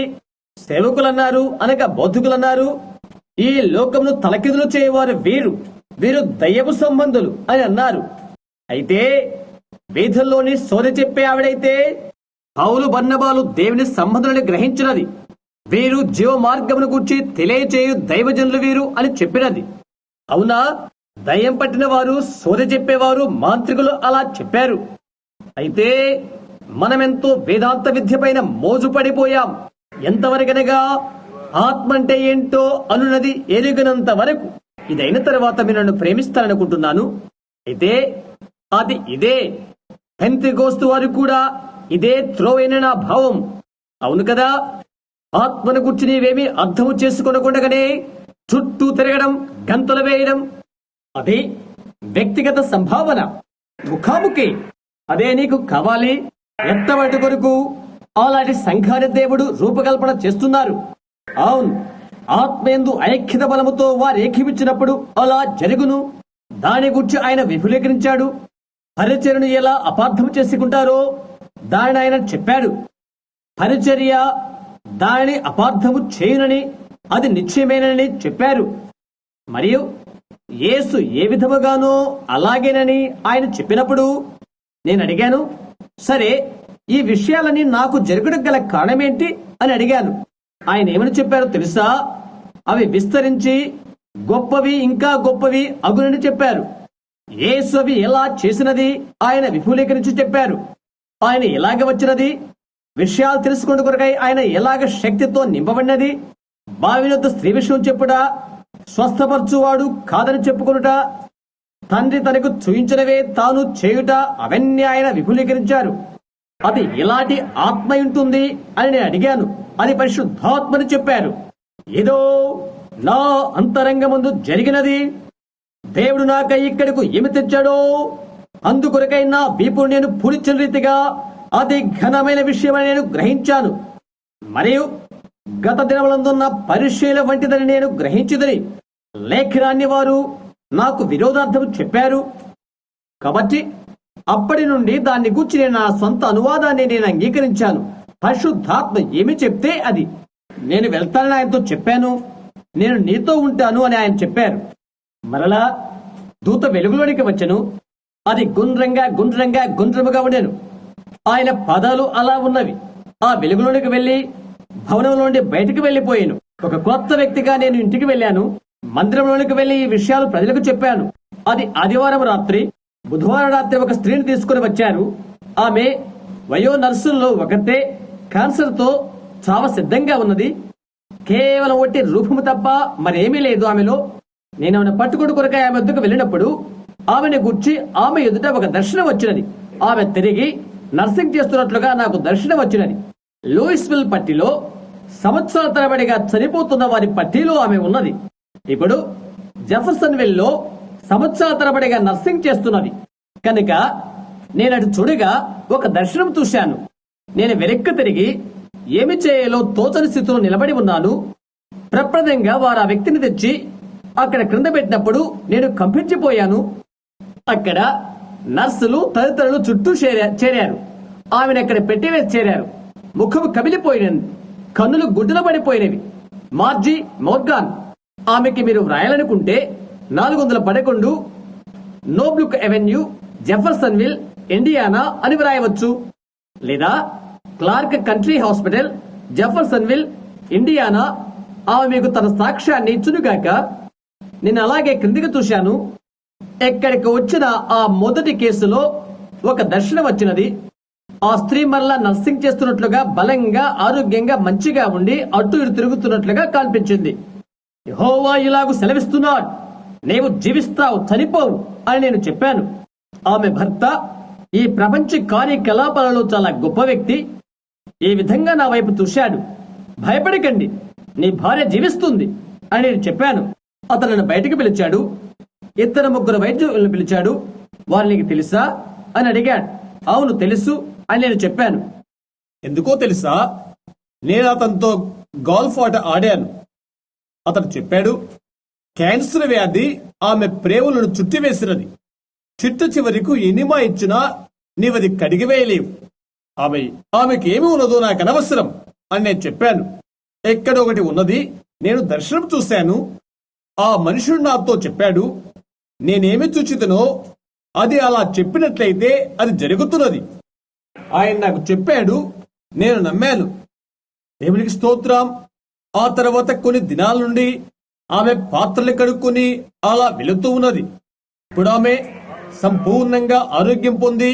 సేవకులన్నారు అనగా బౌద్ధికులన్నారు. ఈ లోకమును తలకిదులు చేయవారు వీరు దయ్యపు సంబంధులు అని అన్నారు. అయితే వేదల్లోని సోద చెప్పే ఆవిడైతే పౌలు, బర్నబాలు దేవుని సంబంధులను గ్రహించినది. వీరు జీవ మార్గమును గురించి తెలియచేయు దైవజనులు వీరు అని చెప్పినది. అవునా? దయ్యం పట్టిన వారు, సోద చెప్పేవారు, మాంత్రికులు అలా చెప్పారు. అయితే మనమెంతో వేదాంత విద్య పైన మోజు పడిపోయాం. ఎంతవరకనగా ఆత్మ అంటే ఏంటో అనున్నది ఎరుగనంత వరకు. ఇదైన తర్వాత మీరు నన్ను ప్రేమిస్తారనుకుంటున్నాను. అయితే అది ఇదే. పెంతెకోస్తు వారు కూడా ఇదే త్రోవైన నా భావం. అవును కదా? ఆత్మను గురించి నీవేమీ అర్థము చేసుకొనకుండగానే చుట్టూ తిరగడం, గంతులు వేయడం, అది వ్యక్తిగత సంభావన, ముఖాముఖి. అదే నీకు కావాలి. ఎత్తబడి కొరకు అలాంటి సంఘాన్ని దేవుడు రూపకల్పన చేస్తున్నారు. అవును, ఆత్మయందు ఐక్యత బలముతో వారు ఏకీపించినప్పుడు అలా జరుగును. దాని గురించి ఆయన విపులీకరించాడు. పరిచయను ఎలా అపార్థం చేసుకుంటారో దానిని ఆయన చెప్పాడు. పరిచర్య దానిని అపార్థము చేయునని, అది నిశ్చయమేనని చెప్పారు. మరియు యేసు ఏ విధముగానో అలాగేనని ఆయన చెప్పినప్పుడు నేను అడిగాను, సరే ఈ విషయాలని నాకు జరుగుటకు గల కారణమేంటి అని అడిగాను. ఆయన ఏమని చెప్పారో తెలుసా? అవి విస్తరించి గొప్పవి, ఇంకా గొప్పవి అగునని చెప్పారు. యేసు అవి ఎలా చేసినది ఆయన విపులీకరించి చెప్పారు. ఆయన ఎలాగ వచ్చినది, విషయాలు తెలుసుకున్న కొరకై ఆయన ఎలాగ శక్తితో నింపబడినది, బావినొద్ద స్త్రీ విషయం చెప్పుట, స్వస్థపరచువాడు కాదని చెప్పుకొనుట, తండ్రి తనకు చూయించినవే తాను చేయుట, అవన్నీ ఆయన విపులీకరించారు. అది ఎలాంటి ఆత్మ ఉంటుంది అని నేను అడిగాను. అది పరిశుద్ధాత్మని చెప్పారు. ఏదో నా అంతరంగమందు జరిగినది. దేవుడు నాకై ఇక్కడకు ఏమి తెచ్చాడో అందుకొరకై నా వీపును నేను పూరించిన రీతిగా అతి ఘనమైన విషయమని నేను గ్రహించాను. మరియు గత దినములందున్న పరిశీల వంటిదని నేను గ్రహించుదని లేఖనాన్ని వారు నాకు విరోధార్థం చెప్పారు. కాబట్టి అప్పటి నుండి దాన్ని గూర్చి నేను నా సొంత అనువాదాన్ని నేను అంగీకరించాను. పరిశుద్ధాత్మ ఏమి చెప్తే అది. నేను వెళ్తానని ఆయనతో చెప్పాను. నేను నీతో ఉంటాను అని ఆయన చెప్పారు. మరలా దూత వెలుగులోనికి వచ్చెను. అది గుండ్రముగా ఉండెను. ఆయన పదాలు అలా ఉన్నవి. ఆ వెలుగులోనికి వెళ్లి భవనంలోండి బయటికి వెళ్లిపోయాను. ఒక కొత్త వ్యక్తిగా నేను ఇంటికి వెళ్ళాను. మందిరంలోనికి వెళ్లి ఈ విషయాలు ప్రజలకు చెప్పాను. అది ఆదివారం రాత్రి. బుధవారం రాత్రి ఒక స్త్రీని తీసుకుని వచ్చారు. ఆమె వయో నర్సుల్లో ఒకతే క్యాన్సర్ తో చావ సిద్ధంగా ఉన్నది. కేవలం ఒట్టి రూపము తప్ప మరేమీ లేదు ఆమెలో. నేను ఆమెను పట్టుకుని కొరకై ఆమె వద్దకు వెళ్ళినప్పుడు ఆమెను గుర్చి ఆమె ఎదుట ఒక దర్శనం వచ్చినది. ఆమె తిరిగి నర్సింగ్ చేస్తున్నట్లుగా నాకు దర్శనం వచ్చినది. లూయిస్విల్ పట్టిలో సంవత్సరాల తరబడిగా చనిపోతున్న వారి పట్టీలో ఆమె ఉన్నది. ఇప్పుడు జెఫర్సన్విల్ లో సంవత్సరాల తరబడిగా నర్సింగ్ చేస్తున్నది. కనుక నేను అటు చూడగా ఒక దర్శనం చూశాను. నేను వెనక్కి తిరిగి ఏమి చేయాలో తోచని స్థితిలో నిలబడి ఉన్నాను. ప్రప్రదంగా వారు ఆ వ్యక్తిని తెచ్చి అక్కడ క్రింద పెట్టినప్పుడు నేను కంపించిపోయాను. అక్కడ నర్సులు తదితరులు చుట్టూ చేరారు. ఆమెను అక్కడ పెట్టివేసి చేరారు. ముఖము కమిలిపోయినది, కన్నులు గుడ్డలు పడిపోయినవి. మార్జీ మోర్గాన్, ఆమెకి మీరు వ్రాయాలనుకుంటే 411 నోబ్లుక్ అవెన్యూ, జెఫర్సన్విల్, ఇండియానా అని వ్రాయవచ్చు. లేదా Clark country hospital, Jeffersonville, Indiana. ఆమె మీకు తన సాక్ష్యాన్ని ఇచ్చునుగాక. నేను అలాగే క్రిందికి చూశాను. ఎక్కడికి వచ్చిన ఆ మొదటి కేసులో ఒక దర్శనం వచ్చినది. ఆ స్త్రీ మరలా నర్సింగ్ చేస్తున్నట్లుగా, బలంగా, ఆరోగ్యంగా, మంచిగా ఉండి అటు ఇటు తిరుగుతున్నట్లుగా కనిపించింది. యెహోవా ఇలాగు సెలవిస్తున్నాడు, నీవు జీవిస్తావు, చనిపోవు అని నేను చెప్పాను. ఆమె భర్త ఈ ప్రపంచ కార్యకలాపాలలో చాలా గొప్ప వ్యక్తి. ఈ విధంగా నా వైపు చూశాడు. భయపడకండి, నీ భార్య జీవిస్తుంది అని నేను చెప్పాను. అతను నన్ను బయటికి పిలిచాడు. 2 వైద్యులను పిలిచాడు. వారు నీకు తెలుసా అని అడిగాడు. అవును తెలుసు అని నేను చెప్పాను. ఎందుకో తెలుసా, నేను అతనితో గోల్ఫ్ ఆట ఆడాను. అతను చెప్పాడు, క్యాన్సర్ వ్యాధి ఆమె ప్రేమలను చుట్టివేసినది. చిట్ట చివరికి ఎనిమా ఇచ్చినా నీవది కడిగివేయలేవు. ఆమెకి ఏమి ఉన్నదో నాకు అనవసరం అని నేను చెప్పాను. ఎక్కడ ఒకటి ఉన్నది, నేను దర్శనం చూశాను. ఆ మనుషుడు నాతో చెప్పాడు, నేనేమి చూచితనో అది అలా చెప్పినట్లయితే అది జరుగుతున్నది. ఆయన నాకు చెప్పాడు, నేను నమ్మాను. దేవునికి స్తోత్రం. ఆ తర్వాత కొన్ని దినాల నుండి ఆమె పాత్రలు కడుక్కొని అలా వెళుతూ ఉన్నది. ఇప్పుడు ఆమె సంపూర్ణంగా ఆరోగ్యం పొంది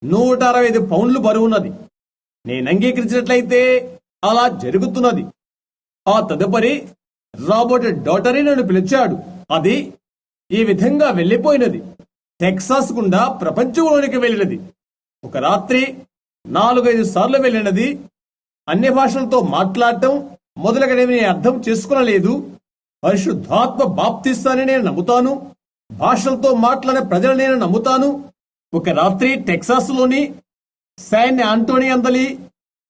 165 పౌండ్లు బరువున్నది. నేను అంగీకరించినట్లయితే అలా జరుగుతున్నది. ఆ తదుపరి రాబర్ట్ డాటరీ నన్ను పిలిచాడు. అది ఈ విధంగా వెళ్లిపోయినది. టెక్సాస్ గుండా ప్రపంచంలోనికి వెళ్ళినది. ఒక రాత్రి 4-5 సార్లు వెళ్ళినది. అన్య భాషలతో మాట్లాడటం మొదలగనేవి నేను అర్థం చేసుకునలేదు. పరిశుద్ధాత్మ బాప్తిస్తానని నేను నమ్ముతాను. భాషలతో మాట్లాడే ప్రజలు నేను నమ్ముతాను. ఒక రాత్రి టెక్సాస్ లోని శాన్ ఆంటోని అందలి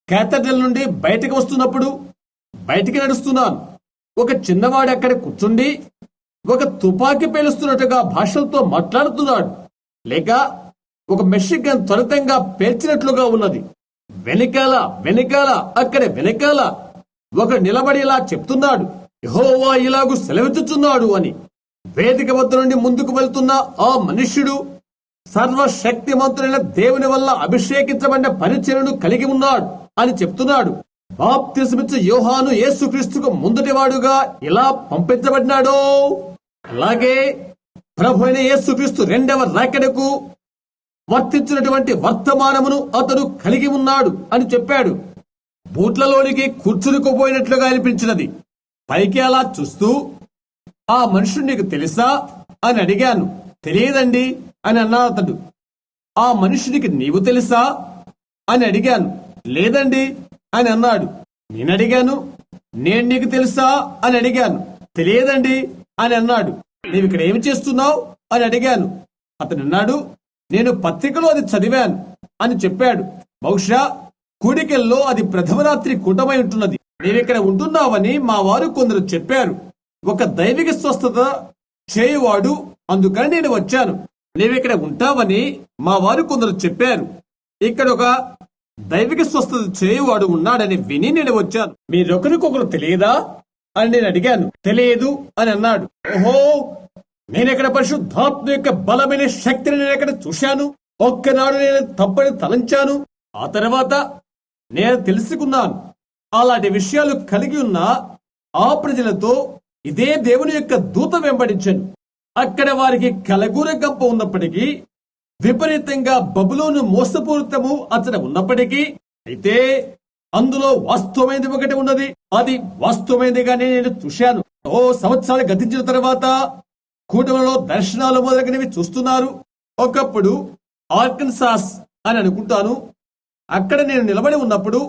క్యాథడ్రల్ నుండి బయటకు వస్తున్నప్పుడు బయటికి నడుస్తున్నాను. ఒక చిన్నవాడు అక్కడ కూర్చుండి ఒక తుపాకీ పేలుస్తున్నట్టుగా భాషలతో మాట్లాడుతున్నాడు. లేక ఒక మెషిన్ గన్ త్వరితంగా పేల్చినట్లుగా ఉన్నది. వెనకాల వెనకాల అక్కడ వెనకాల ఒక నిలబడి ఇలా చెప్తున్నాడు, యెహోవా ఇలాగు సెలవిచ్చుచున్నాడు అని. వేదిక వద్ద నుండి ముందుకు వెళ్తున్న ఆ మనుష్యుడు సర్వశక్తిమంతుడైన దేవుని వల్ల అభిషేకించబడిన పరిచర్యను కలిగి ఉన్నాడు అని చెప్తున్నాడు. బాప్తిసమిచ్చే యోహాను యేసుక్రీస్తుకు ముందటివాడుగా ఇలా పంపించబడినాడో, అలాగే ప్రభు అయిన యేసుక్రీస్తు రెండవ రాకడకు వర్తించినటువంటి వర్తమానమును అతడు కలిగి ఉన్నాడు అని చెప్పాడు. బూట్లలోనికి కూర్చునిపోయినట్లుగా అనిపించినది. పైకి అలా చూస్తూ, ఆ మనుషుడు నీకు తెలుసా అని అడిగాను. తెలియదండి అని అన్నాడు అతడు. ఆ మనుషుడికి నీవు తెలుసా అని అడిగాను. లేదండి అని అన్నాడు. నేను అడిగాను, నేను నీకు తెలుసా అని అడిగాను. తెలియదండి అని అన్నాడు. నీవు ఇక్కడ ఏమి చేస్తున్నావు అని అడిగాను. అతను అన్నాడు, నేను పత్రికలో అది చదివాను అని చెప్పాడు. బహుశా కూడికల్లో అది ప్రథమ రాత్రి కూటమై ఉంటున్నది. నీవిక్కడ ఉంటున్నావని మా వారు కొందరు చెప్పారు. ఒక దైవిక స్వస్థత చేయువాడు, అందుకని నేను వచ్చాను. నీవిక్కడ ఉంటావని మా వారు కొందరు చెప్పారు. ఇక్కడ ఒక దైవిక స్వస్థత చేయువాడు ఉన్నాడని విని నేను వచ్చాను. మీరొకరికొకరు తెలియదా అని నేను అడిగాను. తెలియదు అని అన్నాడు. ఓహో, నేనెక్కడ పరిశుద్ధాత్మ యొక్క బలమైన శక్తిని నేనెక్కడ చూశాను. ఒక్కనాడు నేను తప్పని తలంచాను. ఆ తర్వాత నేను తెలుసుకున్నాను. అలాంటి విషయాలు కలిగి ఉన్న ఆ ప్రజలతో ఇదే దేవుని యొక్క దూత వెంబడించాను. అక్కడ వారికి కలగూర గంప ఉన్నప్పటికీ, విపరీతంగా బబులోను మోసపూరితము అతను ఉన్నప్పటికీ, అయితే అందులో వాస్తవమైనది ఒకటి ఉన్నది. అది వాస్తవమైనదిగానే నేను చూశాను. సంవత్సరాలు గతించిన తర్వాత కూటమిలో దర్శనాలు మొదలైనవి చూస్తున్నారు. ఒకప్పుడు ఆర్కన్సాస్ అని అనుకుంటాను, అక్కడ నేను నిలబడి ఉన్నప్పుడు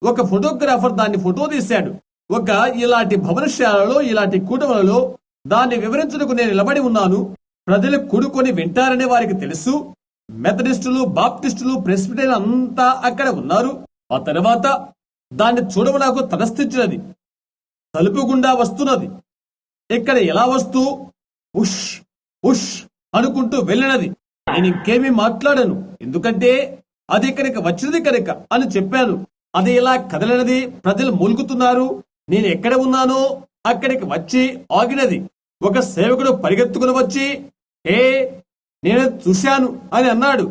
ఒక ఫోటోగ్రాఫర్ దాన్ని ఫోటో తీశాడు. ఒక ఇలాంటి భవనశాలలో, ఇలాంటి కూటములలో దాన్ని వివరించుటకు నేను నిలబడి ఉన్నాను. ప్రజలు కూడుకొని వింటారని వారికి తెలుసు. మెథడిస్టులు, బాప్టిస్టులు, ప్రెస్బిటేరియన్ అంతా అక్కడ ఉన్నారు. ఆ తర్వాత దాన్ని చూడము నాకు తటస్థించినది. తలుపు గుండా వస్తున్నది. ఇక్కడ ఎలా వస్తూ ఉష్ ఉష్ అనుకుంటూ వెళ్ళినది. నేను ఇంకేమీ మాట్లాడను, ఎందుకంటే అది ఇక్కడికి వచ్చినది కనుక అని చెప్పాను. అది ఇలా కదలనది. ప్రజలు మూలుగుతున్నారు. నేను ఎక్కడ ఉన్నానో అక్కడికి వచ్చి ఆగినది. ఒక సేవకుడు పరిగెత్తుకుని వచ్చి, నేను చూశాను అని అన్నాడు.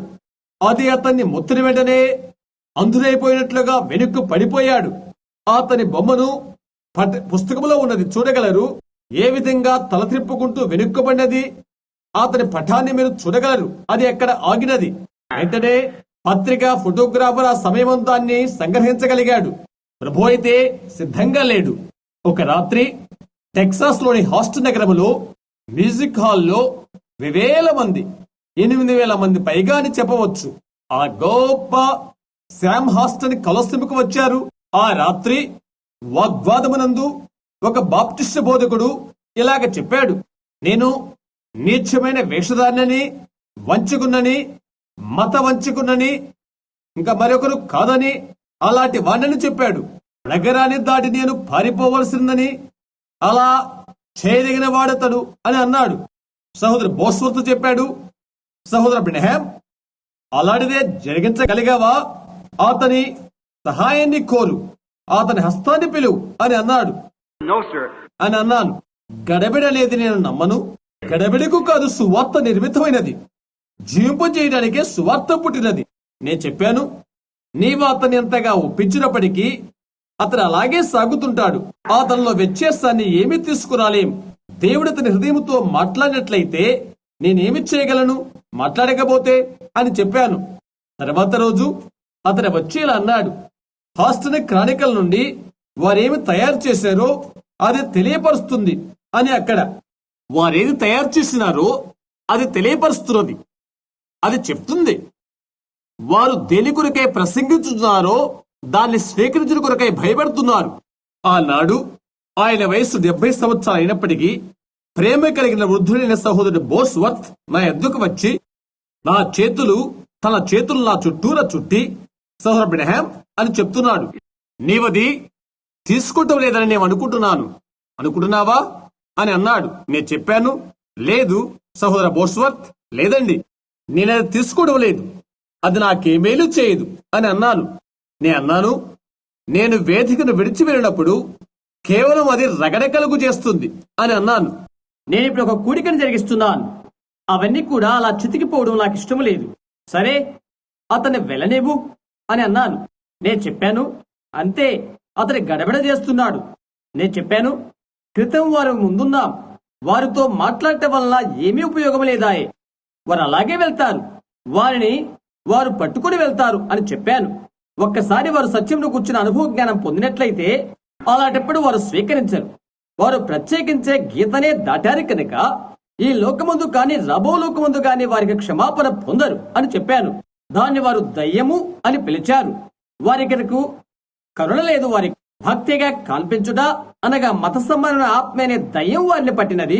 అది అతన్ని ముత్తిన వెంటనే అంధుడైపోయినట్లుగా వెనుక్కు పడిపోయాడు. అతని బొమ్మను పుస్తకంలో ఉన్నది చూడగలరు. ఏ విధంగా తల త్రిప్పుకుంటూ వెనుక్కబడినది అతని పటాన్ని మీరు చూడగలరు. అది ఎక్కడ ఆగినది. వెంటనే పత్రిక ఫోటోగ్రాఫర్ ఆ సమయం దాన్ని సంగ్రహించగలిగాడు. ప్రభు అయితే సిద్ధంగా లేడు. ఒక రాత్రి టెక్సాస్ లోని హాస్టన్ నగరంలో మ్యూజిక్ హాల్లో 1,000 మంది, 8,000 మంది పైగా అని చెప్పవచ్చు, ఆ గొప్ప శామ్ హాస్టన్ కొలొసెంకు వచ్చారు. ఆ రాత్రి వాగ్వాదమునందు ఒక బాప్టిస్ట్ బోధకుడు ఇలాగ చెప్పాడు, నేను నీచమైన వేషధారినని, వంచుకున్నని, మత వంచుకున్నని, ఇంకా మరొకరు కాదని అలాంటి వాణ్ణని చెప్పాడు. నగరాన్ని దాటి నేను పారిపోవలసిందని, అలా చేయదగిన వాడతడు అని అన్నాడు. సహోదరు బోస్వర్త్ చెప్పాడు, సహోదరు బ్రహ్యాం అలాంటిదే జరిగించగలిగావా? అతని సహాయాన్ని కోరు, అతని హస్తాన్ని పిలువు అని అన్నాడు. అని అన్నాను. గడబిడ అనేది నేను నమ్మను. గడబిడకు కాదు, సువార్త నిర్మితమైనది. జీవింపజేయడానికే సువార్త పుట్టినది. నేను చెప్పాను, నీవు అతన్ని ఎంతగా ఒప్పించినప్పటికీ అతను అలాగే సాగుతుంటాడు. అతనిలో వ్యత్యాసాన్ని ఏమీ తీసుకురాలేం. దేవుడు అతని హృదయంతో మాట్లాడినట్లయితే నేనేమి చేయగలను మాట్లాడకపోతే అని చెప్పాను. తర్వాత రోజు అతను వచ్చి ఇలా అన్నాడు, హాస్టన్ క్రానికల్ నుండి వారేమి తయారు చేశారో అది తెలియపరుస్తుంది అని. అక్కడ వారేది తయారు చేసినారో అది తెలియపరుస్తున్నది. అది చెప్తుంది వారు దేని కొరకై ప్రసంగించుతున్నారో దాన్ని స్వీకరించిన కొరకై భయపడుతున్నారు. ఆనాడు ఆయన వయసు 70 సంవత్సరాలు అయినప్పటికీ ప్రేమ కలిగిన వృద్ధుడైన సహోదరుడు బోస్వర్త్ నా ఎద్దుకు వచ్చి తన చేతులు నా చుట్టూరా చుట్టి, సహోదరు బ్రహ్యాం అని చెప్తున్నాడు, నీవది తీసుకుంటాం లేదని నేను అనుకుంటున్నావా అని అన్నాడు. నేను చెప్పాను, లేదు సహోదర బోస్వర్త్, లేదండి, నేనది తీసుకోవడం లేదు, అది నాకేమేలు చేయదు అని అన్నాను. నేను అన్నాను, నేను వేదికను విడిచి వెళ్ళినప్పుడు కేవలం అది రగడకలుగు చేస్తుంది అని అన్నాను. నేను ఇప్పుడు ఒక కూడికను జరిగిస్తున్నాను. అవన్నీ కూడా అలా చితికిపోవడం నాకు ఇష్టం లేదు. సరే, అతన్ని వెళ్ళనివ్వు అని అన్నాను. నేను చెప్పాను, అంతే, అతని గడబిడ చేస్తున్నాడు. నేను చెప్పాను, క్రితం వారు ముందున్నాం, వారితో మాట్లాడటం వల్ల ఏమీ ఉపయోగం లేదాయే. వారు అలాగే వెళ్తారు, వారిని వారు పట్టుకుని వెళ్తారు అని చెప్పాను. ఒక్కసారి వారు సత్యంలో కూర్చున్న అనుభవ జ్ఞానం పొందినట్లయితే అలాంటప్పుడు వారు స్వీకరించరు. వారు ప్రత్యేకించే గీతనే దాటారు కనుక ఈ లోకమందు కాని రాబో లోకమందు కాని వారికి క్షమాపణ పొందరు అని చెప్పాను. దాన్ని వారు దయ్యము అని పిలిచారు. వారికి కరుణ లేదు. వారికి భక్తిగా కల్పించుట అనగా మత సంబంధమైన ఆత్మ అనే దయ్యం వారిని పట్టినది.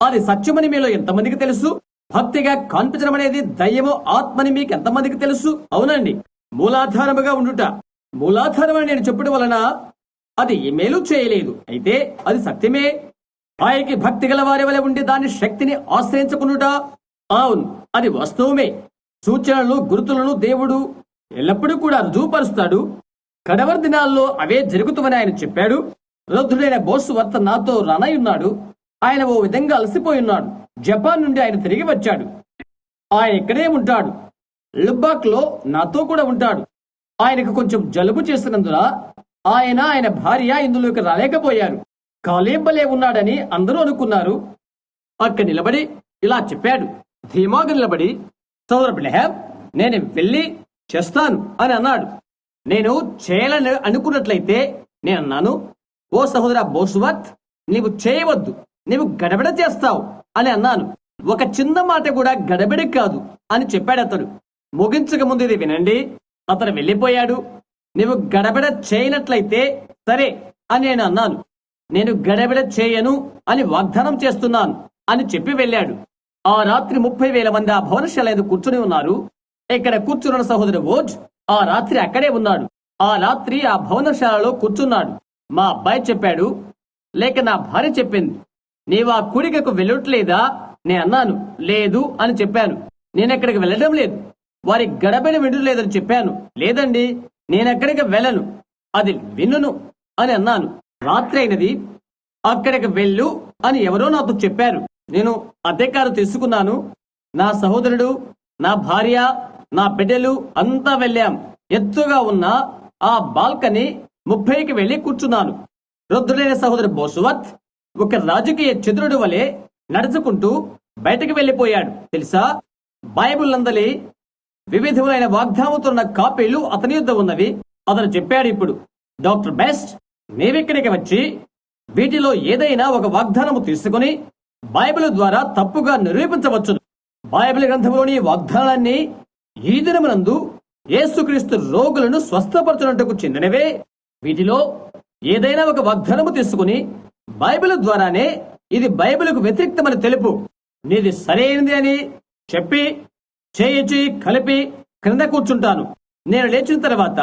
అది సత్యమని మీలో ఎంతమందికి తెలుసు? భక్తిగా కల్పించడం అనేది దయ్యము ఆత్మని మీకు ఎంతమందికి తెలుసు? అవునండి, మూలాధారముగా ఉండుట. మూలాధారం అని నేను చెప్పడం వలన అది ఏమేలు చేయలేదు, అయితే అది సత్యమే. పైకి భక్తి గల వారి వలె ఉండి దాని శక్తిని ఆశ్రయించుకునుట, అవును, అది వాస్తవమే. సూచనలు గుర్తులను దేవుడు ఎల్లప్పుడూ కూడా రుజువుపరుస్తాడు. కడవరి దినాల్లో అవే జరుగుతామని ఆయన చెప్పాడు. వృద్ధుడైన బోస్వర్త్ నాతో రానయ్యున్నాడు. ఆయన ఓ విధంగా అలసిపోయి ఉన్నాడు. జపాన్ నుండి ఆయన తిరిగి వచ్చాడు. ఆయన ఇక్కడే ఉంటాడు, లుబ్బాక్ లో నాతో కూడా ఉంటాడు. ఆయనకు కొంచెం జలుబు చేసినందున ఆయన భార్య ఇందులోకి రాలేకపోయారు. కాలేబలే ఉన్నాడని అందరూ అనుకున్నారు. అక్కడ నిలబడి ఇలా చెప్పాడు, ధీమాగా నిలబడి, సోదరు బ్రహ్యాం, నేను వెళ్ళి చేస్తాను అని అన్నాడు. నేను చేయాలని అనుకున్నట్లయితే నేను అన్నాను, ఓ సహోదర బోస్వర్త్, నీవు చేయవద్దు, నీవు గడబిడ చేస్తావు అని అన్నాను. ఒక చిన్న మాట కూడా గడబిడ కాదు అని చెప్పాడు అతడు. ముగించక ముందు ఇది వినండి, అతను వెళ్ళిపోయాడు. నీవు గడబిడ చేయనట్లయితే సరే అని నేను అన్నాను. నేను గడబిడ చేయను అని వాగ్దానం చేస్తున్నాను అని చెప్పి వెళ్ళాడు. ఆ రాత్రి 30,000 మంది ఆ భవనశాల మీద కూర్చుని ఉన్నారు. ఇక్కడ కూర్చున్న సహోదరు ఓజ్ ఆ రాత్రి అక్కడే ఉన్నాడు. ఆ రాత్రి ఆ భవనశాలలో కూర్చున్నాడు. మా అబ్బాయి చెప్పాడు, లేక నా భార్య చెప్పింది, నీవు ఆ కూడికకు వెళ్ళట్లేదా? నేను అన్నాను, లేదు అని చెప్పాను. నేను ఎక్కడికి వెళ్ళడం లేదు, వారి గడబిడ వినలేదని చెప్పాను. లేదండి, నేనెక్కడికి వెళ్ళను, అది వినును అని అన్నాను. రాత్రి అయినది, అక్కడికి వెళ్ళు అని ఎవరో నాతో చెప్పారు. నేను అద్దెకారు తీసుకున్నాను. నా సహోదరుడు, నా భార్య, నా బిడ్డలు అంతా వెళ్ళాం. ఎత్తుగా ఉన్న ఆ బాల్కనీ 30కి వెళ్లి కూర్చున్నాను. వృద్ధుడైన సహోదరు బోస్వర్త్ ఒక రాజకీయ చతురుడు వలె నడుచుకుంటూ బయటకు వెళ్లిపోయాడు. తెలుసా, బైబిల్ నందలి వివిధమైన వాగ్దానంతో కాపీలు అతని యుద్ధ ఉన్నవి. అతను చెప్పాడు, ఇప్పుడు డాక్టర్ బెస్ట్, నీవిక్కడికి వచ్చి వీటిలో ఏదైనా ఒక వాగ్దానము తీసుకుని బైబిల్ ద్వారా తప్పుగా నిరూపించవచ్చు. బైబిల్ గ్రంథంలోని వాగ్దానాలన్నీ ఈ దినమునందు యేసుక్రీస్తు రోగులను స్వస్థపరచునట్టుకు చెందినవే. వీటిలో ఏదైనా ఒక వాగ్దానము తీసుకుని బైబిల్ ద్వారానే ఇది బైబిల్కు వ్యతిరేక్తమని తెలుపు. నీది సరైనది అని చెప్పి చేయి కలిపి క్రింద కూర్చుంటాను. నేను లేచిన తర్వాత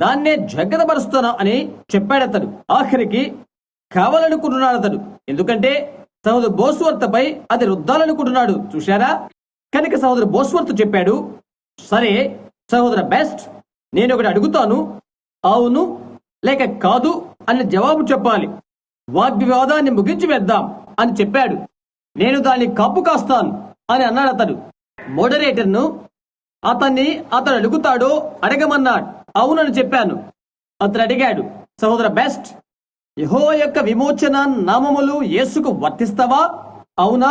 దాన్నే జగ్గదపరుస్తాను అని చెప్పాడతడు. ఆఖరికి కావాలనుకుంటున్నాడు అతడు, ఎందుకంటే సహోదరు బోస్వర్త్ పై అది రుద్దాలనుకుంటున్నాడు. చూశారా? కనుక సహోదరు బోస్వర్త్ చెప్పాడు, సరే సహోదర బెస్ట్, నేను ఒకటి అడుగుతాను, అవును లేక కాదు అని జవాబు చెప్పాలి. వాగ్వివాదాన్ని ముగించి వేద్దాం అని చెప్పాడు. నేను దాన్ని కాపు కాస్తాను అని అన్నాడు అతడు. మోడరేటర్ను అతడు అడుగుతాడో అడగమన్నాడు. అవునని చెప్పాను. అతడు అడిగాడు, సహోదర బెస్ట్, యెహోవా యొక్క విమోచన నామములు యేసుకు వర్తిస్తావా, అవునా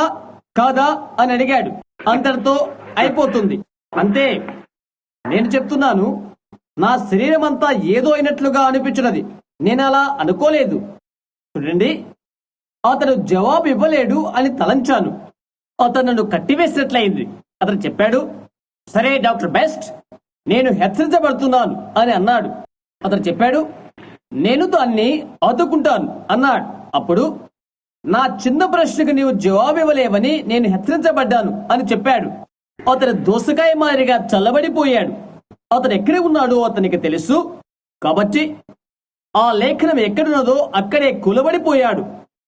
కాదా అని అడిగాడు. అంతటితో అయిపోతుంది. అంతే. నేను చెప్తున్నాను, నా శరీరం అంతా ఏదో అయినట్లుగా అనిపించినది. నేను అలా అనుకోలేదు. చూడండి, అతడు జవాబు ఇవ్వలేడు అని తలంచాను. అతను నన్ను కట్టివేసినట్లయింది. అతను చెప్పాడు, సరే డాక్టర్ బెస్ట్, నేను హెచ్చరించబడుతున్నాను అని అన్నాడు. అతను చెప్పాడు, నేను దాన్ని ఆదుకుంటాను అన్నాడు. అప్పుడు, నా చిన్న ప్రశ్నకు నీవు జవాబు ఇవ్వలేవని నేను హెచ్చరించబడ్డాను అని చెప్పాడు. అతను దోసకాయ మాదిరిగా చల్లబడిపోయాడు. అతను ఎక్కడ ఉన్నాడో అతనికి తెలుసు కాబట్టి ఆ లేఖనం ఎక్కడున్నదో అక్కడే కులబడిపోయాడు.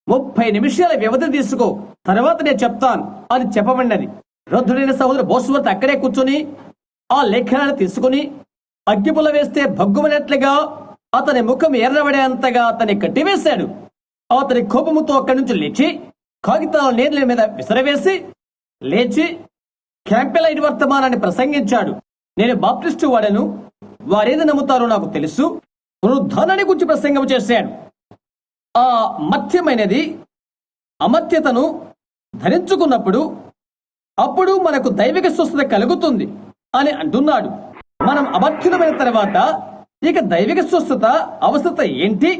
30 నిమిషాల వ్యవధి తీసుకో, తర్వాత నేను చెప్తాను అని చెప్పబడినది. వృద్ధుడైన సహోదరు బోస్వర్త్ అక్కడే కూర్చొని ఆ లేఖనాన్ని తీసుకుని అగ్గిపుల్ల వేస్తే భగ్గుమనట్లుగా అతని ముఖం ఎర్రబడేంతగా అతన్ని కట్టివేశాడు. అతని కోపముతో అక్కడి నుంచి లేచి కాగితాల నేర్ల మీద విసిరవేసి లేచి క్యాంపెలైట్ వర్తమానాన్ని ప్రసంగించాడు. నేను బాప్టిస్టు వాడను, వారేది నమ్ముతారో నాకు తెలుసు. పునరుద్ధానాన్ని గురించి ప్రసంగం చేశాడు. ఆ మత్యమైనది అమత్యతను ధరించుకున్నప్పుడు అప్పుడు మనకు దైవిక స్వస్థత కలుగుతుంది అని అంటున్నాడు. మనం అమర్త్యులమైన తర్వాత ఇక దైవిక స్వస్థత అవస్థత ఏంటి?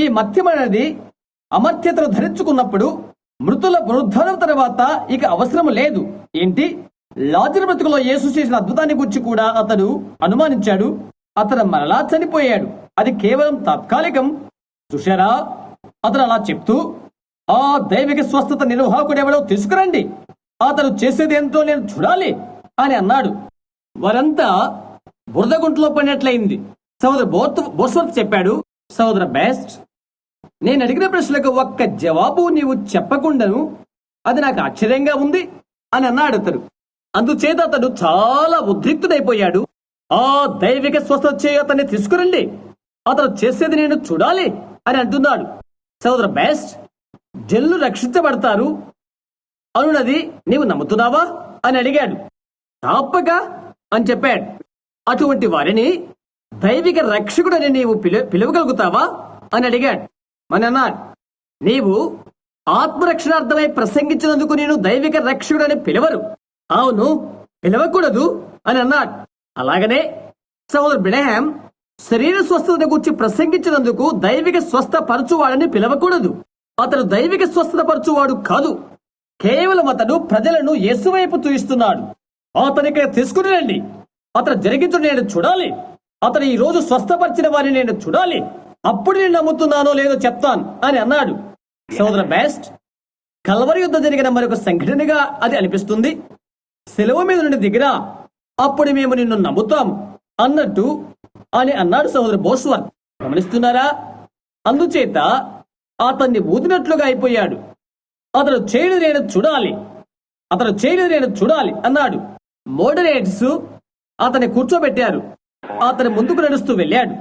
ఈ మత్యమైనది అమర్త్యతను ధరించుకున్నప్పుడు మృతుల పునరుద్ధానం తర్వాత ఇక అవసరం లేదు. ఏంటి? లాజరు బ్రతుకులో యేసు చేసిన అద్భుతాన్ని గురించి కూడా అతడు అనుమానించాడు. అతను మరలా చనిపోయాడు. అది కేవలం తాత్కాలికం. చూశారా? అతను అలా చెప్తూ ఆ దైవిక స్వస్థత నిర్వాహకుడు ఎవడో తీసుకురండి, అతను చేసేది ఎంతో నేను చూడాలి అని అన్నాడు. వారంతా బురదగుంట్లో పడినట్లయింది. సహోదరు బోస్వర్త్ చెప్పాడు, సహోదర బెస్ట్, నేను అడిగిన ప్రశ్నలకు ఒక్క జవాబు నీవు చెప్పకుండాను అది నాకు ఆశ్చర్యంగా ఉంది అని అన్నాడు అతడు. అందుచేత అతడు చాలా ఉద్రిక్తుడైపోయాడు. ఆ దైవిక స్వస్థత చేయ అతన్ని తీసుకురండి, అతను చేసేది నేను చూడాలి అని అంటున్నాడు. సహోదర బెస్ట్, జనులు రక్షించబడతారు అనున్నది నీవు నమ్ముతున్నావా అని అడిగాడు. తప్పక అని చెప్పాడు. అటువంటి వారిని దైవిక రక్షకుడని నీవు పిలవగలుగుతావా అని అడిగాడు. అని అన్నాడు, నీవు ఆత్మరక్షణార్థమై ప్రసంగించినందుకు నేను దైవిక రక్షకుడని పిలవరు. అవును, పిలవకూడదు అని అన్నాడు. అలాగనే సహోదరు బ్రహ్యాం శరీర స్వస్థతను గురించి ప్రసంగించినందుకు దైవిక స్వస్థ పరచువాడని పిలవకూడదు. అతడు దైవిక స్వస్థత పరచువాడు కాదు. కేవలం అతడు ప్రజలను యేసు వైపు చూయిస్తున్నాడు. అతనికి తీసుకుని రండి, అతను జరిగించు నేను చూడాలి, అతను ఈ రోజు స్వస్థపరిచిన వారిని నేను చూడాలి, అప్పుడు నేను నమ్ముతున్నానో లేదో చెప్తాను అని అన్నాడు. సోదర బెస్ట్, కల్వరి యుద్ధ జరిగిన మరొక సంఘటనగా అది అనిపిస్తుంది. సెలవు మీద నుండి దిగిరా, అప్పుడు మేము నిన్ను నమ్ముతాం అన్నట్టు అని అన్నాడు సహోదరు బోస్వర్త్. గమనిస్తున్నారా? అందుచేత అతన్ని ఊదినట్లుగా అయిపోయాడు. అతను చేయని నేను చూడాలి, అతను చేయని నేను చూడాలి అన్నాడు. మోడరేట్స్ అతన్ని కూర్చోబెట్టారు. అతను ముందుకు నడుస్తూ వెళ్ళాడు.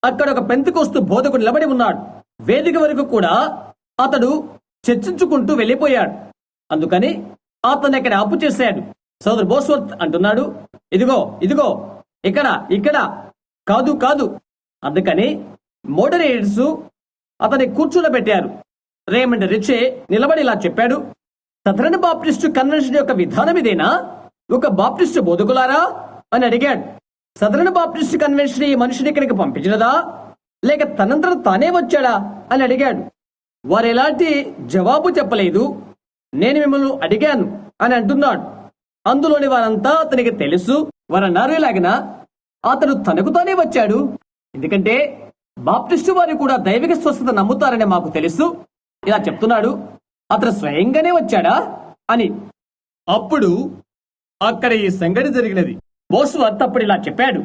అక్కడ ఒక పెంతెకోస్తు బోధకుడు నిలబడి ఉన్నాడు. వేదిక వరకు కూడా అతడు చర్చించుకుంటూ వెళ్ళిపోయాడు. అందుకని అతన్ని అక్కడ అప్పు చేశాడు. సోదరు బోస్వర్త్ అంటున్నాడు, ఇదిగో ఇదిగో, ఇక్కడ ఇక్కడ కాదు కాదు. అందుకని మోడరేటర్స్ అతన్ని కూర్చోబెట్టారు. రేమండ్ రిచే నిలబడి ఇలా చెప్పాడు, సదరన్ బాప్టిస్టు కన్వెన్షన్ యొక్క విధానం ఇదేనా? ఒక బాప్టిస్టు బోధకులారా అని అడిగాడు. సదరన్ బాప్టిస్టు కన్వెన్షన్ ఈ మనిషిని ఇక్కడికి పంపించినదా, లేక తనంతట తానే వచ్చాడా అని అడిగాడు. వారు ఎలాంటి జవాబు చెప్పలేదు. నేను మిమ్మల్ని అడిగాను అని అంటున్నాడు. అందులోని వారంతా అతనికి తెలుసు. వారన్నారు ఇలాగిన, అతను తనకు తానే వచ్చాడు, ఎందుకంటే బాప్టిస్టు వారు కూడా దైవిక స్వస్థత నమ్ముతారని మాకు తెలుసు. ఇలా చెప్తున్నాడు. అతను స్వయంగానే వచ్చాడా అని. అప్పుడు అక్కడ ఈ సంఘటన జరిగినది. బోస్వర్త్ అప్పుడు ఇలా చెప్పాడు,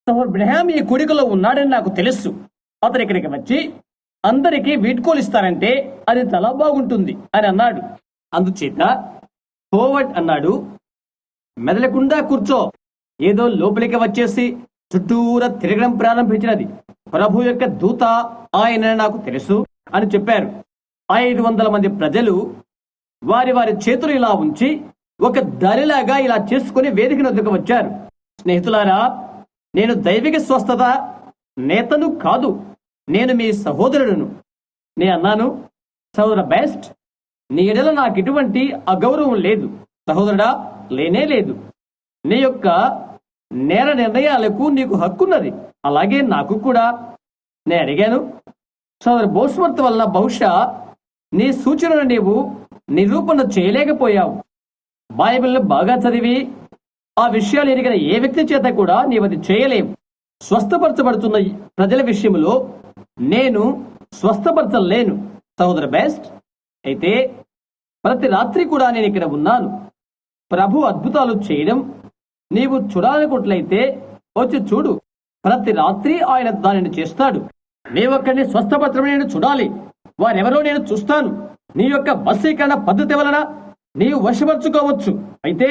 సహోదరు బ్రహ్యాం ఈ కూడికలో ఉన్నాడని నాకు తెలుసు. అతను ఇక్కడికి వచ్చి అందరికీ వీడ్కోలు ఇస్తారంటే అది చాలా బాగుంటుంది అని అన్నాడు. అందుచేత హోవర్డ్ అన్నాడు, మెదలకుండా కూర్చో. ఏదో లోపలికి వచ్చేసి చుట్టూరా తిరగడం ప్రారంభించినది. ప్రభు యొక్క దూత ఆయన నాకు తెలుసు అని చెప్పారు. 500 మంది ప్రజలు వారి వారి చేతులు ఇలా ఉంచి ఒక దారిలాగా ఇలా చేసుకుని వేదిక వద్దకు వచ్చారు. స్నేహితులారా, నేను దైవిక స్వస్థత నేతను కాదు, నేను మీ సహోదరుడును. నేను అన్నాను, సహోదర బెస్ట్, నీ ఎడల నాకు ఎటువంటి అగౌరవం లేదు సహోదరుడా, లేనే లేదు. నీ యొక్క నేర నిర్ణయాలకు నీకు హక్కున్నది, అలాగే నాకు కూడా. నేను అడిగాను, సోదరు బోస్వర్త్ వలన బహుశా నీ సూచనను నీవు నిరూపణ చేయలేకపోయావు. బైబిల్ను బాగా చదివి ఆ విషయాలు ఎరిగిన ఏ వ్యక్తి చేత కూడా నీవు అది చేయలేవు. స్వస్థపరచబడుతున్న ప్రజల విషయంలో నేను స్వస్థపరచలేను సహోదర బెస్ట్. అయితే ప్రతి రాత్రి కూడా నేను ఇక్కడ ఉన్నాను. ప్రభు అద్భుతాలు చేయడం నీవు చూడాలనుకుంట్లయితే వచ్చి చూడు. ప్రతి రాత్రి ఆయన దానిని చేస్తాడు. నీవొక్కడిని స్వస్థపరచడం నేను చూడాలి, వారెవరో నేను చూస్తాను. నీ యొక్క వశీకరణ పద్ధతి వలన నీవు వశపరుచుకోవచ్చు. అయితే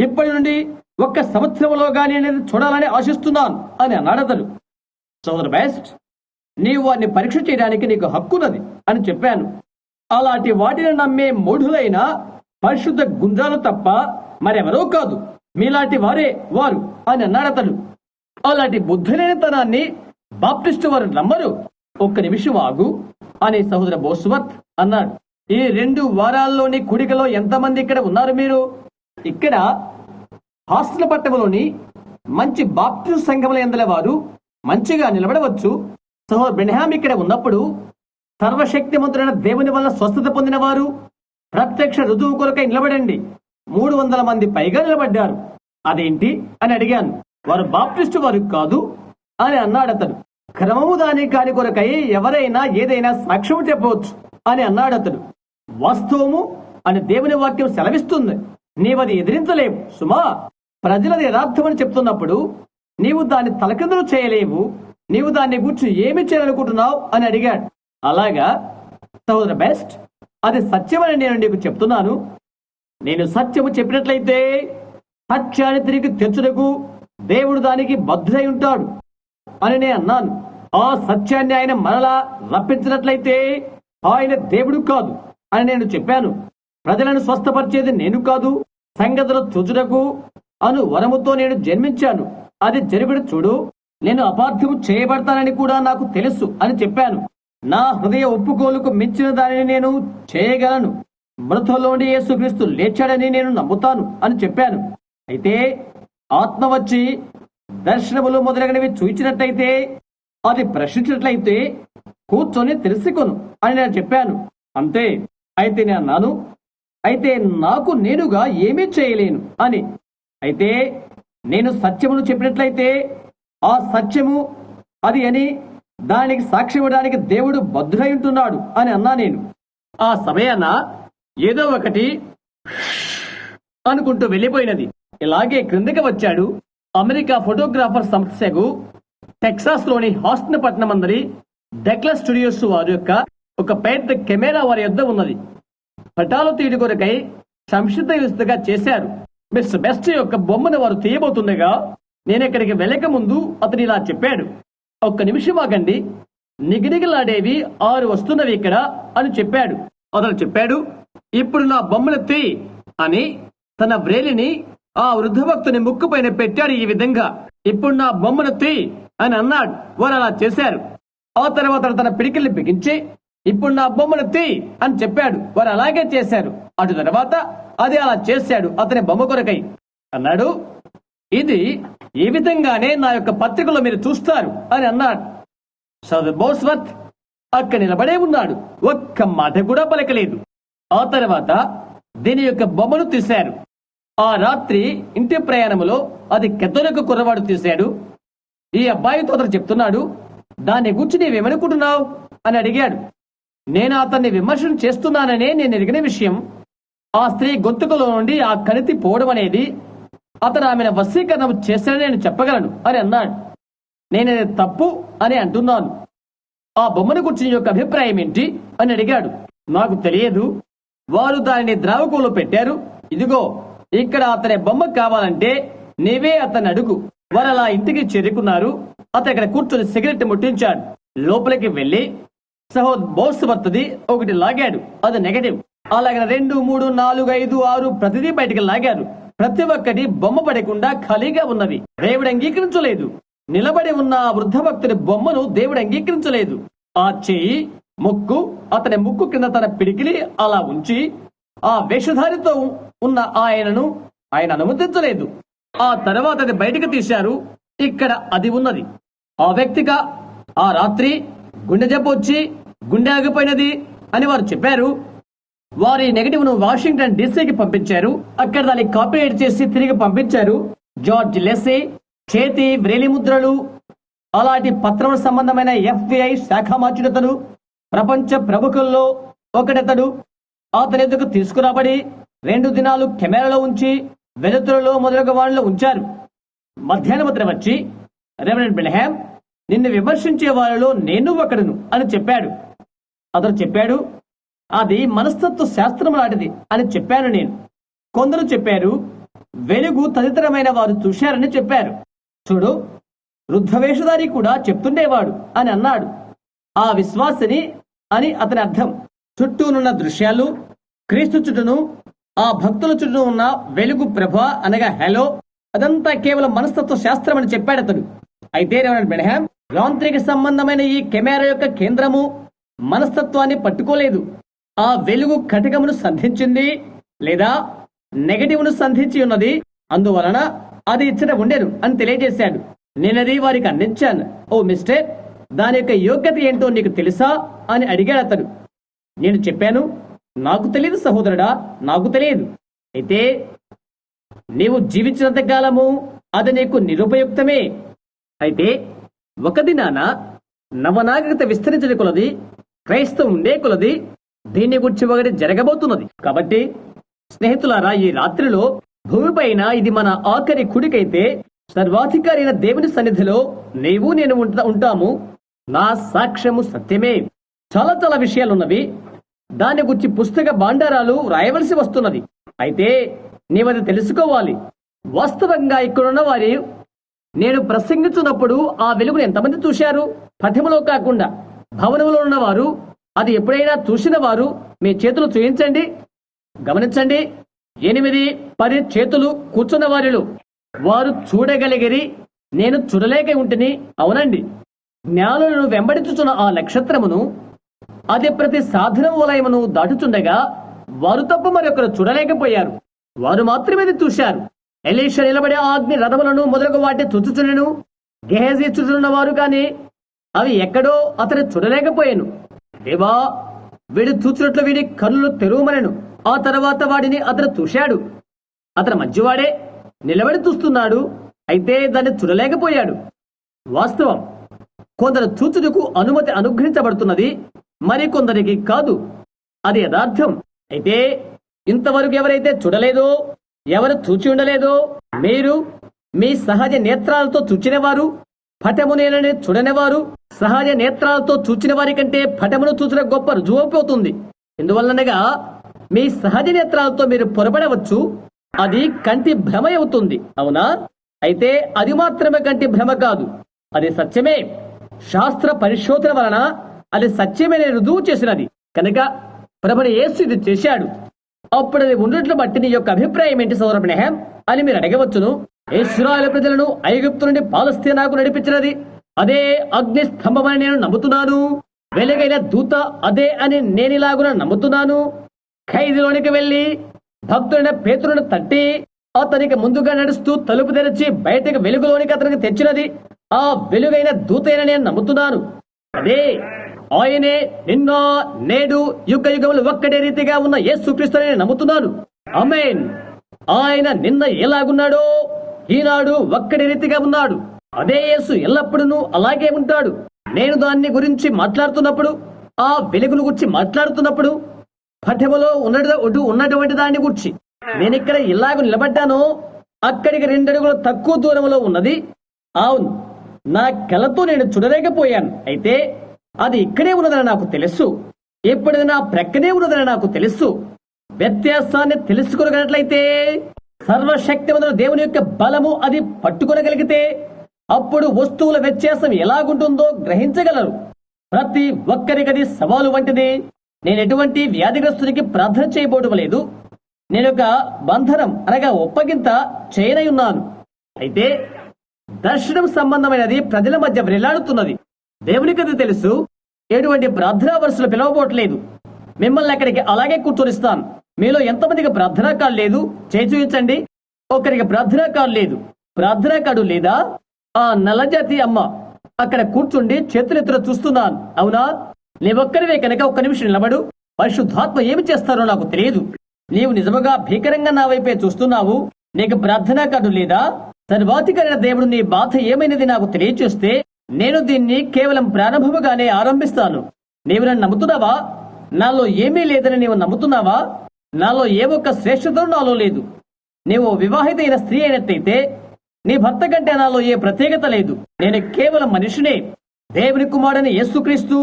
ఇప్పటి నుండి ఒక్క సంవత్సరంలోగానే నేను చూడాలని ఆశిస్తున్నాను అని అన్నాడు అతను. సోదరు బెస్ట్, నీవు వారిని పరీక్ష చేయడానికి నీకు హక్కున్నది అని చెప్పాను. అలాంటి వాటిని నమ్మే మూఢులైన పరిశుద్ధ గుండ్రాలు తప్ప మరెవరో కాదు, మీలాంటి వారే వారు అని అన్నాడు అతడు. అలాంటి బుద్ధులేనితనాన్ని బాప్టిస్టు వారు నమ్మరు. ఒక్క నిమిషం ఆగు అని సహోదర బోస్వర్త్ అన్నాడు. ఈ 2 వారాల్లోని కూడికలో ఎంతమంది ఇక్కడ ఉన్నారు మీరు? ఇక్కడ హాస్టల్ పట్టణంలోని మంచి బాప్టిస్టు సంఘముల యందలి వారు మంచిగా నిలబడవచ్చు. సహోదరు బ్రెన్హామ్ ఇక్కడ ఉన్నప్పుడు సర్వశక్తిమంతుడైన దేవుని వల్ల స్వస్థత పొందిన వారు ప్రత్యక్ష రుజువు కొరకై నిలబడండి. 300 మంది పైగా నిలబడ్డారు. అదేంటి అని అడిగాను. వారు బాప్టిస్టు వారు కాదు అని అన్నాడు అతడు. క్రమము దాని కాని కొరకై ఎవరైనా ఏదైనా సాక్ష్యం చెప్పవచ్చు అని అన్నాడు అతడు. వాస్తవము అని దేవుని వాక్యం సెలవిస్తుంది. నీవది ఎదిరించలేవు సుమా. ప్రజలది యథార్థమని చెప్తున్నప్పుడు నీవు దాన్ని తలకిందులు చేయలేవు. నీవు దాన్ని గురించి ఏమి చేయాలనుకుంటున్నావు అని అడిగాడు. అలాగా సహోదర బెస్ట్, అది సత్యమని నేను నీకు చెప్తున్నాను. నేను సత్యము చెప్పినట్లయితే సత్యాన్ని తిరిగి తెచ్చుటకు దేవుడు దానికి బద్ధుడై ఉంటాడు అని నేను అన్నాను. ఆ సత్యాన్ని ఆయన మరలా రప్పించినట్లయితే ఆయన దేవుడు కాదు అని నేను చెప్పాను. ప్రజలను స్వస్థపరిచేది నేను కాదు, సంగతులు తుజుటకు అను వరముతో నేను జన్మించాను. అది జరుగుడు చూడు. నేను అపార్థము చేయబడతానని కూడా నాకు తెలుసు అని చెప్పాను. నా హృదయ ఒప్పుకోలుకు మించిన దానిని నేను చేయగలను. మృతుల్లోని యేసుక్రీస్తు లేచాడని నేను నమ్ముతాను అని చెప్పాను. అయితే ఆత్మ వచ్చి దర్శనములు మొదలగినవి చూచినట్లయితే, అది ప్రశ్నించినట్లయితే కూర్చొని తెలుసుకొను అని నేను చెప్పాను. అంతే. అయితే నేను అన్నాను, అయితే నాకు నేనుగా ఏమీ చేయలేను అని. అయితే నేను సత్యమును చెప్పినట్లయితే ఆ సత్యము అది అని దానికి సాక్ష్యం ఇవ్వడానికి దేవుడు బద్ధుడై ఉంటున్నాడు అని అన్నా నేను. ఆ సమయాన ఏదో ఒకటి అనుకుంటూ వెళ్ళిపోయినది. ఇలాగే క్రిందకి వచ్చాడు. అమెరికా ఫోటోగ్రాఫర్ సంస్థకు టెక్సాస్ లోని హాస్టన్ పట్టణం అందరి డెక్లస్ స్టూడియోస్ వారి యొక్క ఒక పెద్ద కెమెరా వారి యొద్ద ఉన్నది. పటాలు తీయడి కొరకై సంసిద్ధగా చేశారు. మిస్టర్ బెస్ట్ యొక్క బొమ్మను వారు తీయబోతుండగా నేను ఇక్కడికి వెళ్ళక ముందు అతను ఇలా చెప్పాడు. ఒక్క నిమిషం ఆగండి, నిగినిగిలాడేవి 6 వస్తున్నవి ఇక్కడ అని చెప్పాడు. అతను చెప్పాడు, ఇప్పుడు నా బొమ్మను తీ అని తన వ్రేలిని ఆ వృద్ధ భక్తుని ముక్కు పైన పెట్టాడు. ఈ విధంగా ఇప్పుడు నా బొమ్మను తీ అని అన్నాడు. వారు అలా చేశారు. ఆ తర్వాత తన పిడికిల్ని బిగించి ఇప్పుడు నా బొమ్మను తీ అని చెప్పాడు. వారు అలాగే చేశారు. అటు తర్వాత అది అలా చేశాడు అతని బొమ్మ కొరకై. అన్నాడు, ఇది ఈ విధంగానే నా యొక్క పత్రికలో మీరు చూస్తారు అని అన్నాడు. సదర్ బోస్వర్త్ అక్కడ నిలబడే ఉన్నాడు. ఒక్క మాట కూడా పలకలేదు. ఆ తర్వాత దీని యొక్క బొమ్మను తీశారు. ఆ రాత్రి ఇంటి ప్రయాణములో అది కెథోలిక్ కుర్రవాడు తీశాడు. ఈ అబ్బాయితో అతను చెప్తున్నాడు, దాన్ని గురించి నీవేమనుకుంటున్నావు అని అడిగాడు. నేను అతన్ని విమర్శన చేస్తున్నాననే నేను ఎరిగిన విషయం. ఆ స్త్రీ గొంతుకలో నుండి ఆ కణితి పోవడం అనేది అతను ఆమెను వశీకరణ చేశాడని నేను చెప్పగలను అని అన్నాడు. నేనది తప్పు అని అంటున్నాను. ఆ బొమ్మను గురించి నీ యొక్క అభిప్రాయం ఏంటి అని అడిగాడు. నాకు తెలియదు. వారు దానిని ద్రావకంలో పెట్టారు. ఇదిగో ఇక్కడ అతని బొమ్మ కావాలంటే నీవే అతన్ని అడుగు. వారు అలా ఇంటికి చేరుకున్నారు. అతను ఇక్కడ కూర్చొని సిగరెట్ ముట్టించాడు. లోపలికి వెళ్లి బోస్వర్త్ది ఒకటి లాగాడు. అది నెగటివ్. అలాగే 2, 3, 4, 5, 6 ప్రతిదీ బయటికి లాగారు. ప్రతి ఒక్కటి బొమ్మ పడకుండా ఖాళీగా ఉన్నవి. దేవుడు అంగీకరించలేదు. నిలబడి ఉన్న ఆ వృద్ధ భక్తుడి బొమ్మను దేవుడు అంగీకరించలేదు. ఆ చెయ్యి, ముక్కు, అతని ముక్కు కింద తన పిడికిలి అలా ఉంచి ఆ వేషధారితో ఉన్న ఆయనను ఆయన అనుమతించలేదు. ఆ తర్వాత అది బయటకు తీశారు. ఇక్కడ అది ఉన్నది. ఆ వ్యక్తిగా ఆ రాత్రి గుండె జబ్బు వచ్చి గుండె ఆగిపోయినది అని వారు చెప్పారు. వారి నెగటివ్ ను వాషింగ్టన్ డీసీకి పంపించారు. అక్కడ దాన్ని కాపీరైట్ చేసి తిరిగి పంపించారు. జార్జ్ లెస్సీ చేతి వ్రేలి ముద్రలు అలాంటి పత్రం సంబంధమైన FBI శాఖ మార్చుడతడు ప్రపంచ ప్రముఖుల్లో ఒకటతడు. అతని ఎదుకు తీసుకురాబడి 2 దినాలు కెమెరాలో ఉంచి వెలుతురులో మొదలగు వాళ్ళలో ఉంచారు. మధ్యాహ్నం అతను వచ్చి, రెవరెండ్ బ్రెన్హామ్, నిన్ను విమర్శించే వాళ్ళలో నేను ఒకడును అని చెప్పాడు. అతను చెప్పాడు, అది మనస్తత్వ శాస్త్రం లాంటిది అని చెప్పాను నేను. కొందరు చెప్పారు, వెలుగు తదితరమైన వారు చూశారని చెప్పారు. చూడు, వృద్ధవేషధారి కూడా చెప్తుండేవాడు అని అన్నాడు. ఆ విశ్వాసిని అని అతని అర్థం. చుట్టూనున్న దృశ్యాలు, క్రీస్తు చుట్టూను, ఆ భక్తుల చుట్టూ ఉన్న వెలుగు ప్రభ అనగా హలో, అదంతా కేవలం మనస్తత్వ శాస్త్రం అని చెప్పాడు అతడు. అయితే రెవరెండ్ బ్రహ్మాం యాంత్రిక సంబంధమైన ఈ కెమెరా యొక్క కేంద్రము మనస్తత్వాన్ని పట్టుకోలేదు. ఆ వెలుగు కటకమును సంధించింది లేదా నెగటివ్ ను సంధించి ఉన్నది. అందువలన అది ఇచ్చట ఉండేను అని తెలియజేశాడు. నేనది వారికి అందించాను. ఓ మిస్టర్, దాని యొక్క యోగ్యత ఏంటో నీకు తెలుసా అని అడిగాడు అతడు. నేను చెప్పాను, నాకు తెలియదు సహోదరుడా, నాకు తెలియదు. అయితే నీవు జీవించినంత కాలము అది నీకు నిరుపయుక్తమే. అయితే ఒక దినాన నవనాగరికత విస్తరించిన కొలది, క్రైస్తవం ఉండే కొలది దీన్ని గురించి ఒకటి జరగబోతున్నది. కాబట్టి స్నేహితులారా, ఈ రాత్రిలో భూమిపైన ఇది మన ఆఖరి కుడికైతే సర్వాధికారి అయిన దేవుని సన్నిధిలో నీవు నేను ఉంటాము. నా సాక్ష్యము సత్యమే. చాలా చాలా విషయాలున్నవి. దాని గురించి పుస్తక భాండారాలు రాయవలసి వస్తున్నది. అయితే నీవది తెలుసుకోవాలి. వాస్తవంగా ఇక్కడున్న వారి నేను ప్రసంగించున్నప్పుడు ఆ వెలుగును ఎంతమంది చూశారు? పఠములో కాకుండా భవనంలో ఉన్నవారు, అది ఎప్పుడైనా చూసిన వారు మీ చేతులు చూయించండి. గమనించండి, 8, 10 చేతులు కూర్చున్న వారిలో వారు చూడగలిగిరి, నేను చూడలేక ఉంటిని. అవునండి, జ్ఞానులను వెంబడించుచున్న ఆ నక్షత్రమును, అది ప్రతి సాధన వలయమును దాటుచుండగా వారు తప్ప మరొకరు చూడలేకపోయారు. వారు మాత్రమే చూశారు. ఎలీషా నిలబడే అగ్ని రథములను మొదలగు వాటి చుచ్చుచునెను. గెహజీ చుచున్న వారు కానీ అవి ఎక్కడో అతను చూడలేకపోయాను. దేవా, వీడు చూచినట్లు వీడి కన్నులు తెరువమనెను. ఆ తర్వాత వాడిని అతను చూశాడు. అతను మంచివాడే, నిలబడి చూస్తున్నాడు. అయితే దాన్ని చూడలేకపోయాడు. వాస్తవం, కొందరు చూచుటకు అనుమతి అనుగ్రహించబడుతున్నది, మరి కొందరికి కాదు. అది యథార్థం. అయితే ఇంతవరకు ఎవరైతే చూడలేదో, ఎవరు చూచి ఉండలేదో, మీరు మీ సహజ నేత్రాలతో చూచినవారు, పటము నేనని చూడనివారు, సహజ నేత్రాలతో చూచిన వారి కంటే పటమును చూసిన గొప్ప రుజువైపోతుంది. ఎందువల్లనగా మీ సహజ నేత్రాలతో మీరు పొరపడవచ్చు, అది కంటి భ్రమ అవుతుంది. అవునా? అయితే అది మాత్రమే కంటి భ్రమ కాదు, అది సత్యమే. శాస్త్ర పరిశోధన వలన అది సత్యమే రుజువు చేసినది కనుక ప్రభుని యేసు ఇది చేశాడు. అప్పుడు అది ఉన్నట్లు బట్టి నీ యొక్క అభిప్రాయం ఏంటి సోదర బ్రహ్మాం అని మీరు అడగవచ్చును. ఇశ్రాయేలు ప్రజలను ఐగుప్తు నుండి పాలస్తీనాకు నడిపించినది అదే అగ్ని స్తంభమని నేను నమ్ముతున్నాను. వెలుగైన దూత అదే అని నేనిలాగున నమ్ముతున్నాను. ఖైదులోనికి వెళ్లి భక్తుడైన పేతురును తట్టి అతనికి ముందుగా నడుస్తూ తలుపు తెరిచి బయటకు వెలుగులోనికి అతనికి తెచ్చినది ఆ వెలుగైన దూతైన నేను నమ్ముతున్నాను. అదే ఆయనే నిన్న నేడు యుగ యుగములు ఒక్కటే రీతిగా ఉన్న యేసుక్రీస్తు నేను నమ్ముతున్నాను. ఆమేన్. ఆయన నిన్న ఎలాగున్నాడో ఈనాడు ఒక్కటి రీతిగా ఉన్నాడు. అదే యేసు ఎల్లప్పుడూ అలాగే ఉంటాడు. నేను దాన్ని గురించి మాట్లాడుతున్నప్పుడు, ఆ వెలుగును గురించి మాట్లాడుతున్నప్పుడు, పఠములో ఉన్నటువంటి దాన్ని గురించి నేను ఇక్కడ ఇలాగ నిలబడ్డానో అక్కడికి 2 అడుగులు తక్కువ దూరంలో ఉన్నది. అవును, నా కళ్ళతో నేను చూడలేకపోయాను. అయితే అది ఇక్కడే ఉన్నదని నాకు తెలుసు. ఎప్పుడైనా నా ప్రక్కనే ఉన్నదని నాకు తెలుసు. వ్యత్యాసాన్ని తెలుసుకోగలిగినట్లయితే, సర్వశక్తివంతుడు దేవుని యొక్క బలము అది పట్టుకోగలిగితే, అప్పుడు వస్తువుల వ్యత్యాసం ఎలాగుంటుందో గ్రహించగలరు. ప్రతి ఒక్కరికి అది సవాలు వంటిది. నేను ఎటువంటి వ్యాధిగ్రస్తునికి ప్రార్థన చేయబోవడం లేదు. నేను ఒక బంధనం అనగా ఒప్పగింత చేయనై ఉన్నాను. అయితే దర్శనం సంబంధమైనది ప్రజల మధ్య వ్రేలాడుతున్నది. దేవునికి అది తెలుసు. ఎటువంటి ప్రార్థనా వరుసలు పిలవబోట్లేదు. మిమ్మల్ని అక్కడికి అలాగే కూర్చొనిస్తాను. మీలో ఎంతమందికి ప్రార్థనా కార్డు లేదు చేయి చూపించండి. ఒకరికి ప్రార్థనా కార్డు లేదు. ప్రార్థనా కార్డు లేదా? ఆ నల్లజాతి అమ్మ అక్కడ కూర్చుండి చేతులెత్తున చూస్తున్నాను. అవునా? నీవొక్కరివే కనుక ఒక్క నిమిషం నిలబడు. పరిశుద్ధాత్మ ఏమి చేస్తారో నాకు తెలియదు. నీవు నిజముగా భీకరంగా నా వైపే చూస్తున్నావు. నీకు ప్రార్థనా కార్డు లేదా? సర్వాధికారైన దేవుడు నీ బాధ ఏమైనది నాకు తెలియచేస్తే నేను దీన్ని కేవలం ప్రారంభముగానే ఆరంభిస్తాను. నీవు నన్ను నమ్ముతున్నావా? నాలో ఏమీ లేదని నీవు నమ్ముతున్నావా? నాలో ఏ ఒక్క శ్రేష్ఠత నాలో లేదు. నీవు వివాహిత అయిన స్త్రీ అయినట్లయితే నీ భర్త కంటే నాలో ఏ ప్రత్యేకత లేదు. నేను కేవలం మనిషినే. దేవుని కుమారుడైన యేసుక్రీస్తు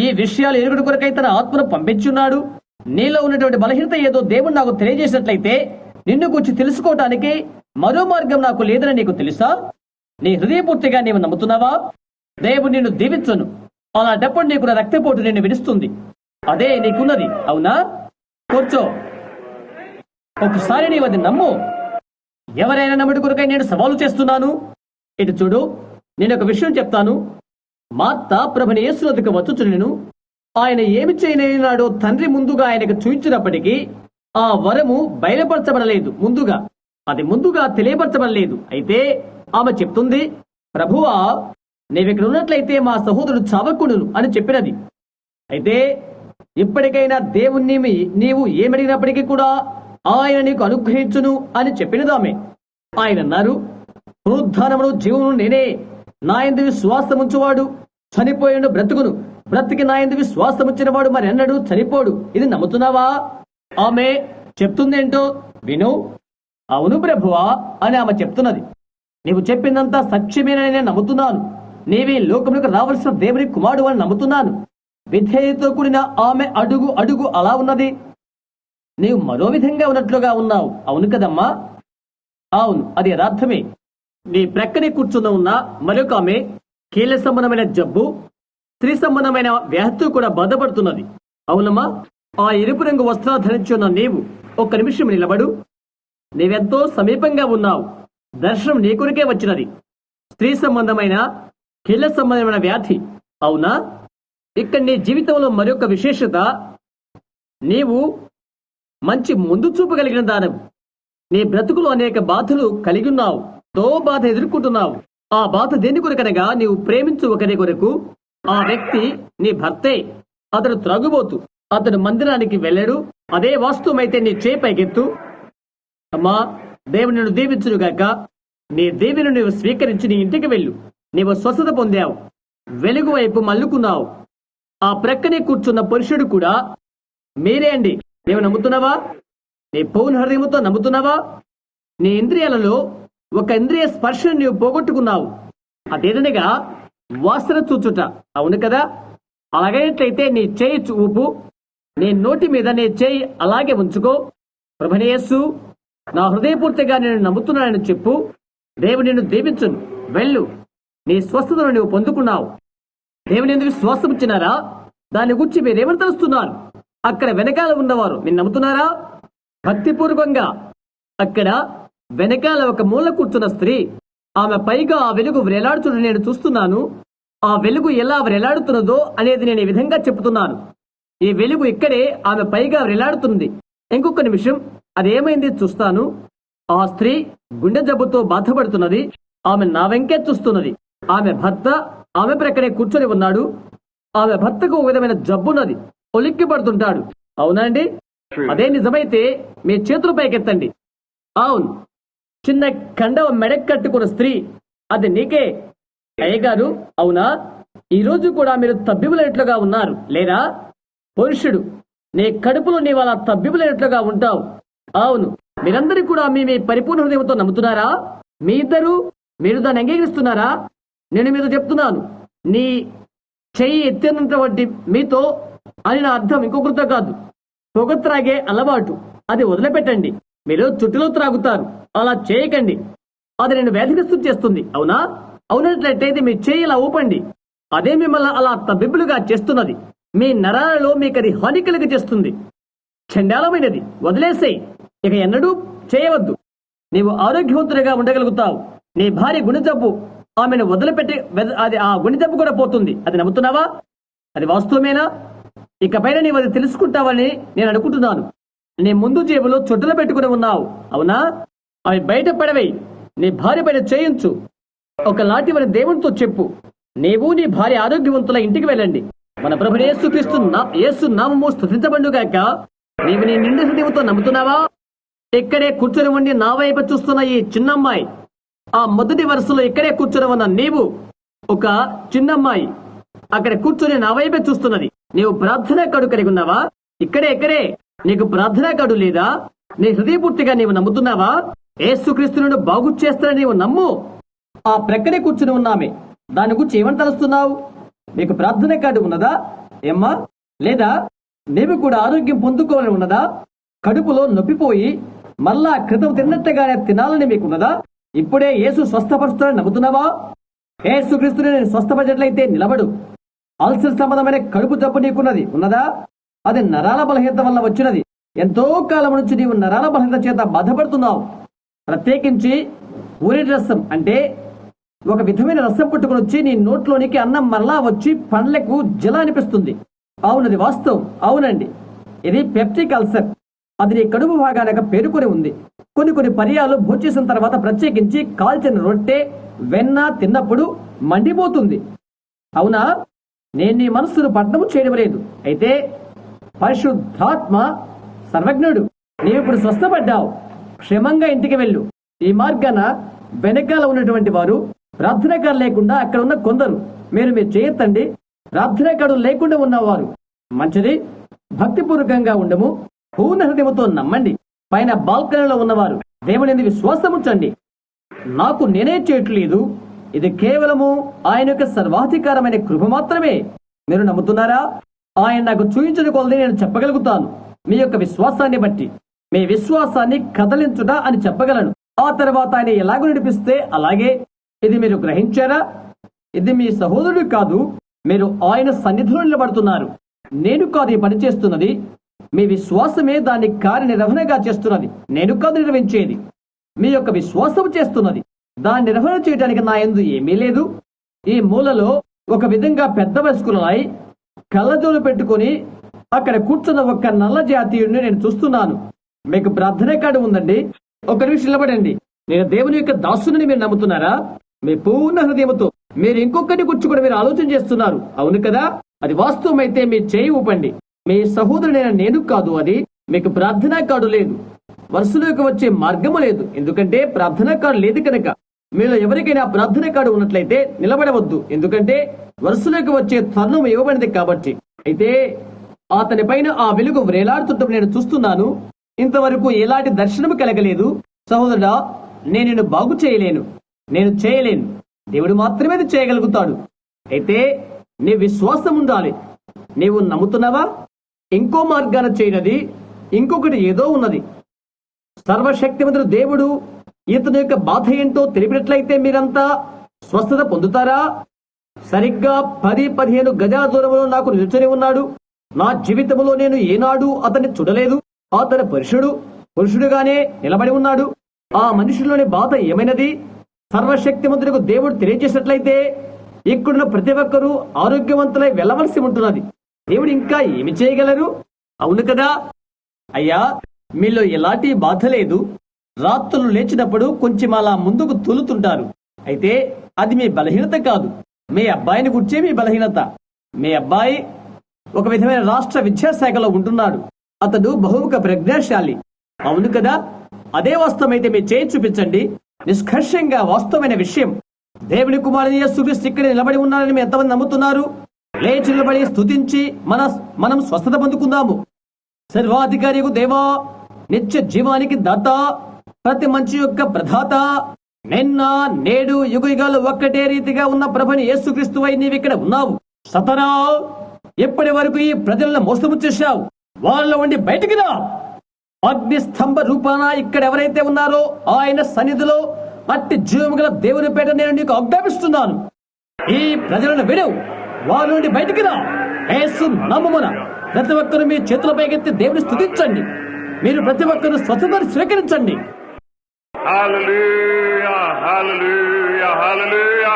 ఈ విషయాలు ఎరుగుడు కొరకై తన ఆత్మను పంపించున్నాడు. నీలో ఉన్నటువంటి బలహీనత ఏదో దేవుడు నాకు తెలియజేసినట్లయితే నిన్ను గురించి తెలుసుకోవటానికి మరో మార్గం నాకు లేదని నీకు తెలుసా? నీ హృదయపూర్తిగా నీవు నమ్ముతున్నావా? దేవుడు నిన్ను దీవించను. అలాంటప్పుడు నీకు నా రక్తపోటు నిన్ను విడుస్తుంది. అదే నీకున్నది. అవునా? కూర్చో. ఒకసారి నీవు అది నమ్ము. ఎవరైనా నమ్ముడి కొరకై నేను సవాలు చేస్తున్నాను. ఇటు చూడు, నేను ఒక విషయం చెప్తాను. మార్త ప్రభుని యేసు వద్దకు వచ్చుచుండెను. ఆయన ఏమి చేయనాడో తండ్రి ముందుగా ఆయనకు చూయించినప్పటికీ ఆ వరము బయలుపరచబడలేదు. ముందుగా తెలియపరచబడలేదు. అయితే ఆమె చెప్తుంది, ప్రభువా, నీవిక్కడ ఉన్నట్లయితే మా సహోదరుడు చావకుండును అని చెప్పినది. అయితే ఇప్పటికైనా దేవుణ్ణి నీవు ఏమడిగినప్పటికీ కూడా ఆయన నీకు అనుగ్రహించును అని చెప్పినది ఆమె. ఆయన అన్నారు, పునరుద్ధానమును జీవమును నేనే. నా యందు విశ్వాసముంచువాడు చనిపోయాడు బ్రతుకును, బ్రతికి నా యందు విశ్వాసముంచిన వాడు మరి అన్నడు చనిపోడు. ఇది నమ్ముతున్నావా? ఆమె చెప్తుందేంటో విను. అవును ప్రభువా అని ఆమె చెప్తున్నది. నీవు చెప్పిందంతా సత్యమేనని నేను నమ్ముతున్నాను. నీవి లోకములకు రావలసిన దేవుని కుమారుడు అని నమ్ముతున్నాను. విధేయతో కూడిన ఆమె అడుగు అలా ఉన్నది. నీవు మరో విధంగా ఉన్నట్లుగా ఉన్నావు. అవును కదమ్మా? అవును, అది యథార్థమే. నీ ప్రక్కనే కూర్చుని ఉన్న మరొక ఆమె కీళ్ళ సంబంధమైన జబ్బు, స్త్రీ సంబంధమైన వ్యాధితో కూడా బాధపడుతున్నది. అవునమ్మా? ఆ ఎరుపు రంగు వస్త్రాలు ధరించి ఉన్న నీవు ఒక్క నిమిషం నిలబడు. నీవెంతో సమీపంగా ఉన్నావు. దర్శనం నీ కొరికే వచ్చినది. స్త్రీ సంబంధమైన కీళ్ళ సంబంధమైన వ్యాధి. అవునా? ఇక్కడ నీ జీవితంలో మరొక విశేషత, నీవు మంచి ముందు చూపు కలిగిన దానవు. నీ బ్రతుకులో అనేక బాధలు కలిగి ఉన్నావు. తో బాధ ఎదుర్కొంటున్నావు. ఆ బాధ దేని కొరకనగా నీవు ప్రేమించు ఒకరి కొరకు. ఆ వ్యక్తి నీ భర్తే. అతడు త్రాగుబోతు. అతడు మందిరానికి వెళ్ళాడు. అదే వాస్తవమైతే నీ చేయి పైకెత్తు. అమ్మా, దేవుని నిన్ను దీవించునుగాక. నీ దీవెను నీవు స్వీకరించి నీ ఇంటికి వెళ్ళు. నీవు స్వస్థత పొందావు. వెలుగు వైపు మల్లుకున్నావు. ఆ ప్రక్కనే కూర్చున్న పురుషుడు కూడా మీరే అండి. నీవు నమ్ముతున్నావా? నీ పూర్ణ హృదయముతో నమ్ముతున్నావా? నీ ఇంద్రియాలలో ఒక ఇంద్రియ స్పర్శను నీవు పోగొట్టుకున్నావు. అదేదనగా వాసన చూచుట. అవును కదా? అలాగైనట్లయితే నీ చేయి ఊపు. నీ నోటి మీద నీ చేయి అలాగే ఉంచుకో. ప్రభువైన యేసు, నా హృదయపూర్తిగా నేను నమ్ముతున్నానని చెప్పు. దేవుడు నిన్ను దీవించును. వెళ్ళు. నీ స్వస్థతను నువ్వు పొందుకున్నావు. దేవుని ఎందుకు శ్వాసం ఇచ్చినారా? దాని గురించి మీరేమని తెలుస్తున్నారు? అక్కడ వెనకాల ఉన్నవారు మీరు నమ్ముతున్నారా? భక్తిపూర్వకంగా అక్కడ వెనకాల ఒక మూల కూర్చున్న స్త్రీ, ఆమె పైగా ఆ వెలుగు వ్రేలాడుతున్న నేను చూస్తున్నాను. ఆ వెలుగు ఎలా వ్రేలాడుతున్నదో అనేది నేను ఈ విధంగా చెప్తున్నాను. ఈ వెలుగు ఇక్కడే ఆమె పైగా వ్రేలాడుతుంది. ఇంకొక నిమిషం, అదేమైంది చూస్తాను. ఆ స్త్రీ గుండె జబ్బుతో బాధపడుతున్నది. ఆమె నా వెంకే చూస్తున్నది. ఆమె భర్త ఆమె ప్రక్కనే కూర్చొని ఉన్నాడు. ఆమె భర్తకు ఒక విధమైన జబ్బున్నది. ఒలిక్కి పడుతుంటాడు. అవునండి? అదే నిజమైతే మీ చేతులు పైకెత్తండి. అవును, చిన్న కండవ మెడక్ కట్టుకున్న స్త్రీ, అది నీకే. అయ్యగారు, అవునా? ఈ రోజు కూడా మీరు తబ్బిబులైనట్లుగా ఉన్నారు లేరా? పురుషుడు, నీ కడుపులో నీవు అలా తబ్బిబులైనట్లుగా ఉంటావు. అవును, మీరందరూ కూడా మీ పరిపూర్ణ హృదయంతో నమ్ముతున్నారా? మీ ఇద్దరు మీరు దాన్ని అంగీకరిస్తున్నారా? నేను మీతో చెప్తున్నాను, నీ చెయ్యి ఎత్తినటువంటి మీతో అని నా అర్థం ఇంకొకరితో కాదు. పొగ త్రాగే అలవాటు అది వదిలిపెట్టండి. మీరు చుట్టులో త్రాగుతారు. అలా చేయకండి. అది నేను వ్యాధిగ్రస్తులు చేస్తుంది. అవునా? అవునట్లయితే మీ చేయి ఇలా ఊపండి. అదే మిమ్మల్ని అలా తబ్బిబ్బులుగా చేస్తున్నది. మీ నరాలలో మీకు అది హాని కలిగి చేస్తుంది. చండాలమైనది. వదిలేసేయి. ఇక ఎన్నడూ చేయవద్దు. నీవు ఆరోగ్యవంతుడిగా ఉండగలుగుతావు. నీ భార్య గుండె జబ్బు, ఆమెను వదిలిపెట్టి అది ఆ గుండె జబ్బు కూడా పోతుంది. అది నమ్ముతున్నావా? అది వాస్తవమేనా? ఇకపైన నీవు అది తెలుసుకుంటావని నేను అనుకుంటున్నాను. నీ ముందు జేబులో చుట్టలు పెట్టుకుని ఉన్నావు. అవునా? అవి బయట పడవేయి. నీ భార్య పైన చేయించు. ఒక లాంటివని దేవునితో చెప్పు. నీవు నీ భార్య ఆరోగ్యవంతుల ఇంటికి వెళ్ళండి. మన ప్రభువైన యేసు నామము స్తుతించబడుగాక. నీవు నీ నిండు హృదయంతో నమ్ముతున్నావా? ఇక్కడే కూర్చొని ఉండి నా వైపు చూస్తున్న ఈ చిన్నమ్మాయి, ఆ మొదటి వరుసలో ఇక్కడే కూర్చొని ఉన్న నీవు, ఒక చిన్నమ్మాయి అక్కడ కూర్చొని నా వైపే చూస్తున్నది. నీవు ప్రార్థనా కార్డు కలిగి ఉన్నావా? ఇక్కడే నీకు ప్రార్థనా కార్డు లేదా? నీ హృదయపూర్తిగా నీవు నమ్ముతున్నావా? యేసుక్రీస్తును బాగు చేస్తానని నీవు నమ్ము. ఆ ప్రక్కనే కూర్చుని ఉన్నామే, దాని గురించి ఏమని తలుస్తున్నావు? నీకు ప్రార్థనా కార్డు ఉన్నదా ఏమ్మా? లేదా నీవు కూడా ఆరోగ్యం పొందుకోవాలని ఉన్నదా? కడుపులో నొప్పిపోయి మళ్ళా క్రితం తిన్నట్టుగానే తినాలని మీకున్నదా? ఇప్పుడే యేసు స్వస్థపరుస్తాడని నమ్ముతున్నావా? యేసు క్రీస్తుని నేను స్వస్థపరిచినట్లయితే నిలబడు. అల్సర్ సంబంధమైన కడుపు జబ్బు నీకున్నది ఉన్నదా? అది నరాల బలహీనత వల్ల వచ్చినది. ఎంతో కాలం నుంచి నీవు నరాల బలహీనత చేత బాధపడుతున్నావు. ప్రత్యేకించి ఊరిటి రసం అంటే ఒక విధమైన రసం పుట్టుకుని వచ్చి నీ నోట్లోనికి అన్నం మరలా వచ్చి పండ్లకు జల అనిపిస్తుంది. అవునది వాస్తవం. అవునండి, ఇది పెప్టిక్ అల్సర్. అది నీ కడుపు భాగానక పేరుకొని ఉంది. కొన్ని పర్యాలు భోజేసిన తర్వాత ప్రత్యేకించి కాల్చిన రొట్టె వెన్న తిన్నప్పుడు మండిపోతుంది. అవునా? నేను నీ మనస్సును పట్టణము చేయడం లేదు. అయితే పరిశుద్ధాత్మ సర్వజ్ఞుడు. నీవిప్పుడు స్వస్థపడ్డావు. క్షేమంగా ఇంటికి వెళ్ళు. ఈ మార్గాన వెనకాల ఉన్నటువంటి వారు ప్రార్థనకారు లేకుండా అక్కడ ఉన్న కొందరు మీరు చేయొద్దండి. ప్రార్థనకారు లేకుండా ఉన్నవారు మంచిది. భక్తిపూర్వకంగా ఉండము. పూర్ణ హృదయంతో నమ్మండి. పైన బాల్కనీలో ఉన్నవారు దేవుని విశ్వాసముంచండి. నాకు నేనే చేయట్లేదు. ఇది కేవలము ఆయన యొక్క సర్వాధికారమైన కృప మాత్రమే. మీరు నమ్ముతున్నారా? ఆయన నాకు చూయించిన కొలది నేను చెప్పగలుగుతాను. మీ యొక్క విశ్వాసాన్ని బట్టి మీ విశ్వాసాన్ని కదలించుట అని చెప్పగలను. ఆ తర్వాత ఆయన ఎలాగో నడిపిస్తే అలాగే. ఇది మీరు గ్రహించారా? ఇది మీ సహోదరుడు కాదు. మీరు ఆయన సన్నిధిలో నిలబడుతున్నారు. నేను కాదు ఈ పని చేస్తున్నది. మీ విశ్వాసమే దాన్ని కార్యనిర్వహణగా చేస్తున్నది. నేను కాదు నిర్వహించేది. మీ యొక్క విశ్వాసం చేస్తున్నది. దాన్ని నిర్వహణ చేయడానికి నా యందు ఏమీ లేదు. ఈ మూలలో ఒక విధంగా పెద్ద వయస్కులై కళ్ళజోలు పెట్టుకుని అక్కడ కూర్చున్న ఒక నల్ల జాతీయుడిని నేను చూస్తున్నాను. మీకు ప్రార్థన కార్డు ఉందండి. ఒక నిమిషం నిలబడండి. నేను దేవుని యొక్క దాసుని మీరు నమ్ముతున్నారా? మీ పూర్ణ హృదయంతో మీరు ఇంకొకటి కూర్చుని మీరు ఆలోచన చేస్తున్నారు. అవును కదా? అది వాస్తవం అయితే మీ చేయి ఊపండి. మీ సహోదరుడైన నేను కాదు. అది మీకు ప్రార్థనా కార్డు లేదు. వరుసలోకి వచ్చే మార్గము లేదు. ఎందుకంటే ప్రార్థనా కార్డు లేదు కనుక. మీలో ఎవరికైనా ప్రార్థన కార్డు ఉన్నట్లయితే నిలబడవద్దు. ఎందుకంటే వరుసలోకి వచ్చే తరుణం ఇవ్వబడింది కాబట్టి. అయితే అతని పైన ఆ వెలుగు వ్రేలాడుతుంటే నేను చూస్తున్నాను. ఇంతవరకు ఎలాంటి దర్శనము కలగలేదు. సహోదరుడా, నేను నిన్ను బాగు చేయలేను. నేను చేయలేను. దేవుడు మాత్రమే చేయగలుగుతాడు. అయితే నీ విశ్వాసం ఉండాలి. నీవు నమ్ముతున్నావా? ఇంకో మార్గాన చేయనది ఇంకొకటి ఏదో ఉన్నది. సర్వశక్తిమంతుడు దేవుడు ఇతని యొక్క బాధ ఏంటో తెలిపినట్లయితే మీరంతా స్వస్థత పొందుతారా? సరిగ్గా 10-15 గజాల దూరంలో నాకు నిల్చొని ఉన్నాడు. నా జీవితంలో నేను ఏనాడు అతన్ని చూడలేదు. అతను పురుషుడుగానే నిలబడి ఉన్నాడు. ఆ మనుషుల్లోని బాధ ఏమైనది? సర్వశక్తిమంతుడికి దేవుడు తెలియజేసినట్లయితే ఇక్కడున్న ప్రతి ఒక్కరూ ఆరోగ్యవంతులై వెళ్ళవలసి ఉంటున్నది. దేవుడు ఇంకా ఏమి చేయగలరు? అవును కదా? అయ్యా, మీలో ఎలాంటి బాధ లేదు. రాత్రులు లేచినప్పుడు కొంచెం అలా ముందుకు తూలుతుంటారు. అయితే అది మీ బలహీనత కాదు. మీ అబ్బాయిని గుర్చే మీ బలహీనత. మీ అబ్బాయి ఒక విధమైన రాష్ట్ర విద్యాశాఖలో ఉంటున్నాడు. అతడు బహుముఖ ప్రజ్ఞాశాలి. అవును కదా? అదే వాస్తవమైతే మీ చేయి చూపించండి. నిష్కర్షంగా వాస్తవమైన విషయం. దేవుని కుమారుని యేసుక్రీస్తు ఇక్కడ నిలబడి ఉన్నారని మీరు ఎంతమంది నమ్ముతున్నారు? లేచి నిలబడి స్తుతించి మనం స్వస్థత పొందుకుందాము. సర్వాధికారియకు దేవా, నిత్య జీవానికి దాత, ప్రతి మంచి యొక్క ప్రదాత, నిన్న నేడు యుగయుగాలు ఒక్కటే రీతిగా ఉన్న ప్రభుని యేసుక్రీస్తువై నీవిక్కడ ఉన్నావు. సతరా, ఎప్పటి వరకు ఈ ప్రజలను మోసము చేశావు? వాళ్ళ ఉండి బయటికి రా. అగ్నిస్తంభ రూపాన ఇక్కడ ఎవరైతే ఉన్నారో ఆయన సన్నిధిలో అట్టి జీవము గల దేవుని పేట నేను నీకు ఆజ్ఞాపిస్తున్నాను. ఈ ప్రజలను విడవు. వాళ్ళ నుండి బయటికి రా. యేసు నామమున ప్రతి ఒక్కరు మీ చేతుల పైకెత్తి దేవుని స్తుతించండి. మీరు ప్రతి ఒక్కరు స్వస్థతను స్వీకరించండి. హల్లెలూయా, హల్లెలూయా, హల్లెలూయా.